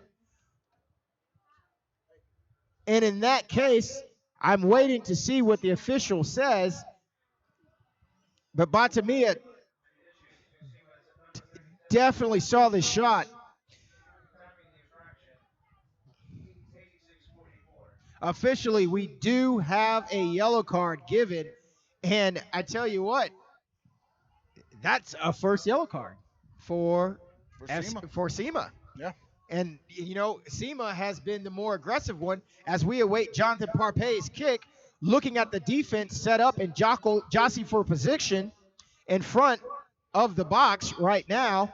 And in that case, I'm waiting to see what the official says. But Batamia definitely saw the shot. Officially, we do have a yellow card given. And I tell you what, that's a first yellow card for SIMA. Yeah. And, you know, SIMA has been the more aggressive one as we await Jonathan Parpay's kick, looking at the defense set up and jostle for position in front of the box right now.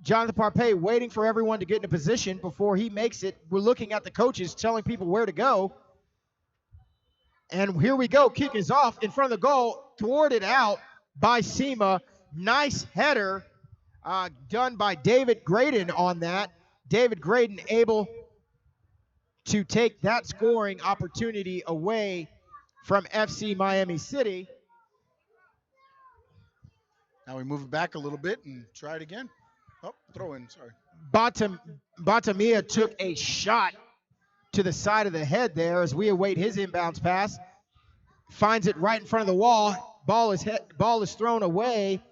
Jonathan Parpay waiting for everyone to get in a position before he makes it. We're looking at the coaches telling people where to go. And here we go. Kick is off in front of the goal, thwarted out by SIMA. Nice header. Done by David Graydon on that. David Graydon able to take that scoring opportunity away from FC Miami City. Now we move it back a little bit and try it again. Oh, throw in, sorry. Batamia took a shot to the side of the head there as we await his inbounds pass. Finds it right in front of the wall. Ball is thrown away.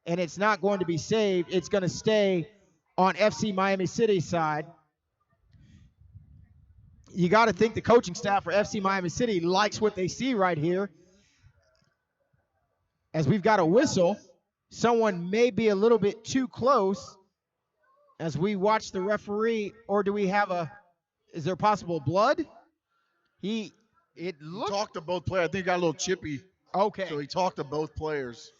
And it's not going to be saved. It's going to stay on FC Miami City's side. You got to think the coaching staff for FC Miami City likes what they see right here. As we've got a whistle, someone may be a little bit too close as we watch the referee. Or do we have is there possible blood? He talked to both players. I think he got a little chippy. Okay. So he talked to both players.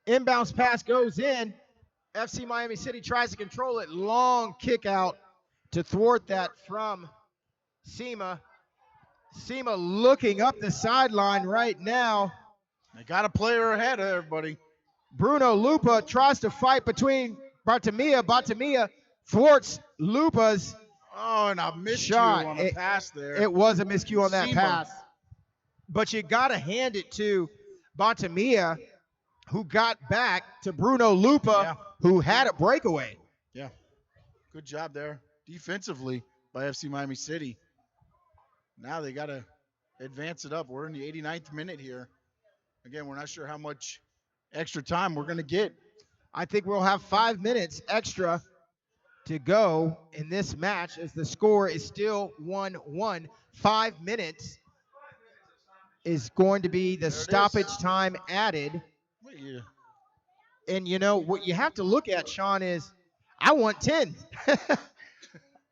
Inbounds pass goes in. FC Miami City tries to control it. Long kick out to thwart that from SIMA. SIMA looking up the sideline right now. They got a player ahead of everybody. Bruno Lupa tries to fight between Batamia. Batamia thwarts Lupa's Oh, and a miscue shot. on the pass there. It was a miscue on that SIMA. pass. But you got to hand it to Batamia, who got back to Bruno Lupa, who had a breakaway. Yeah. Good job there defensively by FC Miami City. Now they got to advance it up. We're in the 89th minute here. Again, we're not sure how much extra time we're going to get. I think we'll have 5 minutes extra to go in this match as the score is still 1-1. 5 minutes is going to be the stoppage time added. Yeah. And, you know, what you have to look at, Sean, is I want 10.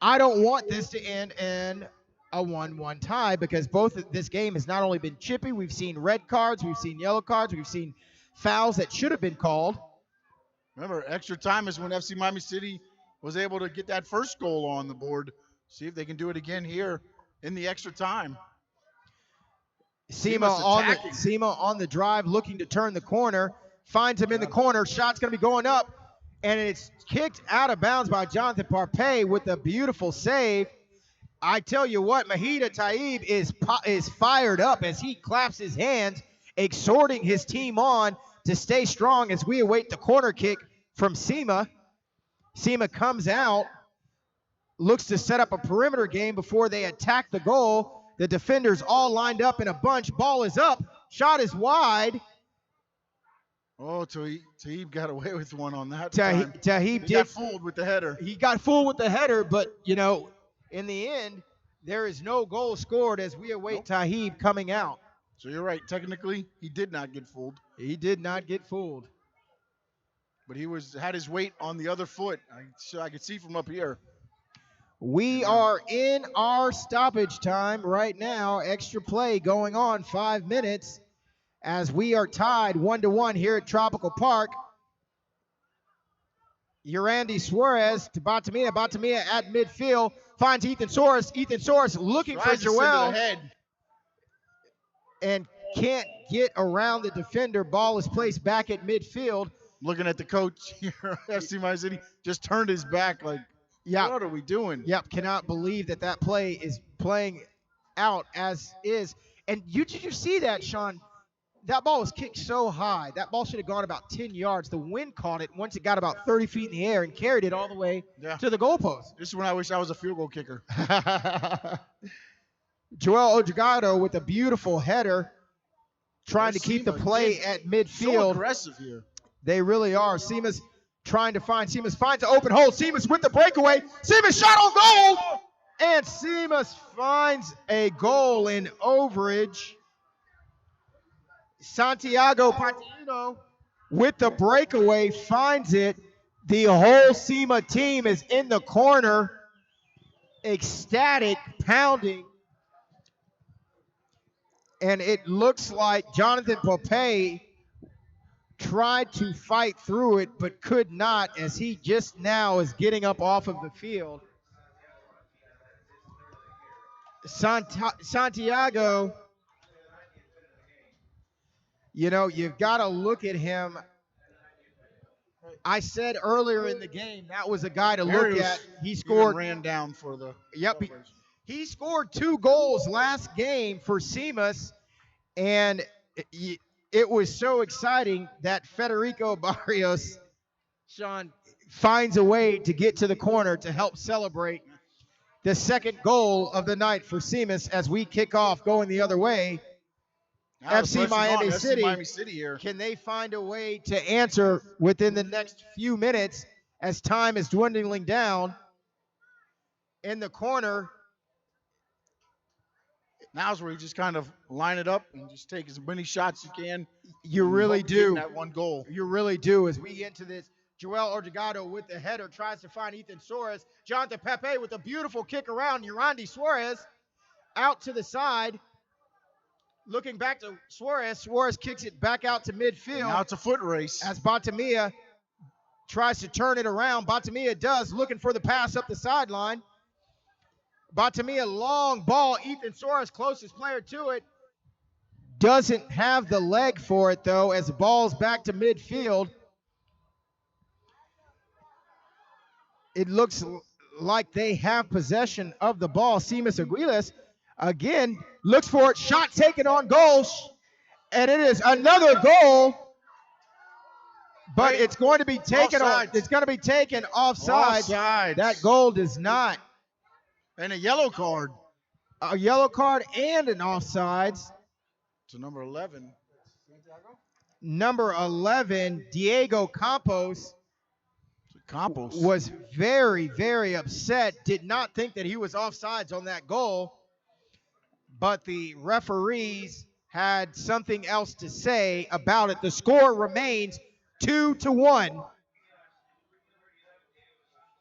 I don't want this to end in a 1-1 tie because this game has not only been chippy, we've seen red cards, we've seen yellow cards, we've seen fouls that should have been called. Remember, extra time is when FC Miami City was able to get that first goal on the board. See if they can do it again here in the extra time. SIMA on the drive, looking to turn the corner. Finds him in the corner. Shot's going to be going up. And it's kicked out of bounds by Jonathan Parpay with a beautiful save. I tell you what, Mahida Taib is fired up as he claps his hands, exhorting his team on to stay strong as we await the corner kick from SIMA. SIMA comes out, looks to set up a perimeter game before they attack the goal. The defenders all lined up in a bunch. Ball is up. Shot is wide. Oh, Taib got away with one on that Taib got fooled with the header. He got fooled with the header, but, you know, in the end, there is no goal scored as we await Taib coming out. So you're right. Technically, he did not get fooled. He did not get fooled. But he had his weight on the other foot. I could see from up here. We are in our stoppage time right now. Extra play going on, 5 minutes, as we are tied 1-1 here at Tropical Park. Urandi Suarez to Batamia. Batamia at midfield finds Ethan Soares. Ethan Soares looking for Joel and can't get around the defender. Ball is placed back at midfield. Looking at the coach here, FC Miami City just turned his back like, what are we doing? Yep, cannot believe that play is playing out as is. And did you see that, Sean? That ball was kicked so high. That ball should have gone about 10 yards. The wind caught it once it got about 30 feet in the air and carried it all the way to the goalpost. This is when I wish I was a field goal kicker. Joel Ojigado with a beautiful header, trying to keep the play at midfield. So aggressive here. They really are. Seamus trying to find. Seamus finds an open hole. Seamus with the breakaway. Seamus shot on goal. And Seamus finds a goal in overage. Santiago Patino with the breakaway finds it. The whole SIMA team is in the corner, ecstatic, pounding. And it looks like Jonathan Popey tried to fight through it, but could not, as he just now is getting up off of the field. Santiago, you know, you've got to look at him. I said earlier in the game, that was a guy to look at. He scored. Ran down for the. Yep. He scored 2 goals last game for Seamus, and it was so exciting that Federico Barrios, Sean, finds a way to get to the corner to help celebrate the second goal of the night for Seamus as we kick off going the other way. FC Miami City here. Can they find a way to answer within the next few minutes as time is dwindling down? In the corner. Now's where you just kind of line it up and just take as many shots you can. You really do. That one goal. You really do. As we get into this, Joel Ortigado with the header tries to find Ethan Soares. Jonathan Pepe with a beautiful kick around. Urandi Suarez out to the side. Looking back to Suarez. Suarez kicks it back out to midfield. And now it's a foot race. As Batamia tries to turn it around. Batamia does, looking for the pass up the sideline. Batamia, long ball. Ethan Soares, closest player to it. Doesn't have the leg for it, though, as the ball's back to midfield. It looks like they have possession of the ball. SIMA Aguilas, again, looks for it. Shot taken on goal. And it is another goal. But it's going to be taken off. It's going to be taken offside. That goal does not. And a yellow card. A yellow card and an offsides. To number 11. Number 11, Diego Campos was very, very upset. Did not think that he was offsides on that goal. But the referees had something else to say about it. The score remains 2-1.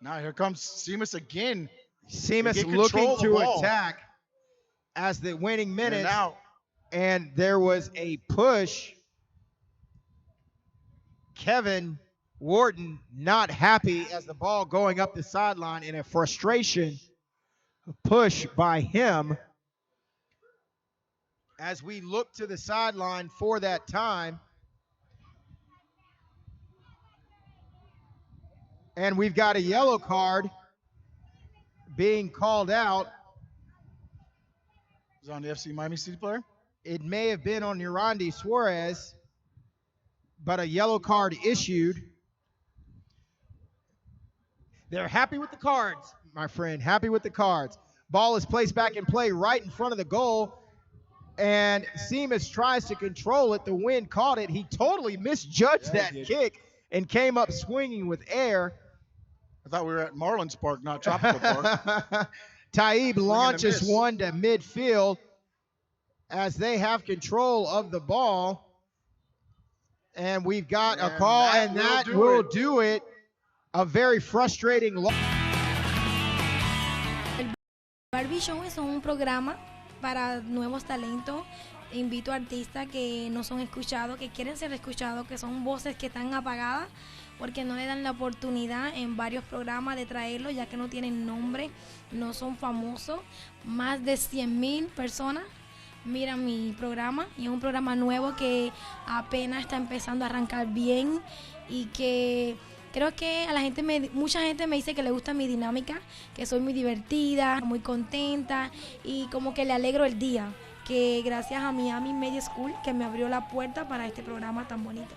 Now here comes Seamus again. Seamus looking to attack as the winning minutes. And there was a push. Kevin Wharton not happy as the ball going up the sideline in a frustration push by him. as we look to the sideline for that time. And we've got a yellow card being called out. Is it on the FC Miami City player? It may have been on Yurandi Suarez, but a yellow card issued. They're happy with the cards, my friend, happy with the cards. Ball is placed back in play right in front of the goal, and Seamus tries to control it. The wind caught it. He totally misjudged that kick and came up swinging with air. I thought we were at Marlins Park, not Tropical Park. Taib launches one to midfield as they have control of the ball. And we've got a call, and that will do it. A very frustrating loss. El Barbie Show es un programa para nuevos talentos. Invito a artistas que no son escuchados, que quieren ser escuchados, que son voces que están apagadas porque no le dan la oportunidad en varios programas de traerlos, ya que no tienen nombre, no son famosos. Más de 100,000 personas miran mi programa, y es un programa nuevo que apenas está empezando a arrancar bien, y que creo que a la gente mucha gente me dice que le gusta mi dinámica, que soy muy divertida, muy contenta, y como que le alegro el día, que gracias a Miami Media School que me abrió la puerta para este programa tan bonito,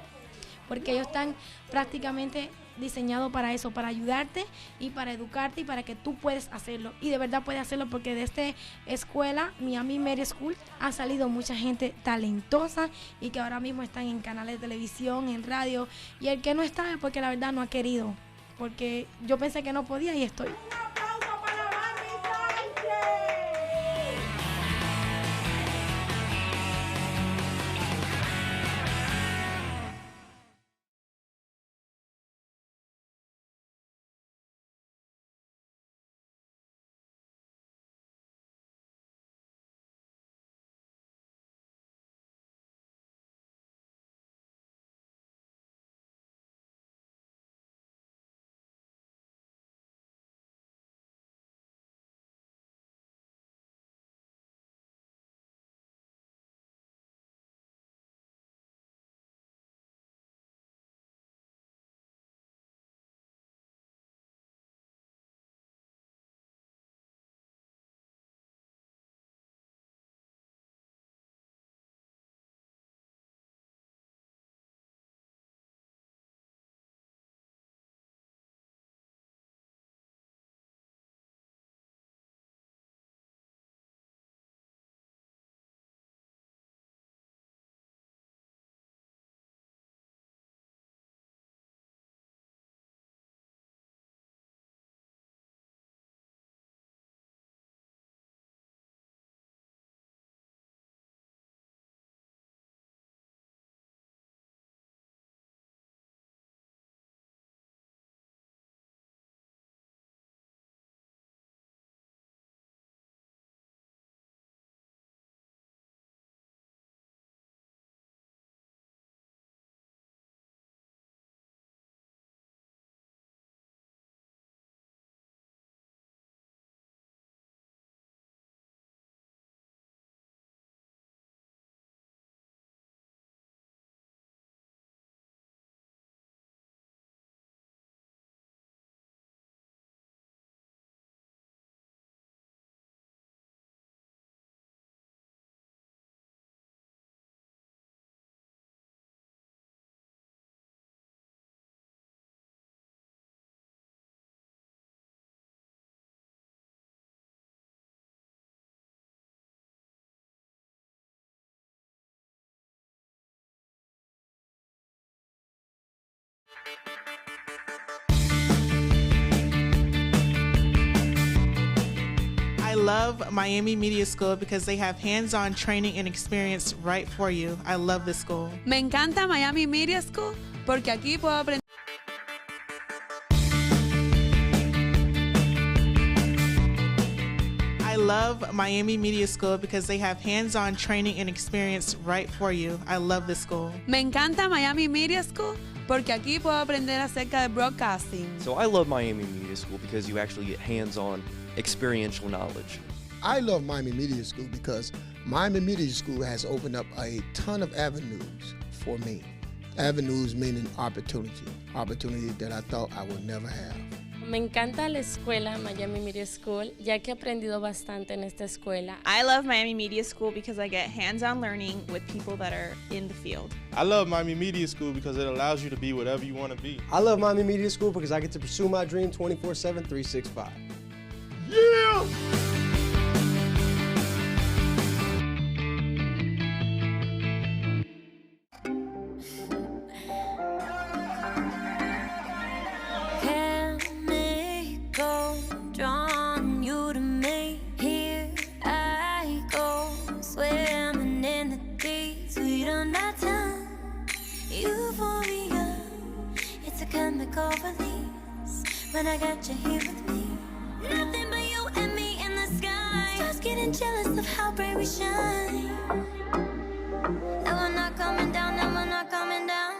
porque ellos están prácticamente diseñados para eso, para ayudarte y para educarte y para que tú puedes hacerlo, y de verdad puedes hacerlo, porque de esta escuela Miami Media School ha salido mucha gente talentosa y que ahora mismo están en canales de televisión, en radio, y el que no está es porque la verdad no ha querido, porque yo pensé que no podía y estoy. I love Miami Media School because they have hands-on training and experience right for you. I love this school. Me encanta Miami Media School porque aquí puedo aprender. I love Miami Media School because they have hands-on training and experience right for you. I love this school. Me encanta Miami Media School porque aquí puedo aprender acerca de broadcasting. So I love Miami Media School because you actually get hands-on experiential knowledge. I love Miami Media School because Miami Media School has opened up a ton of avenues for me. Avenues meaning opportunity that I thought I would never have. Me encanta la escuela Miami Media School, ya que he aprendido bastante en esta escuela. I love Miami Media School because I get hands-on learning with people that are in the field. I love Miami Media School because it allows you to be whatever you want to be. I love Miami Media School because I get to pursue my dream 24/7, 365. Yeah! When I got you here with me, nothing but you and me in the sky. Stars getting jealous of how bright we shine. And we're not coming down, and we're not coming down.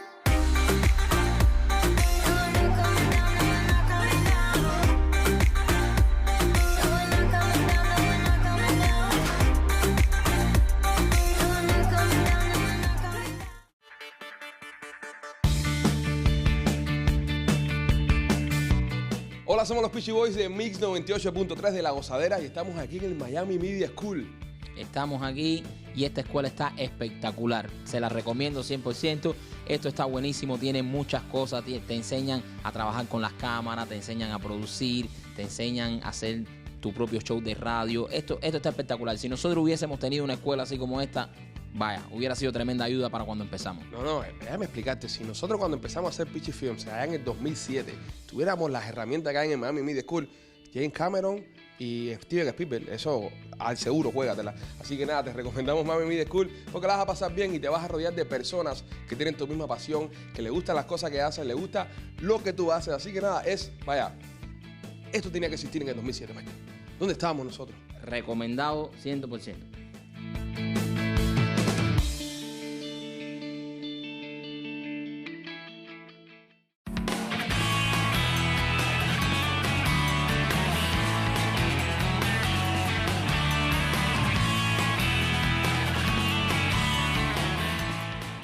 Hola, somos los Peachy Boys de Mix 98.3 de La Gozadera y estamos aquí en el Miami Media School. Estamos aquí y esta escuela está espectacular. Se la recomiendo 100%. Esto está buenísimo, tiene muchas cosas. Te enseñan a trabajar con las cámaras, te enseñan a producir, te enseñan a hacer tu propio show de radio. Esto está espectacular. Si nosotros hubiésemos tenido una escuela así como esta, vaya, hubiera sido tremenda ayuda para cuando empezamos. No, déjame explicarte. Si nosotros cuando empezamos a hacer Peachy Films allá en el 2007, tuviéramos las herramientas que hay en el Miami Media School, James Cameron y Steven Spielberg, eso al seguro, juégatela. Así que nada, te recomendamos Miami Media School porque la vas a pasar bien y te vas a rodear de personas que tienen tu misma pasión, que les gustan las cosas que hacen, les gusta lo que tú haces. Así que nada, esto tenía que existir en el 2007, Mike. ¿Dónde estábamos nosotros? Recomendado 100%.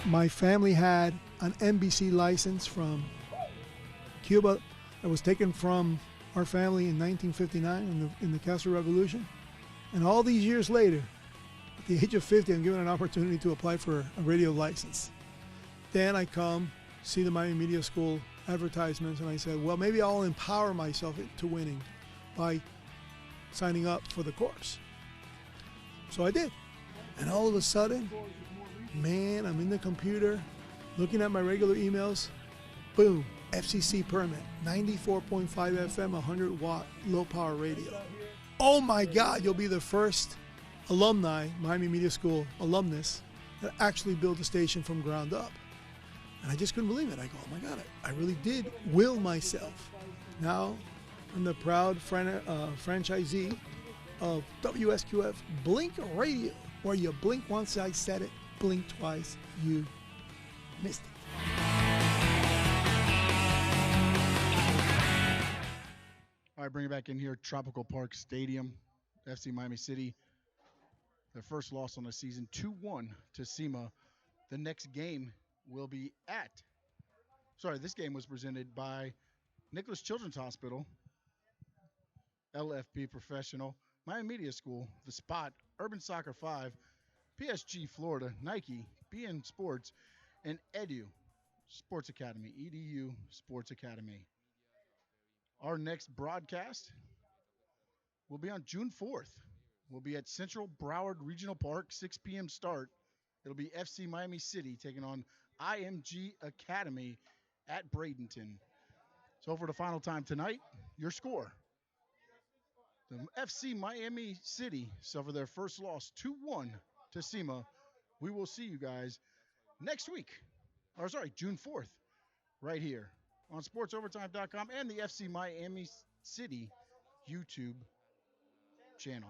My family had an NBC license from Cuba that was taken from our family in 1959 in the Castro Revolution. And all these years later, at the age of 50, I'm given an opportunity to apply for a radio license. Then I come, see the Miami Media School advertisements, and I said, well, maybe I'll empower myself to winning by signing up for the course. So I did. And all of a sudden, man, I'm in the computer, looking at my regular emails, boom, FCC permit, 94.5 FM, 100 watt, low power radio. Oh my God, you'll be the first alumni, Miami Media School alumnus, that actually built a station from ground up. And I just couldn't believe it. I go, oh my God, I really did will myself. Now I'm the proud franchisee of WSQF Blink Radio, where you blink once I said it, blink twice, you missed it. All right, bring it back in here. Tropical Park Stadium, FC Miami City. Their first loss on the season, 2-1 to SIMA. The next game will be this game was presented by Nicholas Children's Hospital, LFP Professional, Miami Media School, The Spot, Urban Soccer 5, PSG Florida, Nike, BN Sports, and EDU Sports Academy, EDU Sports Academy. Our next broadcast will be on June 4th. We'll be at Central Broward Regional Park, 6 p.m. start. It'll be FC Miami City taking on IMG Academy at Bradenton. So for the final time tonight, your score. The FC Miami City suffered their first loss, 2-1 to SIMA. We will see you guys next week, June 4th, right here on sportsovertime.com and the FC Miami City YouTube channel.